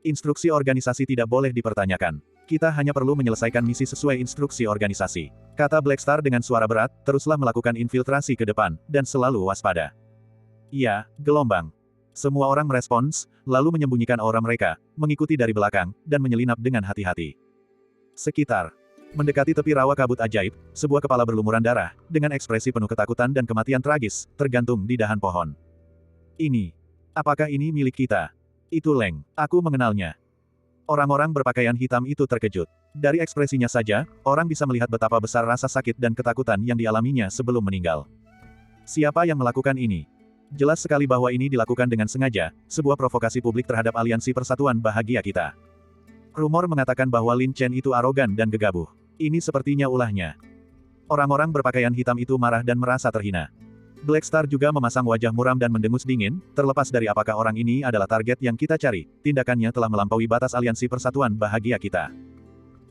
A: Instruksi organisasi tidak boleh dipertanyakan. Kita hanya perlu menyelesaikan misi sesuai instruksi organisasi. Kata Blackstar dengan suara berat, teruslah melakukan infiltrasi ke depan, dan selalu waspada. Iya, gelombang. Semua orang merespons, lalu menyembunyikan aura mereka, mengikuti dari belakang, dan menyelinap dengan hati-hati. Sekitar. Mendekati tepi rawa kabut ajaib, sebuah kepala berlumuran darah, dengan ekspresi penuh ketakutan dan kematian tragis, tergantung di dahan pohon. Ini. Apakah ini milik kita? Itu Leng. Aku mengenalnya. Orang-orang berpakaian hitam itu terkejut. Dari ekspresinya saja, orang bisa melihat betapa besar rasa sakit dan ketakutan yang dialaminya sebelum meninggal. Siapa yang melakukan ini? Jelas sekali bahwa ini dilakukan dengan sengaja, sebuah provokasi publik terhadap aliansi persatuan bahagia kita. Rumor mengatakan bahwa Lin Chen itu arogan dan gegabah. Ini sepertinya ulahnya. Orang-orang berpakaian hitam itu marah dan merasa terhina. Blackstar juga memasang wajah muram dan mendengus dingin, terlepas dari apakah orang ini adalah target yang kita cari, tindakannya telah melampaui batas aliansi persatuan bahagia kita.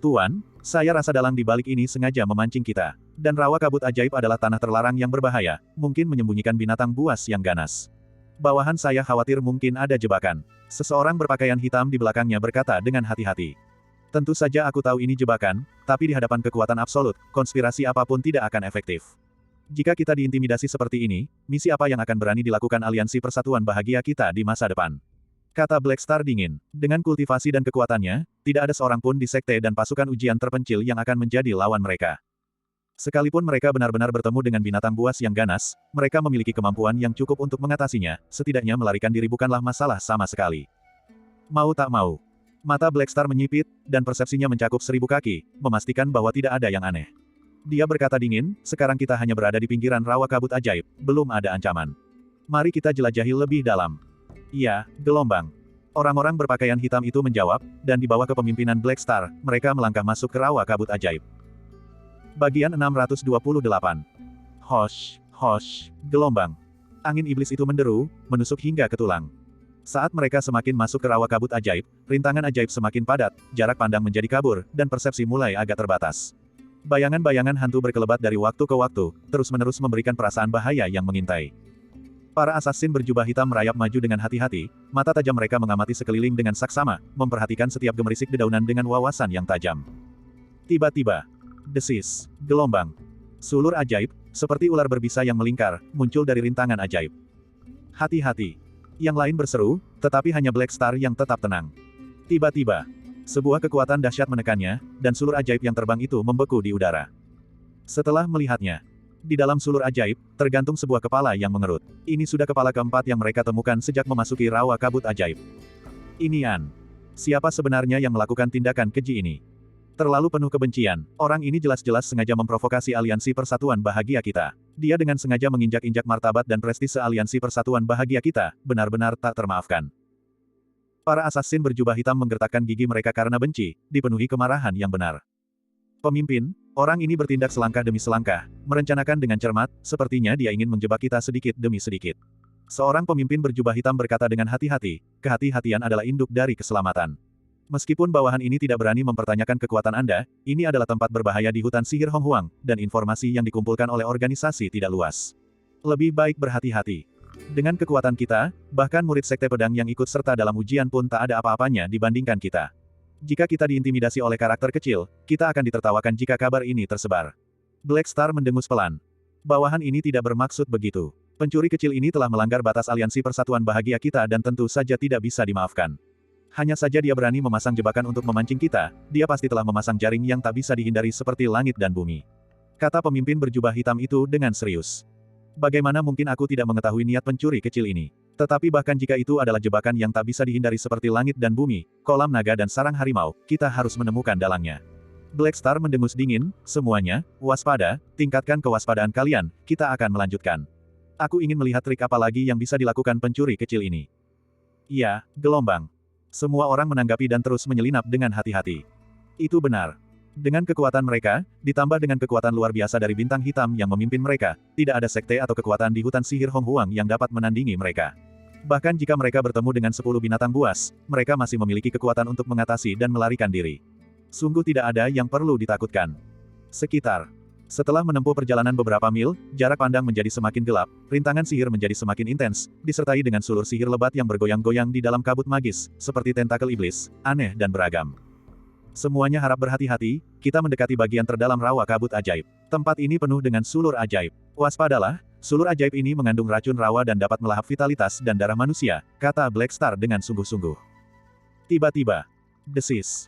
A: Tuan, saya rasa dalang di balik ini sengaja memancing kita. Dan rawa kabut ajaib adalah tanah terlarang yang berbahaya, mungkin menyembunyikan binatang buas yang ganas. Bawahan saya khawatir mungkin ada jebakan. Seseorang berpakaian hitam di belakangnya berkata dengan hati-hati. Tentu saja aku tahu ini jebakan, tapi di hadapan kekuatan absolut, konspirasi apapun tidak akan efektif. Jika kita diintimidasi seperti ini, misi apa yang akan berani dilakukan aliansi persatuan bahagia kita di masa depan? Kata Blackstar dingin. Dengan kultivasi dan kekuatannya, tidak ada seorang pun di sekte dan pasukan ujian terpencil yang akan menjadi lawan mereka. Sekalipun mereka benar-benar bertemu dengan binatang buas yang ganas, mereka memiliki kemampuan yang cukup untuk mengatasinya, setidaknya melarikan diri bukanlah masalah sama sekali. Mau tak mau. Mata Blackstar menyipit, dan persepsinya mencakup 1000 kaki, memastikan bahwa tidak ada yang aneh. Dia berkata dingin, sekarang kita hanya berada di pinggiran rawa kabut ajaib, belum ada ancaman. Mari kita jelajahi lebih dalam. Iya, gelombang. Orang-orang berpakaian hitam itu menjawab, dan di bawah kepemimpinan Blackstar, mereka melangkah masuk ke rawa kabut ajaib. Bagian 628. Hosh, gelombang. Angin iblis itu menderu, menusuk hingga ke tulang. Saat mereka semakin masuk ke rawa kabut ajaib, rintangan ajaib semakin padat, jarak pandang menjadi kabur, dan persepsi mulai agak terbatas. Bayangan-bayangan hantu berkelebat dari waktu ke waktu, terus-menerus memberikan perasaan bahaya yang mengintai. Para asasin berjubah hitam merayap maju dengan hati-hati, mata tajam mereka mengamati sekeliling dengan saksama, memperhatikan setiap gemerisik dedaunan dengan wawasan yang tajam. Tiba-tiba, desis, gelombang. Sulur ajaib, seperti ular berbisa yang melingkar, muncul dari rintangan ajaib. Hati-hati. Yang lain berseru, tetapi hanya Blackstar yang tetap tenang. Tiba-tiba, sebuah kekuatan dahsyat menekannya, dan sulur ajaib yang terbang itu membeku di udara. Setelah melihatnya, di dalam sulur ajaib, tergantung sebuah kepala yang mengerut. Ini sudah kepala keempat yang mereka temukan sejak memasuki rawa kabut ajaib. Inian. Siapa sebenarnya yang melakukan tindakan keji ini? Terlalu penuh kebencian, orang ini jelas-jelas sengaja memprovokasi aliansi persatuan bahagia kita. Dia dengan sengaja menginjak-injak martabat dan prestise aliansi persatuan bahagia kita, benar-benar tak termaafkan. Para asasin berjubah hitam menggertakkan gigi mereka karena benci, dipenuhi kemarahan yang benar. Pemimpin, orang ini bertindak selangkah demi selangkah, merencanakan dengan cermat, sepertinya dia ingin menjebak kita sedikit demi sedikit. Seorang pemimpin berjubah hitam berkata dengan hati-hati, kehati-hatian adalah induk dari keselamatan. Meskipun bawahan ini tidak berani mempertanyakan kekuatan Anda, ini adalah tempat berbahaya di hutan sihir Hong Huang, dan informasi yang dikumpulkan oleh organisasi tidak luas. Lebih baik berhati-hati. Dengan kekuatan kita, bahkan murid sekte pedang yang ikut serta dalam ujian pun tak ada apa-apanya dibandingkan kita. Jika kita diintimidasi oleh karakter kecil, kita akan ditertawakan jika kabar ini tersebar. Blackstar mendengus pelan. Bawahan ini tidak bermaksud begitu. Pencuri kecil ini telah melanggar batas aliansi persatuan bahagia kita dan tentu saja tidak bisa dimaafkan. Hanya saja dia berani memasang jebakan untuk memancing kita, dia pasti telah memasang jaring yang tak bisa dihindari seperti langit dan bumi. Kata pemimpin berjubah hitam itu dengan serius. Bagaimana mungkin aku tidak mengetahui niat pencuri kecil ini? Tetapi bahkan jika itu adalah jebakan yang tak bisa dihindari seperti langit dan bumi, kolam naga dan sarang harimau, kita harus menemukan dalangnya. Black Star mendengus dingin, semuanya, waspada, tingkatkan kewaspadaan kalian, kita akan melanjutkan. Aku ingin melihat trik apa lagi yang bisa dilakukan pencuri kecil ini. Iya, gelombang. Semua orang menanggapi dan terus menyelinap dengan hati-hati. Itu benar. Dengan kekuatan mereka, ditambah dengan kekuatan luar biasa dari bintang hitam yang memimpin mereka, tidak ada sekte atau kekuatan di hutan sihir Hong Huang yang dapat menandingi mereka. Bahkan jika mereka bertemu dengan 10 binatang buas, mereka masih memiliki kekuatan untuk mengatasi dan melarikan diri. Sungguh tidak ada yang perlu ditakutkan. Setelah menempuh perjalanan beberapa mil, jarak pandang menjadi semakin gelap, rintangan sihir menjadi semakin intens, disertai dengan sulur sihir lebat yang bergoyang-goyang di dalam kabut magis, seperti tentakel iblis, aneh dan beragam. Semuanya harap berhati-hati, kita mendekati bagian terdalam rawa kabut ajaib. Tempat ini penuh dengan sulur ajaib. Waspadalah, sulur ajaib ini mengandung racun rawa dan dapat melahap vitalitas dan darah manusia, kata Black Star dengan sungguh-sungguh. Tiba-tiba, desis,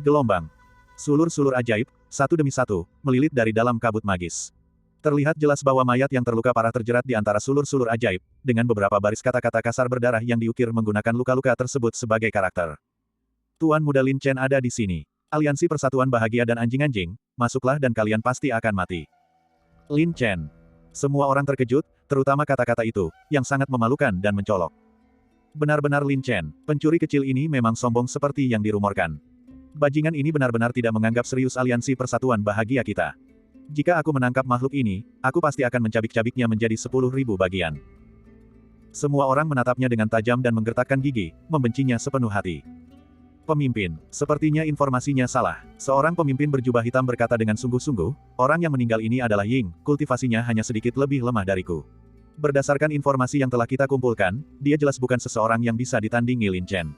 A: gelombang. Sulur-sulur ajaib, satu demi satu, melilit dari dalam kabut magis. Terlihat jelas bahwa mayat yang terluka parah terjerat di antara sulur-sulur ajaib, dengan beberapa baris kata-kata kasar berdarah yang diukir menggunakan luka-luka tersebut sebagai karakter. Tuan Muda Lin Chen ada di sini. Aliansi Persatuan Bahagia dan Anjing-Anjing, masuklah dan kalian pasti akan mati. Lin Chen. Semua orang terkejut, terutama kata-kata itu, yang sangat memalukan dan mencolok. Benar-benar Lin Chen, pencuri kecil ini memang sombong seperti yang dirumorkan. Bajingan ini benar-benar tidak menganggap serius aliansi persatuan bahagia kita. Jika aku menangkap makhluk ini, aku pasti akan mencabik-cabiknya menjadi 10.000 bagian. Semua orang menatapnya dengan tajam dan menggertakkan gigi, membencinya sepenuh hati. Pemimpin, sepertinya informasinya salah. Seorang pemimpin berjubah hitam berkata dengan sungguh-sungguh, orang yang meninggal ini adalah Ying, kultivasinya hanya sedikit lebih lemah dariku. Berdasarkan informasi yang telah kita kumpulkan, dia jelas bukan seseorang yang bisa ditandingi Lin Chen.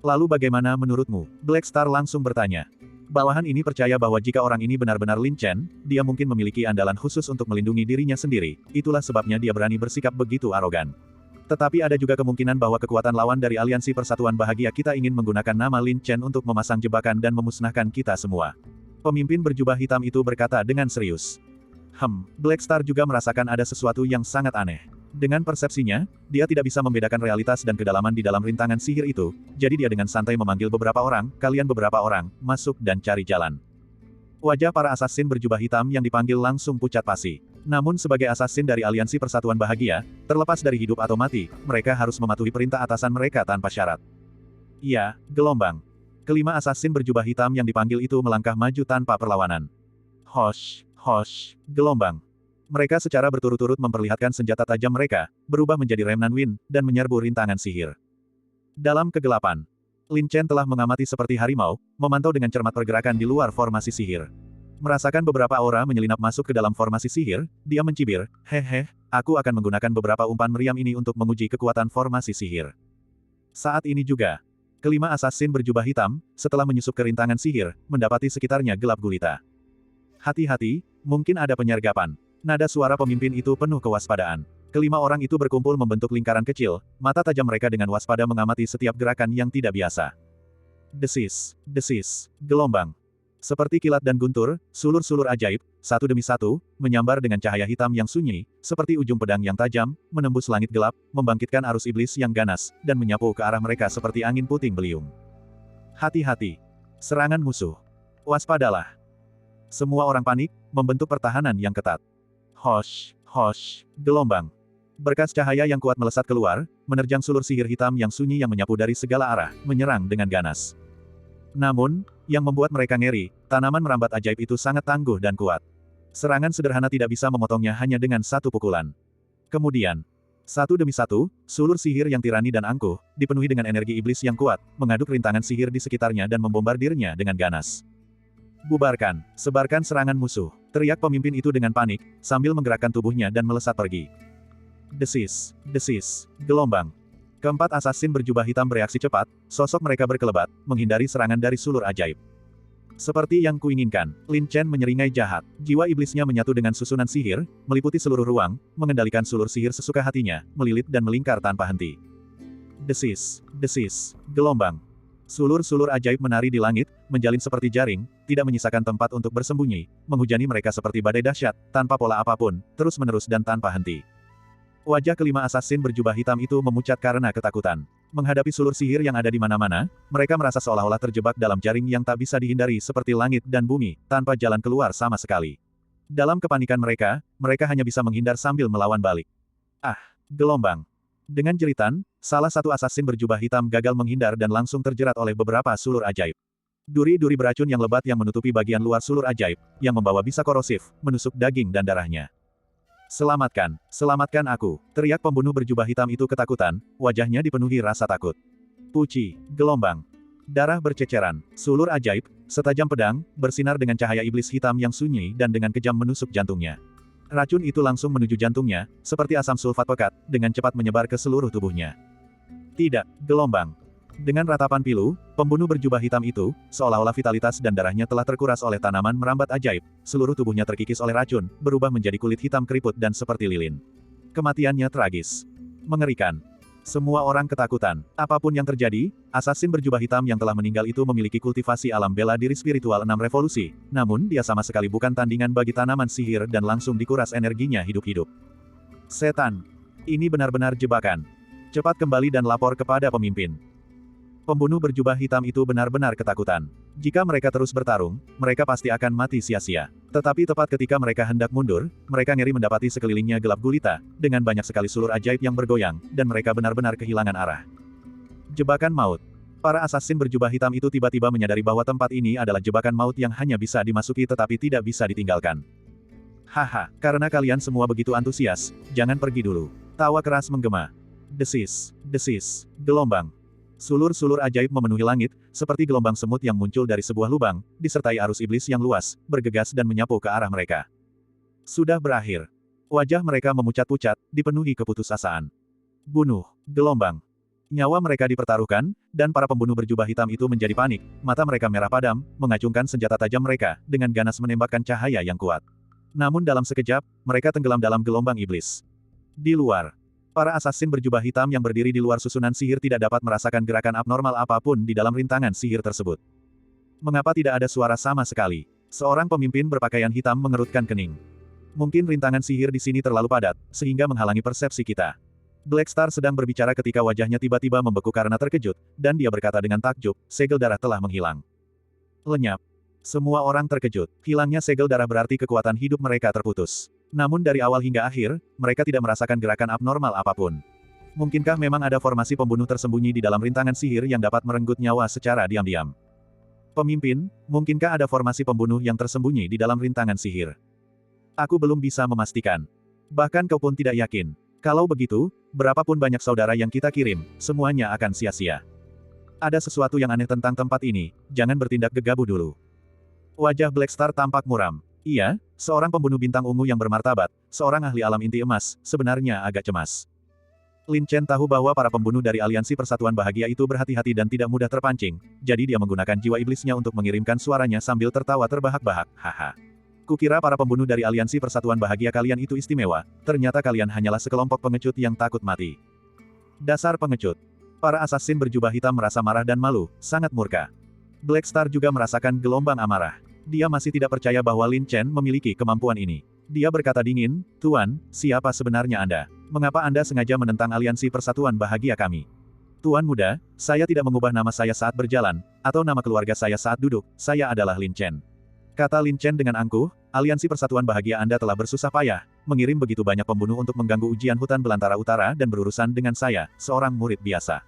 A: Lalu bagaimana menurutmu? Black Star langsung bertanya. Bawahan ini percaya bahwa jika orang ini benar-benar Lin Chen, dia mungkin memiliki andalan khusus untuk melindungi dirinya sendiri, itulah sebabnya dia berani bersikap begitu arogan. Tetapi ada juga kemungkinan bahwa kekuatan lawan dari Aliansi Persatuan Bahagia kita ingin menggunakan nama Lin Chen untuk memasang jebakan dan memusnahkan kita semua. Pemimpin berjubah hitam itu berkata dengan serius. Black Star juga merasakan ada sesuatu yang sangat aneh. Dengan persepsinya, dia tidak bisa membedakan realitas dan kedalaman di dalam rintangan sihir itu, jadi dia dengan santai memanggil beberapa orang, kalian beberapa orang, masuk dan cari jalan. Wajah para assassin berjubah hitam yang dipanggil langsung pucat pasi. Namun sebagai assassin dari Aliansi Persatuan Bahagia, terlepas dari hidup atau mati, mereka harus mematuhi perintah atasan mereka tanpa syarat. Iya, gelombang. Kelima assassin berjubah hitam yang dipanggil itu melangkah maju tanpa perlawanan. Hosh, gelombang. Mereka secara berturut-turut memperlihatkan senjata tajam mereka, berubah menjadi Remnan Wind, dan menyerbu rintangan sihir. Dalam kegelapan, Lin Chen telah mengamati seperti harimau, memantau dengan cermat pergerakan di luar formasi sihir. Merasakan beberapa aura menyelinap masuk ke dalam formasi sihir, dia mencibir, hehe, aku akan menggunakan beberapa umpan meriam ini untuk menguji kekuatan formasi sihir. Saat ini juga, kelima assassin berjubah hitam, setelah menyusup ke rintangan sihir, mendapati sekitarnya gelap gulita. Hati-hati, mungkin ada penyergapan. Nada suara pemimpin itu penuh kewaspadaan. Kelima orang itu berkumpul membentuk lingkaran kecil, mata tajam mereka dengan waspada mengamati setiap gerakan yang tidak biasa. Desis, gelombang. Seperti kilat dan guntur, sulur-sulur ajaib, satu demi satu, menyambar dengan cahaya hitam yang sunyi, seperti ujung pedang yang tajam, menembus langit gelap, membangkitkan arus iblis yang ganas, dan menyapu ke arah mereka seperti angin puting beliung. Hati-hati. Serangan musuh. Waspadalah. Semua orang panik, membentuk pertahanan yang ketat. Hosh, gelombang. Berkas cahaya yang kuat melesat keluar, menerjang sulur sihir hitam yang sunyi yang menyapu dari segala arah, menyerang dengan ganas. Namun, yang membuat mereka ngeri, tanaman merambat ajaib itu sangat tangguh dan kuat. Serangan sederhana tidak bisa memotongnya hanya dengan satu pukulan. Kemudian, satu demi satu, sulur sihir yang tirani dan angkuh, dipenuhi dengan energi iblis yang kuat, mengaduk rintangan sihir di sekitarnya dan membombardirnya dengan ganas. Bubarkan, sebarkan serangan musuh, teriak pemimpin itu dengan panik, sambil menggerakkan tubuhnya dan melesat pergi. Desis, gelombang. Keempat assassin berjubah hitam bereaksi cepat, sosok mereka berkelebat, menghindari serangan dari sulur ajaib. Seperti yang kuinginkan, Lin Chen menyeringai jahat, jiwa iblisnya menyatu dengan susunan sihir, meliputi seluruh ruang, mengendalikan sulur sihir sesuka hatinya, melilit dan melingkar tanpa henti. Desis, gelombang. Sulur-sulur ajaib menari di langit, menjalin seperti jaring, tidak menyisakan tempat untuk bersembunyi, menghujani mereka seperti badai dahsyat, tanpa pola apapun, terus-menerus dan tanpa henti. Wajah kelima assassin berjubah hitam itu memucat karena ketakutan. Menghadapi sulur sihir yang ada di mana-mana, mereka merasa seolah-olah terjebak dalam jaring yang tak bisa dihindari seperti langit dan bumi, tanpa jalan keluar sama sekali. Dalam kepanikan mereka, mereka hanya bisa menghindar sambil melawan balik. Ah, gelombang. Dengan jeritan, salah satu asasin berjubah hitam gagal menghindar dan langsung terjerat oleh beberapa sulur ajaib. Duri-duri beracun yang lebat yang menutupi bagian luar sulur ajaib, yang membawa bisa korosif, menusuk daging dan darahnya. Selamatkan, selamatkan aku, teriak pembunuh berjubah hitam itu ketakutan, wajahnya dipenuhi rasa takut. Puci, gelombang. Darah berceceran, sulur ajaib, setajam pedang, bersinar dengan cahaya iblis hitam yang sunyi dan dengan kejam menusuk jantungnya. Racun itu langsung menuju jantungnya, seperti asam sulfat pekat, dengan cepat menyebar ke seluruh tubuhnya. Tidak, gelombang. Dengan ratapan pilu, pembunuh berjubah hitam itu, seolah-olah vitalitas dan darahnya telah terkuras oleh tanaman merambat ajaib, seluruh tubuhnya terkikis oleh racun, berubah menjadi kulit hitam keriput dan seperti lilin. Kematiannya tragis. Mengerikan. Semua orang ketakutan. Apapun yang terjadi, asasin berjubah hitam yang telah meninggal itu memiliki kultivasi alam bela diri spiritual 6 revolusi, namun dia sama sekali bukan tandingan bagi tanaman sihir dan langsung dikuras energinya hidup-hidup. Setan. Ini benar-benar jebakan. Cepat kembali dan lapor kepada pemimpin. Pembunuh berjubah hitam itu benar-benar ketakutan. Jika mereka terus bertarung, mereka pasti akan mati sia-sia. Tetapi tepat ketika mereka hendak mundur, mereka ngeri mendapati sekelilingnya gelap gulita, dengan banyak sekali sulur ajaib yang bergoyang, dan mereka benar-benar kehilangan arah. Jebakan maut. Para asasin berjubah hitam itu tiba-tiba menyadari bahwa tempat ini adalah jebakan maut yang hanya bisa dimasuki tetapi tidak bisa ditinggalkan. Haha, karena kalian semua begitu antusias, jangan pergi dulu. Tawa keras menggema. Desis, desis, gelombang. Sulur-sulur ajaib memenuhi langit, seperti gelombang semut yang muncul dari sebuah lubang, disertai arus iblis yang luas, bergegas dan menyapu ke arah mereka. Sudah berakhir. Wajah mereka memucat-pucat, dipenuhi keputusasaan. Bunuh, gelombang. Nyawa mereka dipertaruhkan, dan para pembunuh berjubah hitam itu menjadi panik, mata mereka merah padam, mengacungkan senjata tajam mereka, dengan ganas menembakkan cahaya yang kuat. Namun dalam sekejap, mereka tenggelam dalam gelombang iblis. Di luar. Para asasin berjubah hitam yang berdiri di luar susunan sihir tidak dapat merasakan gerakan abnormal apapun di dalam rintangan sihir tersebut. Mengapa tidak ada suara sama sekali? Seorang pemimpin berpakaian hitam mengerutkan kening. Mungkin rintangan sihir di sini terlalu padat, sehingga menghalangi persepsi kita. Black Star sedang berbicara ketika wajahnya tiba-tiba membeku karena terkejut, dan dia berkata dengan takjub, segel darah telah menghilang. Lenyap. Semua orang terkejut. Hilangnya segel darah berarti kekuatan hidup mereka terputus. Namun dari awal hingga akhir, mereka tidak merasakan gerakan abnormal apapun. Mungkinkah memang ada formasi pembunuh tersembunyi di dalam rintangan sihir yang dapat merenggut nyawa secara diam-diam? Pemimpin, mungkinkah ada formasi pembunuh yang tersembunyi di dalam rintangan sihir? Aku belum bisa memastikan. Bahkan kau pun tidak yakin. Kalau begitu, berapapun banyak saudara yang kita kirim, semuanya akan sia-sia. Ada sesuatu yang aneh tentang tempat ini, jangan bertindak gegabah dulu. Wajah Black Star tampak muram. Iya, seorang pembunuh bintang ungu yang bermartabat, seorang ahli alam inti emas, sebenarnya agak cemas. Lin Chen tahu bahwa para pembunuh dari Aliansi Persatuan Bahagia itu berhati-hati dan tidak mudah terpancing, jadi dia menggunakan jiwa iblisnya untuk mengirimkan suaranya sambil tertawa terbahak-bahak, haha. Kukira para pembunuh dari Aliansi Persatuan Bahagia kalian itu istimewa, ternyata kalian hanyalah sekelompok pengecut yang takut mati. Dasar pengecut. Para asasin berjubah hitam merasa marah dan malu, sangat murka. Black Star juga merasakan gelombang amarah. Dia masih tidak percaya bahwa Lin Chen memiliki kemampuan ini. Dia berkata dingin, Tuan, siapa sebenarnya Anda? Mengapa Anda sengaja menentang Aliansi Persatuan Bahagia kami? Tuan muda, saya tidak mengubah nama saya saat berjalan, atau nama keluarga saya saat duduk, saya adalah Lin Chen. Kata Lin Chen dengan angkuh, Aliansi Persatuan Bahagia Anda telah bersusah payah, mengirim begitu banyak pembunuh untuk mengganggu ujian hutan belantara utara dan berurusan dengan saya, seorang murid biasa.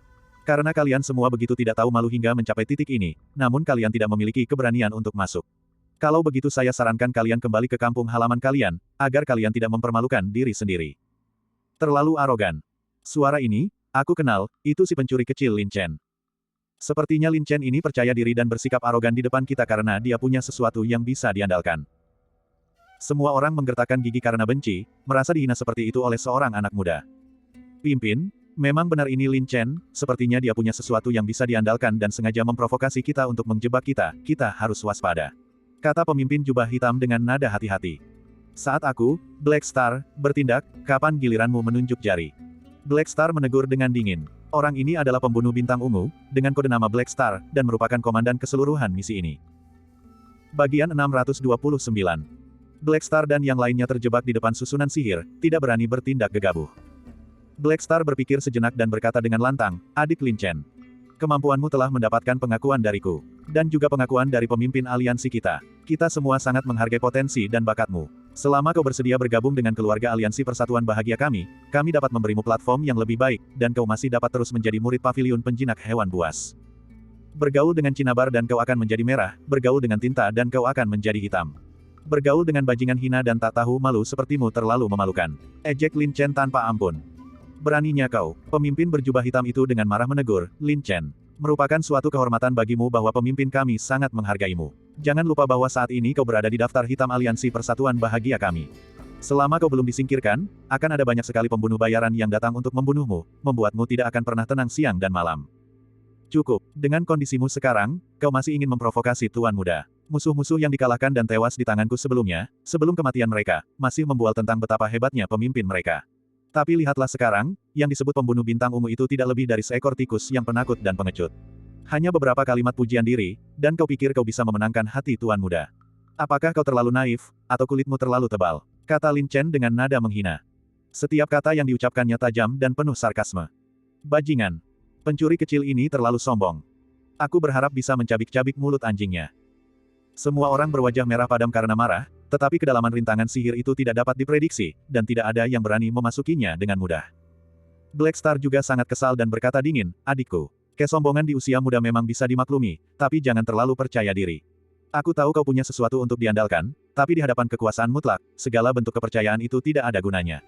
A: Karena kalian semua begitu tidak tahu malu hingga mencapai titik ini, namun kalian tidak memiliki keberanian untuk masuk. Kalau begitu saya sarankan kalian kembali ke kampung halaman kalian, agar kalian tidak mempermalukan diri sendiri. Terlalu arogan. Suara ini, aku kenal, itu si pencuri kecil Lin Chen. Sepertinya Lin Chen ini percaya diri dan bersikap arogan di depan kita karena dia punya sesuatu yang bisa diandalkan. Semua orang menggertakkan gigi karena benci, merasa dihina seperti itu oleh seorang anak muda. Pimpin, memang benar ini Lin Chen, sepertinya dia punya sesuatu yang bisa diandalkan dan sengaja memprovokasi kita untuk menjebak kita harus waspada. Kata pemimpin jubah hitam dengan nada hati-hati. Saat aku, Black Star, bertindak, kapan giliranmu menunjuk jari? Black Star menegur dengan dingin. Orang ini adalah pembunuh bintang ungu, dengan kode nama Black Star, dan merupakan komandan keseluruhan misi ini. Bagian 629. Black Star dan yang lainnya terjebak di depan susunan sihir, tidak berani bertindak gegabah. Black Star berpikir sejenak dan berkata dengan lantang, adik Lin Chen. Kemampuanmu telah mendapatkan pengakuan dariku. Dan juga pengakuan dari pemimpin aliansi kita. Kita semua sangat menghargai potensi dan bakatmu. Selama kau bersedia bergabung dengan keluarga aliansi Persatuan Bahagia kami dapat memberimu platform yang lebih baik, dan kau masih dapat terus menjadi murid pavilion penjinak hewan buas. Bergaul dengan Cinnabar dan kau akan menjadi merah, bergaul dengan tinta dan kau akan menjadi hitam. Bergaul dengan bajingan hina dan tak tahu malu sepertimu terlalu memalukan. Ejek Lin Chen tanpa ampun. Beraninya kau, pemimpin berjubah hitam itu dengan marah menegur, Lin Chen. Merupakan suatu kehormatan bagimu bahwa pemimpin kami sangat menghargaimu. Jangan lupa bahwa saat ini kau berada di daftar hitam aliansi Persatuan Bahagia kami. Selama kau belum disingkirkan, akan ada banyak sekali pembunuh bayaran yang datang untuk membunuhmu, membuatmu tidak akan pernah tenang siang dan malam. Cukup, dengan kondisimu sekarang, kau masih ingin memprovokasi Tuan Muda. Musuh-musuh yang dikalahkan dan tewas di tanganku sebelumnya, sebelum kematian mereka, masih membual tentang betapa hebatnya pemimpin mereka. Tapi lihatlah sekarang, yang disebut pembunuh bintang ungu itu tidak lebih dari seekor tikus yang penakut dan pengecut. Hanya beberapa kalimat pujian diri, dan kau pikir kau bisa memenangkan hati Tuan Muda. Apakah kau terlalu naif, atau kulitmu terlalu tebal? Kata Lin Chen dengan nada menghina. Setiap kata yang diucapkannya tajam dan penuh sarkasme. Bajingan. Pencuri kecil ini terlalu sombong. Aku berharap bisa mencabik-cabik mulut anjingnya. Semua orang berwajah merah padam karena marah, tetapi kedalaman rintangan sihir itu tidak dapat diprediksi, dan tidak ada yang berani memasukinya dengan mudah. Black Star juga sangat kesal dan berkata dingin, adikku. Kesombongan di usia muda memang bisa dimaklumi, tapi jangan terlalu percaya diri. Aku tahu kau punya sesuatu untuk diandalkan, tapi di hadapan kekuasaan mutlak, segala bentuk kepercayaan itu tidak ada gunanya.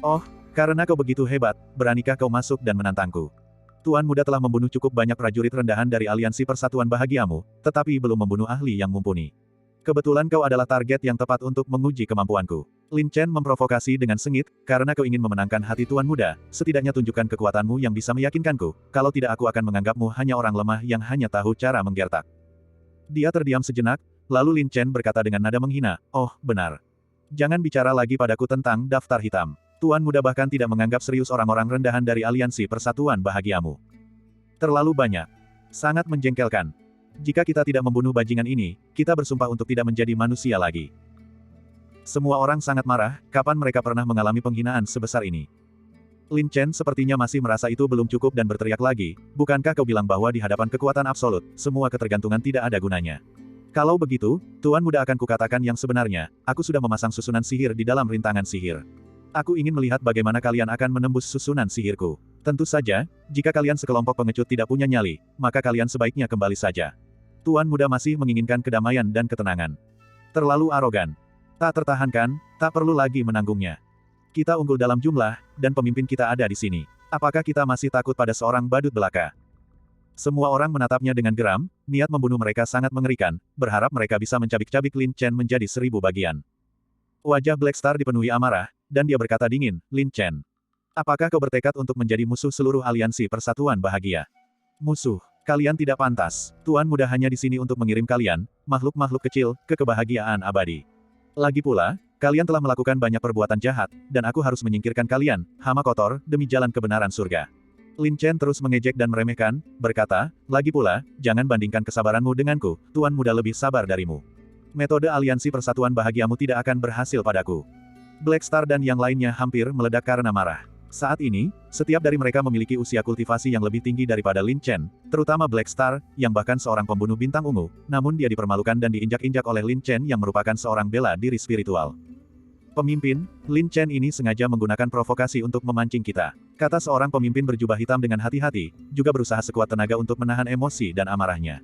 A: Oh, karena kau begitu hebat, beranikah kau masuk dan menantangku? Tuan Muda telah membunuh cukup banyak prajurit rendahan dari aliansi Persatuan Bahagiamu, tetapi belum membunuh ahli yang mumpuni. Kebetulan kau adalah target yang tepat untuk menguji kemampuanku. Lin Chen memprovokasi dengan sengit, karena kau ingin memenangkan hati Tuan Muda, setidaknya tunjukkan kekuatanmu yang bisa meyakinkanku, kalau tidak aku akan menganggapmu hanya orang lemah yang hanya tahu cara menggertak. Dia terdiam sejenak, lalu Lin Chen berkata dengan nada menghina, oh, benar. Jangan bicara lagi padaku tentang daftar hitam. Tuan Muda bahkan tidak menganggap serius orang-orang rendahan dari aliansi Persatuan Bahagiamu. Terlalu banyak. Sangat menjengkelkan. Jika kita tidak membunuh bajingan ini, kita bersumpah untuk tidak menjadi manusia lagi. Semua orang sangat marah, kapan mereka pernah mengalami penghinaan sebesar ini. Lin Chen sepertinya masih merasa itu belum cukup dan berteriak lagi, bukankah kau bilang bahwa di hadapan kekuatan absolut, semua ketergantungan tidak ada gunanya? Kalau begitu, Tuan Muda akan kukatakan yang sebenarnya, aku sudah memasang susunan sihir di dalam rintangan sihir. Aku ingin melihat bagaimana kalian akan menembus susunan sihirku. Tentu saja, jika kalian sekelompok pengecut tidak punya nyali, maka kalian sebaiknya kembali saja. Tuan Muda masih menginginkan kedamaian dan ketenangan. Terlalu arogan. Tak tertahankan, tak perlu lagi menanggungnya. Kita unggul dalam jumlah, dan pemimpin kita ada di sini. Apakah kita masih takut pada seorang badut belaka? Semua orang menatapnya dengan geram, niat membunuh mereka sangat mengerikan, berharap mereka bisa mencabik-cabik Lin Chen menjadi 1000 bagian. Wajah Black Star dipenuhi amarah, dan dia berkata dingin, Lin Chen. Apakah kau bertekad untuk menjadi musuh seluruh aliansi Persatuan Bahagia? Musuh. Kalian tidak pantas. Tuan Muda hanya di sini untuk mengirim kalian, makhluk-makhluk kecil, ke kebahagiaan abadi. Lagi pula, kalian telah melakukan banyak perbuatan jahat, dan aku harus menyingkirkan kalian, hama kotor, demi jalan kebenaran surga. Lin Chen terus mengejek dan meremehkan, berkata, lagi pula, jangan bandingkan kesabaranmu denganku, Tuan Muda lebih sabar darimu. Metode aliansi Persatuan Bahagiamu tidak akan berhasil padaku. Black Star dan yang lainnya hampir meledak karena marah. Saat ini, setiap dari mereka memiliki usia kultivasi yang lebih tinggi daripada Lin Chen, terutama Black Star, yang bahkan seorang pembunuh bintang ungu, namun dia dipermalukan dan diinjak-injak oleh Lin Chen yang merupakan seorang bela diri spiritual. Pemimpin, Lin Chen ini sengaja menggunakan provokasi untuk memancing kita. Kata seorang pemimpin berjubah hitam dengan hati-hati, juga berusaha sekuat tenaga untuk menahan emosi dan amarahnya.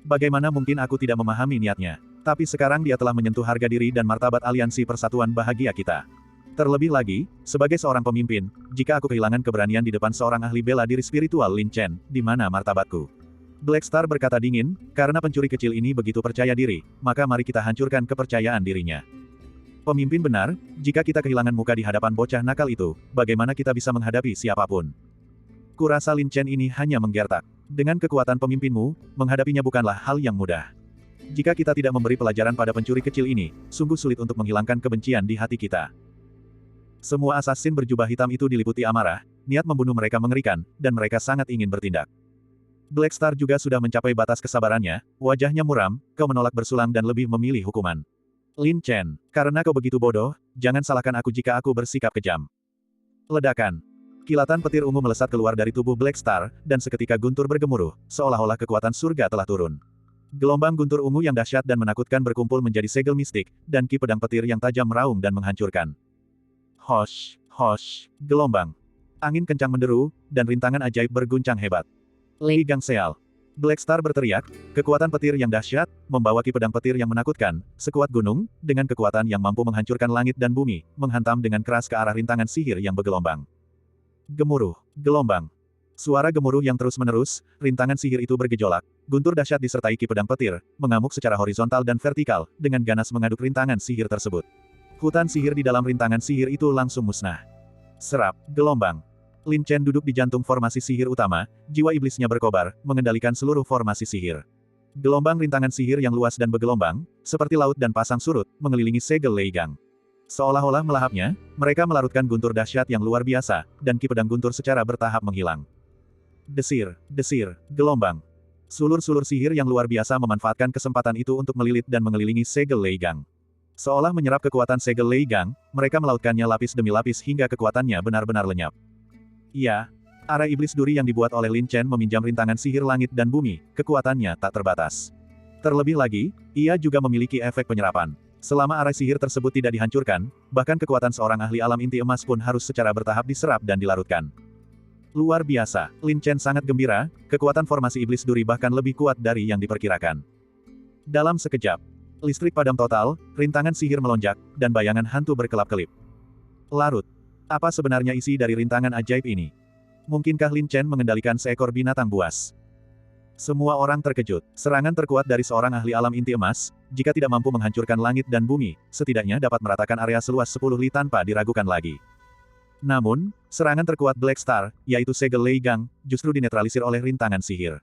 A: Bagaimana mungkin aku tidak memahami niatnya? Tapi sekarang dia telah menyentuh harga diri dan martabat aliansi Persatuan Bahagia kita. Terlebih lagi, sebagai seorang pemimpin, jika aku kehilangan keberanian di depan seorang ahli bela diri spiritual Lin Chen, di mana martabatku? Black Star berkata dingin, karena pencuri kecil ini begitu percaya diri, maka mari kita hancurkan kepercayaan dirinya. Pemimpin benar, jika kita kehilangan muka di hadapan bocah nakal itu, bagaimana kita bisa menghadapi siapapun? Kurasa Lin Chen ini hanya menggertak. Dengan kekuatan pemimpinmu, menghadapinya bukanlah hal yang mudah. Jika kita tidak memberi pelajaran pada pencuri kecil ini, sungguh sulit untuk menghilangkan kebencian di hati kita. Semua asasin berjubah hitam itu diliputi amarah, niat membunuh mereka mengerikan, dan mereka sangat ingin bertindak. Black Star juga sudah mencapai batas kesabarannya, wajahnya muram, kau menolak bersulang dan lebih memilih hukuman. Lin Chen, karena kau begitu bodoh, jangan salahkan aku jika aku bersikap kejam. Ledakan. Kilatan petir ungu melesat keluar dari tubuh Black Star, dan seketika guntur bergemuruh, seolah-olah kekuatan surga telah turun. Gelombang guntur ungu yang dahsyat dan menakutkan berkumpul menjadi segel mistik, dan ki pedang petir yang tajam meraung dan menghancurkan. Hosh, hosh, gelombang. Angin kencang menderu, dan rintangan ajaib berguncang hebat. Lei Gang Seal. Black Star berteriak, kekuatan petir yang dahsyat, membawa ki pedang petir yang menakutkan, sekuat gunung, dengan kekuatan yang mampu menghancurkan langit dan bumi, menghantam dengan keras ke arah rintangan sihir yang bergelombang. Gemuruh, gelombang. Suara gemuruh yang terus-menerus, rintangan sihir itu bergejolak, guntur dahsyat disertai ki pedang petir, mengamuk secara horizontal dan vertikal, dengan ganas mengaduk rintangan sihir tersebut. Hutan sihir di dalam rintangan sihir itu langsung musnah. Serap, gelombang. Lin Chen duduk di jantung formasi sihir utama, jiwa iblisnya berkobar, mengendalikan seluruh formasi sihir. Gelombang rintangan sihir yang luas dan bergelombang, seperti laut dan pasang surut, mengelilingi segel Lei Gang. Seolah-olah melahapnya, mereka melarutkan guntur dahsyat yang luar biasa, dan ki pedang guntur secara bertahap menghilang. Desir, desir, gelombang. Sulur-sulur sihir yang luar biasa memanfaatkan kesempatan itu untuk melilit dan mengelilingi segel Lei Gang. Seolah menyerap kekuatan segel Lei Gang, mereka melautkannya lapis demi lapis hingga kekuatannya benar-benar lenyap. Iya, arah iblis duri yang dibuat oleh Lin Chen meminjam rintangan sihir langit dan bumi, kekuatannya tak terbatas. Terlebih lagi, ia juga memiliki efek penyerapan. Selama arah sihir tersebut tidak dihancurkan, bahkan kekuatan seorang ahli alam inti emas pun harus secara bertahap diserap dan dilarutkan. Luar biasa, Lin Chen sangat gembira, kekuatan formasi iblis duri bahkan lebih kuat dari yang diperkirakan. Dalam sekejap, listrik padam total, rintangan sihir melonjak, dan bayangan hantu berkelap-kelip. Larut. Apa sebenarnya isi dari rintangan ajaib ini? Mungkinkah Lin Chen mengendalikan seekor binatang buas? Semua orang terkejut. Serangan terkuat dari seorang ahli alam inti emas, jika tidak mampu menghancurkan langit dan bumi, setidaknya dapat meratakan area seluas 10 li tanpa diragukan lagi. Namun, serangan terkuat Black Star, yaitu segel Lei Gang, justru dinetralisir oleh rintangan sihir.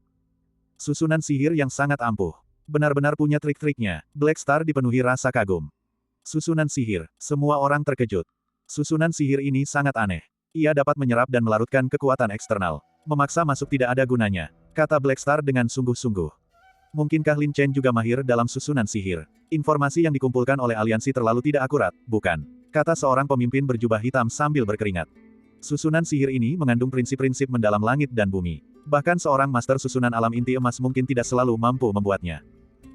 A: Susunan sihir yang sangat ampuh. Benar-benar punya trik-triknya. Black Star dipenuhi rasa kagum. Susunan sihir. Semua orang terkejut. Susunan sihir ini sangat aneh. Ia dapat menyerap dan melarutkan kekuatan eksternal. Memaksa masuk tidak ada gunanya, kata Black Star dengan sungguh-sungguh. Mungkinkah Lin Chen juga mahir dalam susunan sihir? Informasi yang dikumpulkan oleh aliansi terlalu tidak akurat, bukan? Kata seorang pemimpin berjubah hitam sambil berkeringat. Susunan sihir ini mengandung prinsip-prinsip mendalam langit dan bumi. Bahkan seorang master susunan alam inti emas mungkin tidak selalu mampu membuatnya.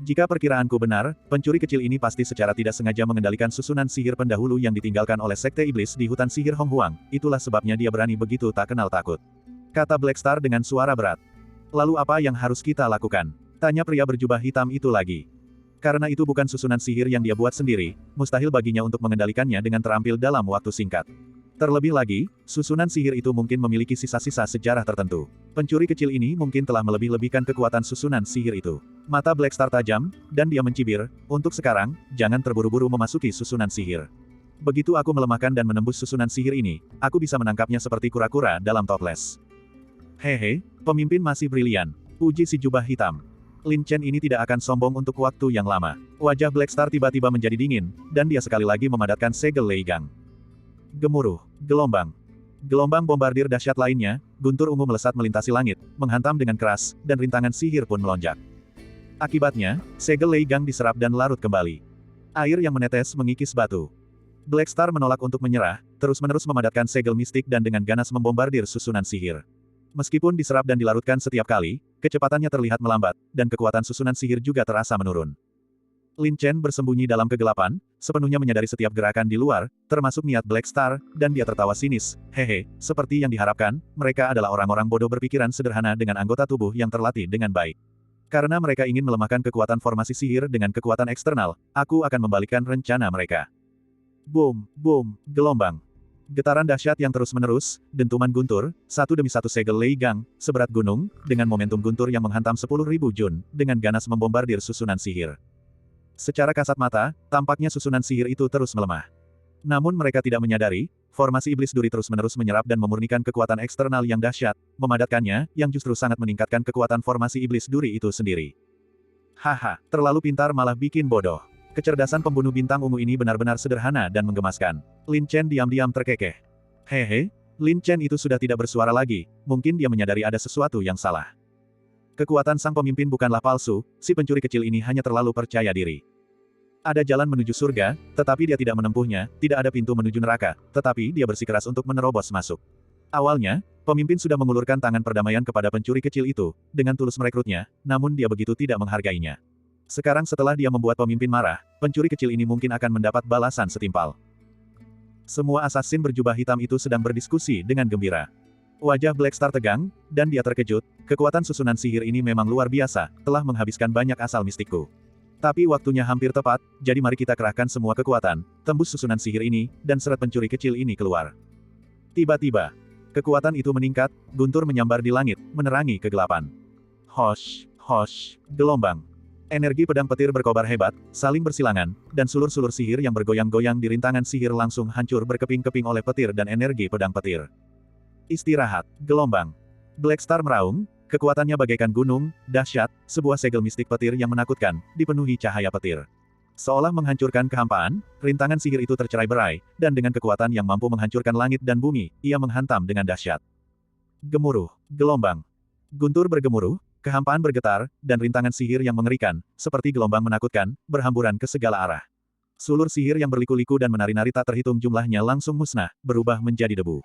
A: Jika perkiraanku benar, pencuri kecil ini pasti secara tidak sengaja mengendalikan susunan sihir pendahulu yang ditinggalkan oleh Sekte Iblis di hutan sihir Hong Huang, itulah sebabnya dia berani begitu tak kenal takut. Kata Black Star dengan suara berat. Lalu apa yang harus kita lakukan? Tanya pria berjubah hitam itu lagi. Karena itu bukan susunan sihir yang dia buat sendiri, mustahil baginya untuk mengendalikannya dengan terampil dalam waktu singkat. Terlebih lagi, susunan sihir itu mungkin memiliki sisa-sisa sejarah tertentu. Pencuri kecil ini mungkin telah melebih-lebihkan kekuatan susunan sihir itu. Mata Black Star tajam, dan dia mencibir, untuk sekarang, jangan terburu-buru memasuki susunan sihir. Begitu aku melemahkan dan menembus susunan sihir ini, aku bisa menangkapnya seperti kura-kura dalam toples. Hehe, pemimpin masih brilian, puji si jubah hitam. Lin Chen ini tidak akan sombong untuk waktu yang lama. Wajah Black Star tiba-tiba menjadi dingin, dan dia sekali lagi memadatkan segel Lei Gang. Gemuruh, gelombang. Gelombang bombardir dahsyat lainnya, guntur ungu melesat melintasi langit, menghantam dengan keras, dan rintangan sihir pun melonjak. Akibatnya, segel Lei Gang diserap dan larut kembali. Air yang menetes mengikis batu. Black Star menolak untuk menyerah, terus-menerus memadatkan segel mistik dan dengan ganas membombardir susunan sihir. Meskipun diserap dan dilarutkan setiap kali, kecepatannya terlihat melambat, dan kekuatan susunan sihir juga terasa menurun. Lin Chen bersembunyi dalam kegelapan, sepenuhnya menyadari setiap gerakan di luar, termasuk niat Black Star, dan dia tertawa sinis. Hehe, seperti yang diharapkan, mereka adalah orang-orang bodoh berpikiran sederhana dengan anggota tubuh yang terlatih dengan baik. Karena mereka ingin melemahkan kekuatan formasi sihir dengan kekuatan eksternal, aku akan membalikkan rencana mereka. Boom, boom, gelombang. Getaran dahsyat yang terus-menerus, dentuman guntur, satu demi satu segel Lei Gang, seberat gunung, dengan momentum guntur yang menghantam 10.000 jun, dengan ganas membombardir susunan sihir. Secara kasat mata, tampaknya susunan sihir itu terus melemah. Namun mereka tidak menyadari, formasi iblis duri terus-menerus menyerap dan memurnikan kekuatan eksternal yang dahsyat, memadatkannya, yang justru sangat meningkatkan kekuatan formasi iblis duri itu sendiri. Haha, terlalu pintar malah bikin bodoh. Kecerdasan pembunuh bintang ungu ini benar-benar sederhana dan menggemaskan. Lin Chen diam-diam terkekeh. Hehe, Lin Chen itu sudah tidak bersuara lagi, mungkin dia menyadari ada sesuatu yang salah. Kekuatan sang pemimpin bukanlah palsu, si pencuri kecil ini hanya terlalu percaya diri. Ada jalan menuju surga, tetapi dia tidak menempuhnya, tidak ada pintu menuju neraka, tetapi dia bersikeras untuk menerobos masuk. Awalnya, pemimpin sudah mengulurkan tangan perdamaian kepada pencuri kecil itu, dengan tulus merekrutnya, namun dia begitu tidak menghargainya. Sekarang setelah dia membuat pemimpin marah, pencuri kecil ini mungkin akan mendapat balasan setimpal. Semua assassin berjubah hitam itu sedang berdiskusi dengan gembira. Wajah Blackstar tegang, dan dia terkejut, kekuatan susunan sihir ini memang luar biasa, telah menghabiskan banyak asal mistikku. Tapi waktunya hampir tepat, jadi mari kita kerahkan semua kekuatan, tembus susunan sihir ini, dan seret pencuri kecil ini keluar. Tiba-tiba, kekuatan itu meningkat, guntur menyambar di langit, menerangi kegelapan. Hosh, hosh, gelombang. Energi pedang petir berkobar hebat, saling bersilangan, dan sulur-sulur sihir yang bergoyang-goyang di rintangan sihir langsung hancur berkeping-keping oleh petir dan energi pedang petir. Istirahat, gelombang. Blackstar meraung, kekuatannya bagaikan gunung, dahsyat, sebuah segel mistik petir yang menakutkan, dipenuhi cahaya petir. Seolah menghancurkan kehampaan, rintangan sihir itu tercerai-berai, dan dengan kekuatan yang mampu menghancurkan langit dan bumi, ia menghantam dengan dahsyat. Gemuruh, gelombang. Guntur bergemuruh, kehampaan bergetar, dan rintangan sihir yang mengerikan, seperti gelombang menakutkan, berhamburan ke segala arah. Sulur sihir yang berliku-liku dan menari-nari tak terhitung jumlahnya langsung musnah, berubah menjadi debu.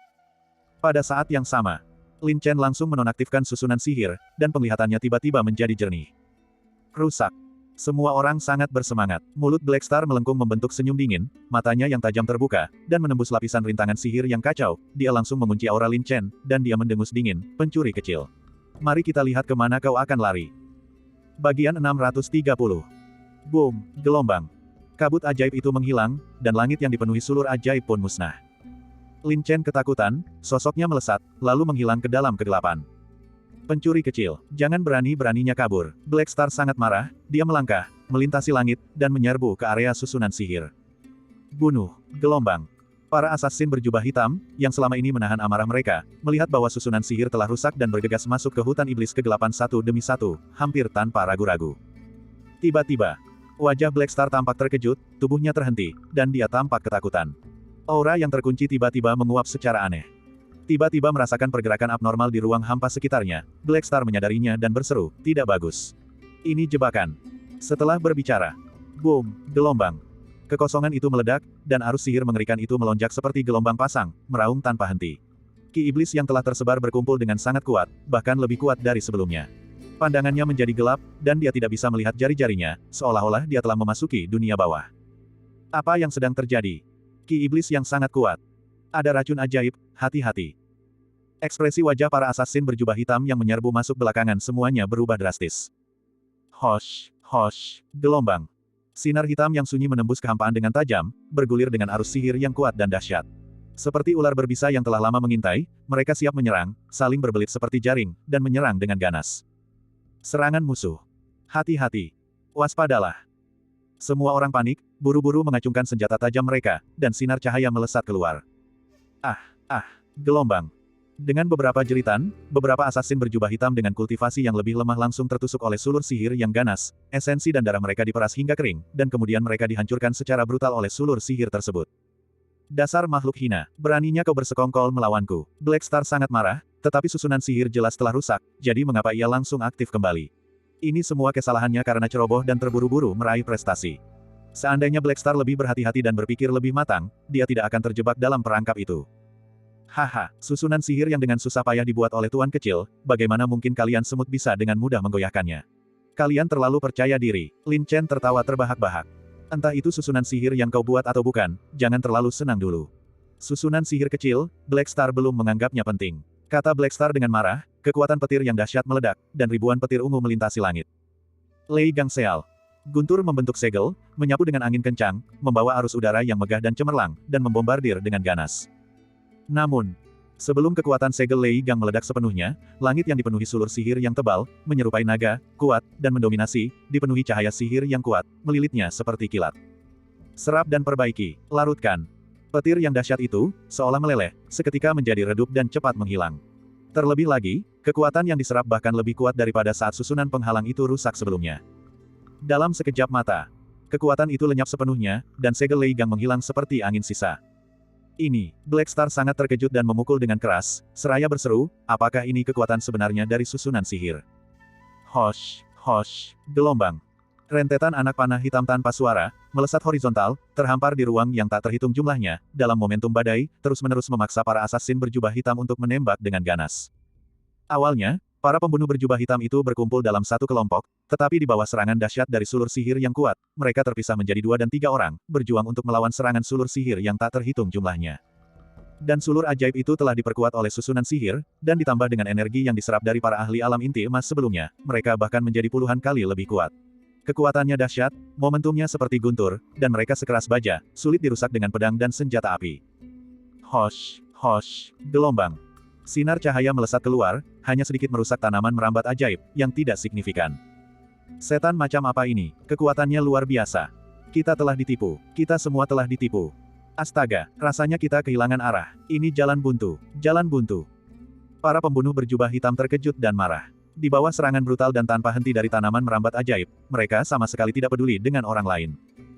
A: Pada saat yang sama, Lin Chen langsung menonaktifkan susunan sihir, dan penglihatannya tiba-tiba menjadi jernih. Rusak. Semua orang sangat bersemangat. Mulut Blackstar melengkung membentuk senyum dingin, matanya yang tajam terbuka, dan menembus lapisan rintangan sihir yang kacau, dia langsung mengunci aura Lin Chen, dan dia mendengus dingin, pencuri kecil. Mari kita lihat kemana kau akan lari. Bagian 630. Boom, gelombang. Kabut ajaib itu menghilang, dan langit yang dipenuhi sulur ajaib pun musnah. Lin Chen ketakutan, sosoknya melesat, lalu menghilang ke dalam kegelapan. Pencuri kecil, jangan berani-beraninya kabur. Blackstar sangat marah, dia melangkah, melintasi langit, dan menyerbu ke area susunan sihir. Bunuh, gelombang. Para assassin berjubah hitam, yang selama ini menahan amarah mereka, melihat bahwa susunan sihir telah rusak dan bergegas masuk ke hutan iblis kegelapan satu demi satu, hampir tanpa ragu-ragu. Tiba-tiba, wajah Blackstar tampak terkejut, tubuhnya terhenti, dan dia tampak ketakutan. Aura yang terkunci tiba-tiba menguap secara aneh. Tiba-tiba merasakan pergerakan abnormal di ruang hampa sekitarnya, Blackstar menyadarinya dan berseru, tidak bagus. Ini jebakan. Setelah berbicara, boom, gelombang. Kekosongan itu meledak, dan arus sihir mengerikan itu melonjak seperti gelombang pasang, meraung tanpa henti. Ki iblis yang telah tersebar berkumpul dengan sangat kuat, bahkan lebih kuat dari sebelumnya. Pandangannya menjadi gelap, dan dia tidak bisa melihat jari-jarinya, seolah-olah dia telah memasuki dunia bawah. Apa yang sedang terjadi? Ki iblis yang sangat kuat. Ada racun ajaib, hati-hati. Ekspresi wajah para assassin berjubah hitam yang menyerbu masuk belakangan semuanya berubah drastis. Hosh, hosh, gelombang. Sinar hitam yang sunyi menembus kehampaan dengan tajam, bergulir dengan arus sihir yang kuat dan dahsyat. Seperti ular berbisa yang telah lama mengintai, mereka siap menyerang, saling berbelit seperti jaring, dan menyerang dengan ganas. Serangan musuh. Hati-hati. Waspadalah. Semua orang panik, buru-buru mengacungkan senjata tajam mereka, dan sinar cahaya melesat keluar. Gelombang. Dengan beberapa jeritan, beberapa assassin berjubah hitam dengan kultivasi yang lebih lemah langsung tertusuk oleh sulur sihir yang ganas, esensi dan darah mereka diperas hingga kering, dan kemudian mereka dihancurkan secara brutal oleh sulur sihir tersebut. Dasar makhluk hina, beraninya kau bersekongkol melawanku. Blackstar sangat marah, tetapi susunan sihir jelas telah rusak, jadi mengapa ia langsung aktif kembali? Ini semua kesalahannya karena ceroboh dan terburu-buru meraih prestasi. Seandainya Blackstar lebih berhati-hati dan berpikir lebih matang, dia tidak akan terjebak dalam perangkap itu. Haha, susunan sihir yang dengan susah payah dibuat oleh tuan kecil, bagaimana mungkin kalian semut bisa dengan mudah menggoyahkannya? Kalian terlalu percaya diri. Lin Chen tertawa terbahak-bahak. Entah itu susunan sihir yang kau buat atau bukan, jangan terlalu senang dulu. Susunan sihir kecil, Blackstar belum menganggapnya penting. Kata Blackstar dengan marah, kekuatan petir yang dahsyat meledak, dan ribuan petir ungu melintasi langit. Lei Gangseal. Guntur membentuk segel, menyapu dengan angin kencang, membawa arus udara yang megah dan cemerlang, dan membombardir dengan ganas. Namun, sebelum kekuatan segel Lei Gang meledak sepenuhnya, langit yang dipenuhi sulur sihir yang tebal, menyerupai naga, kuat, dan mendominasi, dipenuhi cahaya sihir yang kuat, melilitnya seperti kilat. Serap dan perbaiki, larutkan. Petir yang dahsyat itu, seolah meleleh, seketika menjadi redup dan cepat menghilang. Terlebih lagi, kekuatan yang diserap bahkan lebih kuat daripada saat susunan penghalang itu rusak sebelumnya. Dalam sekejap mata, kekuatan itu lenyap sepenuhnya, dan segel Lei Gang menghilang seperti angin sisa. Ini, Blackstar sangat terkejut dan memukul dengan keras, seraya berseru, apakah ini kekuatan sebenarnya dari susunan sihir? Hosh, hosh, gelombang. Rentetan anak panah hitam tanpa suara, melesat horizontal, terhampar di ruang yang tak terhitung jumlahnya, dalam momentum badai, terus-menerus memaksa para assassin berjubah hitam untuk menembak dengan ganas. Awalnya, para pembunuh berjubah hitam itu berkumpul dalam satu kelompok, tetapi di bawah serangan dahsyat dari sulur sihir yang kuat, mereka terpisah menjadi 2 dan 3 orang, berjuang untuk melawan serangan sulur sihir yang tak terhitung jumlahnya. Dan sulur ajaib itu telah diperkuat oleh susunan sihir, dan ditambah dengan energi yang diserap dari para ahli alam inti emas sebelumnya, mereka bahkan menjadi puluhan kali lebih kuat. Kekuatannya dahsyat, momentumnya seperti guntur, dan mereka sekeras baja, sulit dirusak dengan pedang dan senjata api. Hosh, hosh, gelombang. Sinar cahaya melesat keluar, hanya sedikit merusak tanaman merambat ajaib, yang tidak signifikan. Setan macam apa ini? Kekuatannya luar biasa. Kita telah ditipu. Kita semua telah ditipu. Astaga, rasanya kita kehilangan arah. Ini jalan buntu. Jalan buntu. Para pembunuh berjubah hitam terkejut dan marah. Di bawah serangan brutal dan tanpa henti dari tanaman merambat ajaib, mereka sama sekali tidak peduli dengan orang lain.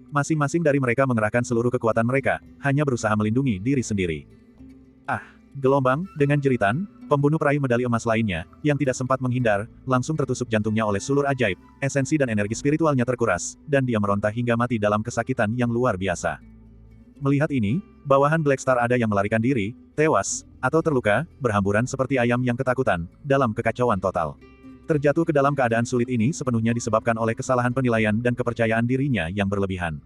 A: Masing-masing dari mereka mengerahkan seluruh kekuatan mereka, hanya berusaha melindungi diri sendiri. Ah, gelombang, dengan jeritan, pembunuh peraih medali emas lainnya, yang tidak sempat menghindar, langsung tertusuk jantungnya oleh sulur ajaib, esensi dan energi spiritualnya terkuras, dan dia meronta hingga mati dalam kesakitan yang luar biasa. Melihat ini, bawahan Black Star ada yang melarikan diri, tewas, atau terluka, berhamburan seperti ayam yang ketakutan, dalam kekacauan total. Terjatuh ke dalam keadaan sulit ini sepenuhnya disebabkan oleh kesalahan penilaian dan kepercayaan dirinya yang berlebihan.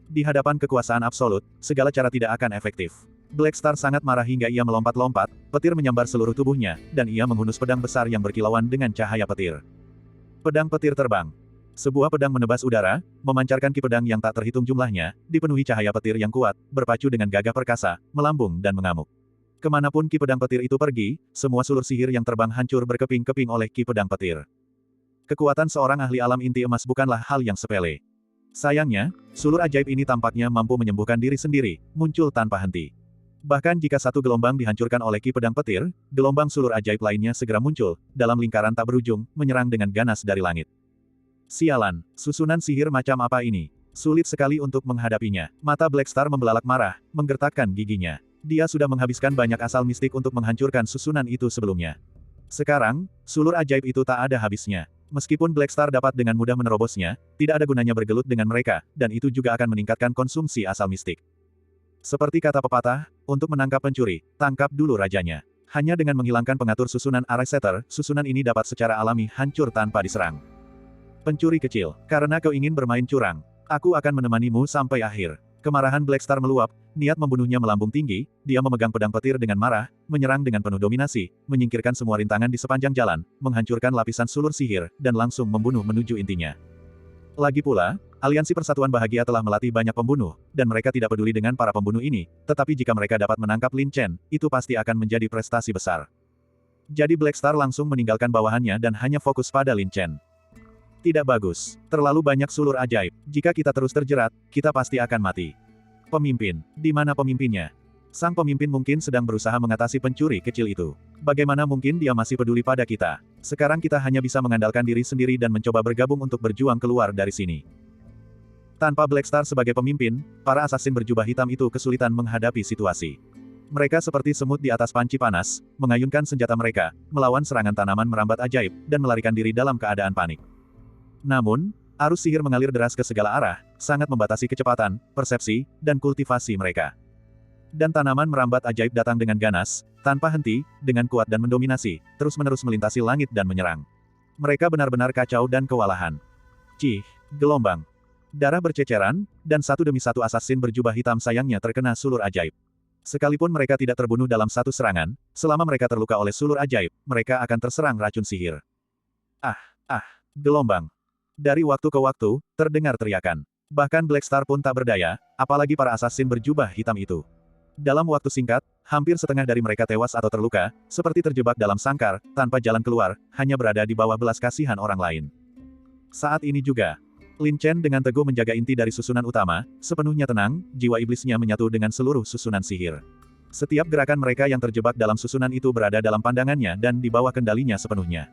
A: Di hadapan kekuasaan absolut, segala cara tidak akan efektif. Black Star sangat marah hingga ia melompat-lompat, petir menyambar seluruh tubuhnya, dan ia menghunus pedang besar yang berkilauan dengan cahaya petir. Pedang petir terbang. Sebuah pedang menebas udara, memancarkan ki pedang yang tak terhitung jumlahnya, dipenuhi cahaya petir yang kuat, berpacu dengan gagah perkasa, melambung dan mengamuk. Kemanapun ki pedang petir itu pergi, semua sulur sihir yang terbang hancur berkeping-keping oleh ki pedang petir. Kekuatan seorang ahli alam inti emas bukanlah hal yang sepele. Sayangnya, sulur ajaib ini tampaknya mampu menyembuhkan diri sendiri, muncul tanpa henti. Bahkan jika satu gelombang dihancurkan oleh ki pedang petir, gelombang sulur ajaib lainnya segera muncul, dalam lingkaran tak berujung, menyerang dengan ganas dari langit. Sialan, susunan sihir macam apa ini? Sulit sekali untuk menghadapinya. Mata Black Star membelalak marah, menggertakkan giginya. Dia sudah menghabiskan banyak asal mistik untuk menghancurkan susunan itu sebelumnya. Sekarang, sulur ajaib itu tak ada habisnya. Meskipun Black Star dapat dengan mudah menerobosnya, tidak ada gunanya bergelut dengan mereka, dan itu juga akan meningkatkan konsumsi asal mistik. Seperti kata pepatah, untuk menangkap pencuri, tangkap dulu rajanya. Hanya dengan menghilangkan pengatur susunan Areseter, susunan ini dapat secara alami hancur tanpa diserang. Pencuri kecil, karena kau ingin bermain curang, aku akan menemanimu sampai akhir. Kemarahan Black Star meluap, niat membunuhnya melambung tinggi, dia memegang pedang petir dengan marah, menyerang dengan penuh dominasi, menyingkirkan semua rintangan di sepanjang jalan, menghancurkan lapisan sulur sihir, dan langsung membunuh menuju intinya. Lagi pula, Aliansi Persatuan Bahagia telah melatih banyak pembunuh, dan mereka tidak peduli dengan para pembunuh ini, tetapi jika mereka dapat menangkap Lin Chen, itu pasti akan menjadi prestasi besar. Jadi Black Star langsung meninggalkan bawahannya dan hanya fokus pada Lin Chen. Tidak bagus. Terlalu banyak sulur ajaib. Jika kita terus terjerat, kita pasti akan mati. Pemimpin. Di mana pemimpinnya? Sang pemimpin mungkin sedang berusaha mengatasi pencuri kecil itu. Bagaimana mungkin dia masih peduli pada kita? Sekarang kita hanya bisa mengandalkan diri sendiri dan mencoba bergabung untuk berjuang keluar dari sini. Tanpa Black Star sebagai pemimpin, para assassin berjubah hitam itu kesulitan menghadapi situasi. Mereka seperti semut di atas panci panas, mengayunkan senjata mereka, melawan serangan tanaman merambat ajaib, dan melarikan diri dalam keadaan panik. Namun, arus sihir mengalir deras ke segala arah, sangat membatasi kecepatan, persepsi, dan kultivasi mereka. Dan tanaman merambat ajaib datang dengan ganas, tanpa henti, dengan kuat dan mendominasi, terus-menerus melintasi langit dan menyerang. Mereka benar-benar kacau dan kewalahan. Cih, gelombang. Darah berceceran, dan satu demi satu assassin berjubah hitam sayangnya terkena sulur ajaib. Sekalipun mereka tidak terbunuh dalam satu serangan, selama mereka terluka oleh sulur ajaib, mereka akan terserang racun sihir. Gelombang. Dari waktu ke waktu, terdengar teriakan. Bahkan Black Star pun tak berdaya, apalagi para assassin berjubah hitam itu. Dalam waktu singkat, hampir setengah dari mereka tewas atau terluka, seperti terjebak dalam sangkar, tanpa jalan keluar, hanya berada di bawah belas kasihan orang lain. Saat ini juga, Lin Chen dengan teguh menjaga inti dari susunan utama, sepenuhnya tenang, jiwa iblisnya menyatu dengan seluruh susunan sihir. Setiap gerakan mereka yang terjebak dalam susunan itu berada dalam pandangannya dan di bawah kendalinya sepenuhnya.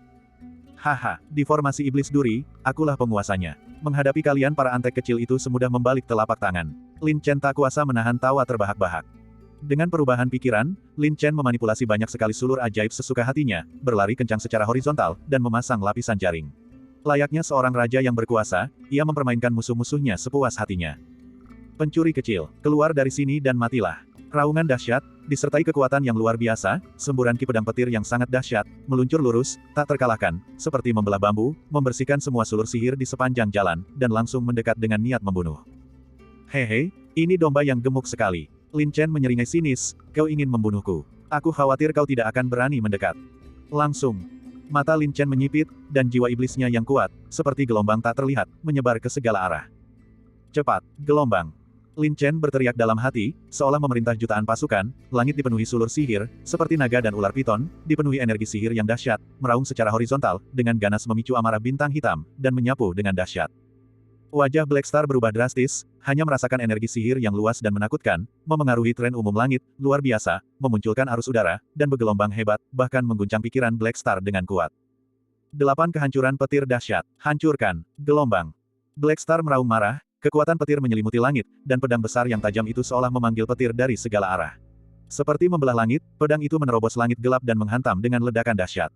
A: Haha, di formasi iblis duri, akulah penguasanya. Menghadapi kalian para antek kecil itu semudah membalik telapak tangan. Lin Chen tak kuasa menahan tawa terbahak-bahak. Dengan perubahan pikiran, Lin Chen memanipulasi banyak sekali sulur ajaib sesuka hatinya, berlari kencang secara horizontal, dan memasang lapisan jaring. Layaknya seorang raja yang berkuasa, ia mempermainkan musuh-musuhnya sepuas hatinya. Pencuri kecil, keluar dari sini dan matilah. Raungan dahsyat, disertai kekuatan yang luar biasa, semburan ki pedang petir yang sangat dahsyat, meluncur lurus, tak terkalahkan, seperti membelah bambu, membersihkan semua sulur sihir di sepanjang jalan, dan langsung mendekat dengan niat membunuh. Hehe, ini domba yang gemuk sekali. Lin Chen menyeringai sinis, kau ingin membunuhku. Aku khawatir kau tidak akan berani mendekat. Langsung. Mata Lin Chen menyipit, dan jiwa iblisnya yang kuat, seperti gelombang tak terlihat, menyebar ke segala arah. Cepat, gelombang. Lin Chen berteriak dalam hati, seolah memerintah jutaan pasukan, langit dipenuhi sulur sihir, seperti naga dan ular piton, dipenuhi energi sihir yang dahsyat, meraung secara horizontal, dengan ganas memicu amarah bintang hitam, dan menyapu dengan dahsyat. Wajah Black Star berubah drastis, hanya merasakan energi sihir yang luas dan menakutkan, memengaruhi tren umum langit, luar biasa, memunculkan arus udara, dan bergelombang hebat, bahkan mengguncang pikiran Black Star dengan kuat. 8 kehancuran petir dahsyat, hancurkan, gelombang. Black Star meraung marah, kekuatan petir menyelimuti langit, dan pedang besar yang tajam itu seolah memanggil petir dari segala arah. Seperti membelah langit, pedang itu menerobos langit gelap dan menghantam dengan ledakan dahsyat.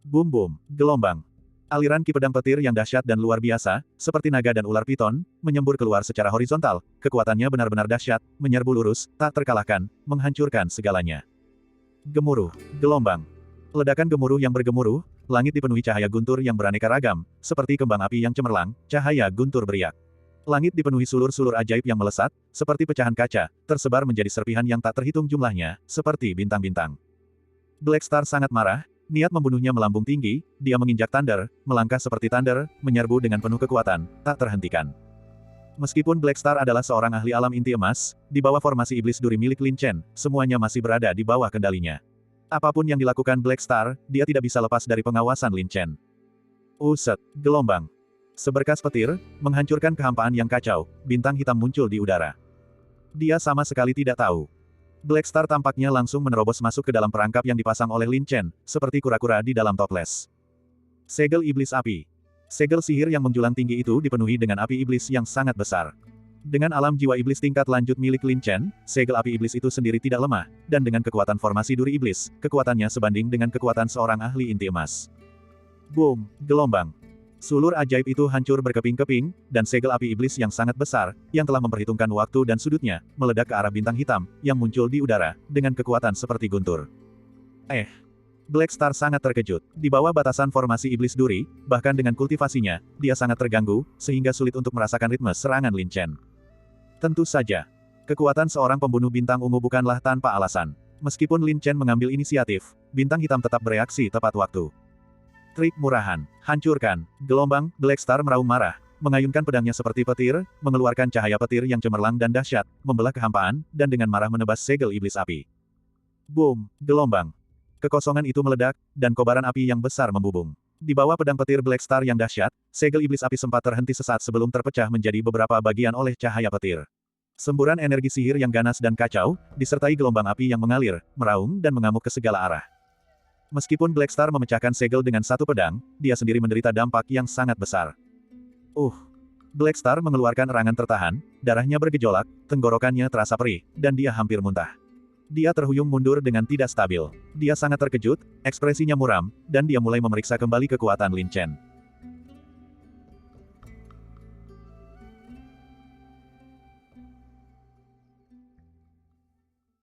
A: Boom boom, gelombang. Aliran ki pedang petir yang dahsyat dan luar biasa, seperti naga dan ular piton, menyembur keluar secara horizontal, kekuatannya benar-benar dahsyat, menyerbu lurus, tak terkalahkan, menghancurkan segalanya. Gemuruh, gelombang. Ledakan gemuruh yang bergemuruh, langit dipenuhi cahaya guntur yang beraneka ragam, seperti kembang api yang cemerlang, cahaya guntur beriak. Langit dipenuhi sulur-sulur ajaib yang melesat, seperti pecahan kaca, tersebar menjadi serpihan yang tak terhitung jumlahnya, seperti bintang-bintang. Black Star sangat marah, niat membunuhnya melambung tinggi, dia menginjak Thunder, melangkah seperti Thunder, menyerbu dengan penuh kekuatan, tak terhentikan. Meskipun Black Star adalah seorang ahli alam inti emas, di bawah formasi iblis duri milik Lin Chen, semuanya masih berada di bawah kendalinya. Apapun yang dilakukan Black Star, dia tidak bisa lepas dari pengawasan Lin Chen. Uset, gelombang. Seberkas petir, menghancurkan kehampaan yang kacau, bintang hitam muncul di udara. Dia sama sekali tidak tahu. Black Star tampaknya langsung menerobos masuk ke dalam perangkap yang dipasang oleh Lin Chen, seperti kura-kura di dalam toples. Segel iblis api. Segel sihir yang menjulang tinggi itu dipenuhi dengan api iblis yang sangat besar. Dengan alam jiwa iblis tingkat lanjut milik Lin Chen, segel api iblis itu sendiri tidak lemah, dan dengan kekuatan formasi duri iblis, kekuatannya sebanding dengan kekuatan seorang ahli inti emas. Boom, gelombang. Sulur ajaib itu hancur berkeping-keping, dan segel api iblis yang sangat besar, yang telah memperhitungkan waktu dan sudutnya, meledak ke arah bintang hitam, yang muncul di udara, dengan kekuatan seperti guntur. Black Star sangat terkejut. Di bawah batasan formasi iblis duri, bahkan dengan kultivasinya, dia sangat terganggu, sehingga sulit untuk merasakan ritme serangan Lin Chen. Tentu saja, kekuatan seorang pembunuh bintang ungu bukanlah tanpa alasan. Meskipun Lin Chen mengambil inisiatif, bintang hitam tetap bereaksi tepat waktu. Trik murahan, hancurkan, gelombang, Black Star meraung marah, mengayunkan pedangnya seperti petir, mengeluarkan cahaya petir yang cemerlang dan dahsyat, membelah kehampaan, dan dengan marah menebas segel iblis api. Boom, gelombang. Kekosongan itu meledak, dan kobaran api yang besar membubung. Di bawah pedang petir Black Star yang dahsyat, segel iblis api sempat terhenti sesaat sebelum terpecah menjadi beberapa bagian oleh cahaya petir. Semburan energi sihir yang ganas dan kacau, disertai gelombang api yang mengalir, meraung dan mengamuk ke segala arah. Meskipun Black Star memecahkan segel dengan satu pedang, dia sendiri menderita dampak yang sangat besar. Black Star mengeluarkan erangan tertahan, darahnya bergejolak, tenggorokannya terasa perih, dan dia hampir muntah. Dia terhuyung mundur dengan tidak stabil. Dia sangat terkejut, ekspresinya muram, dan dia mulai memeriksa kembali kekuatan Lin Chen.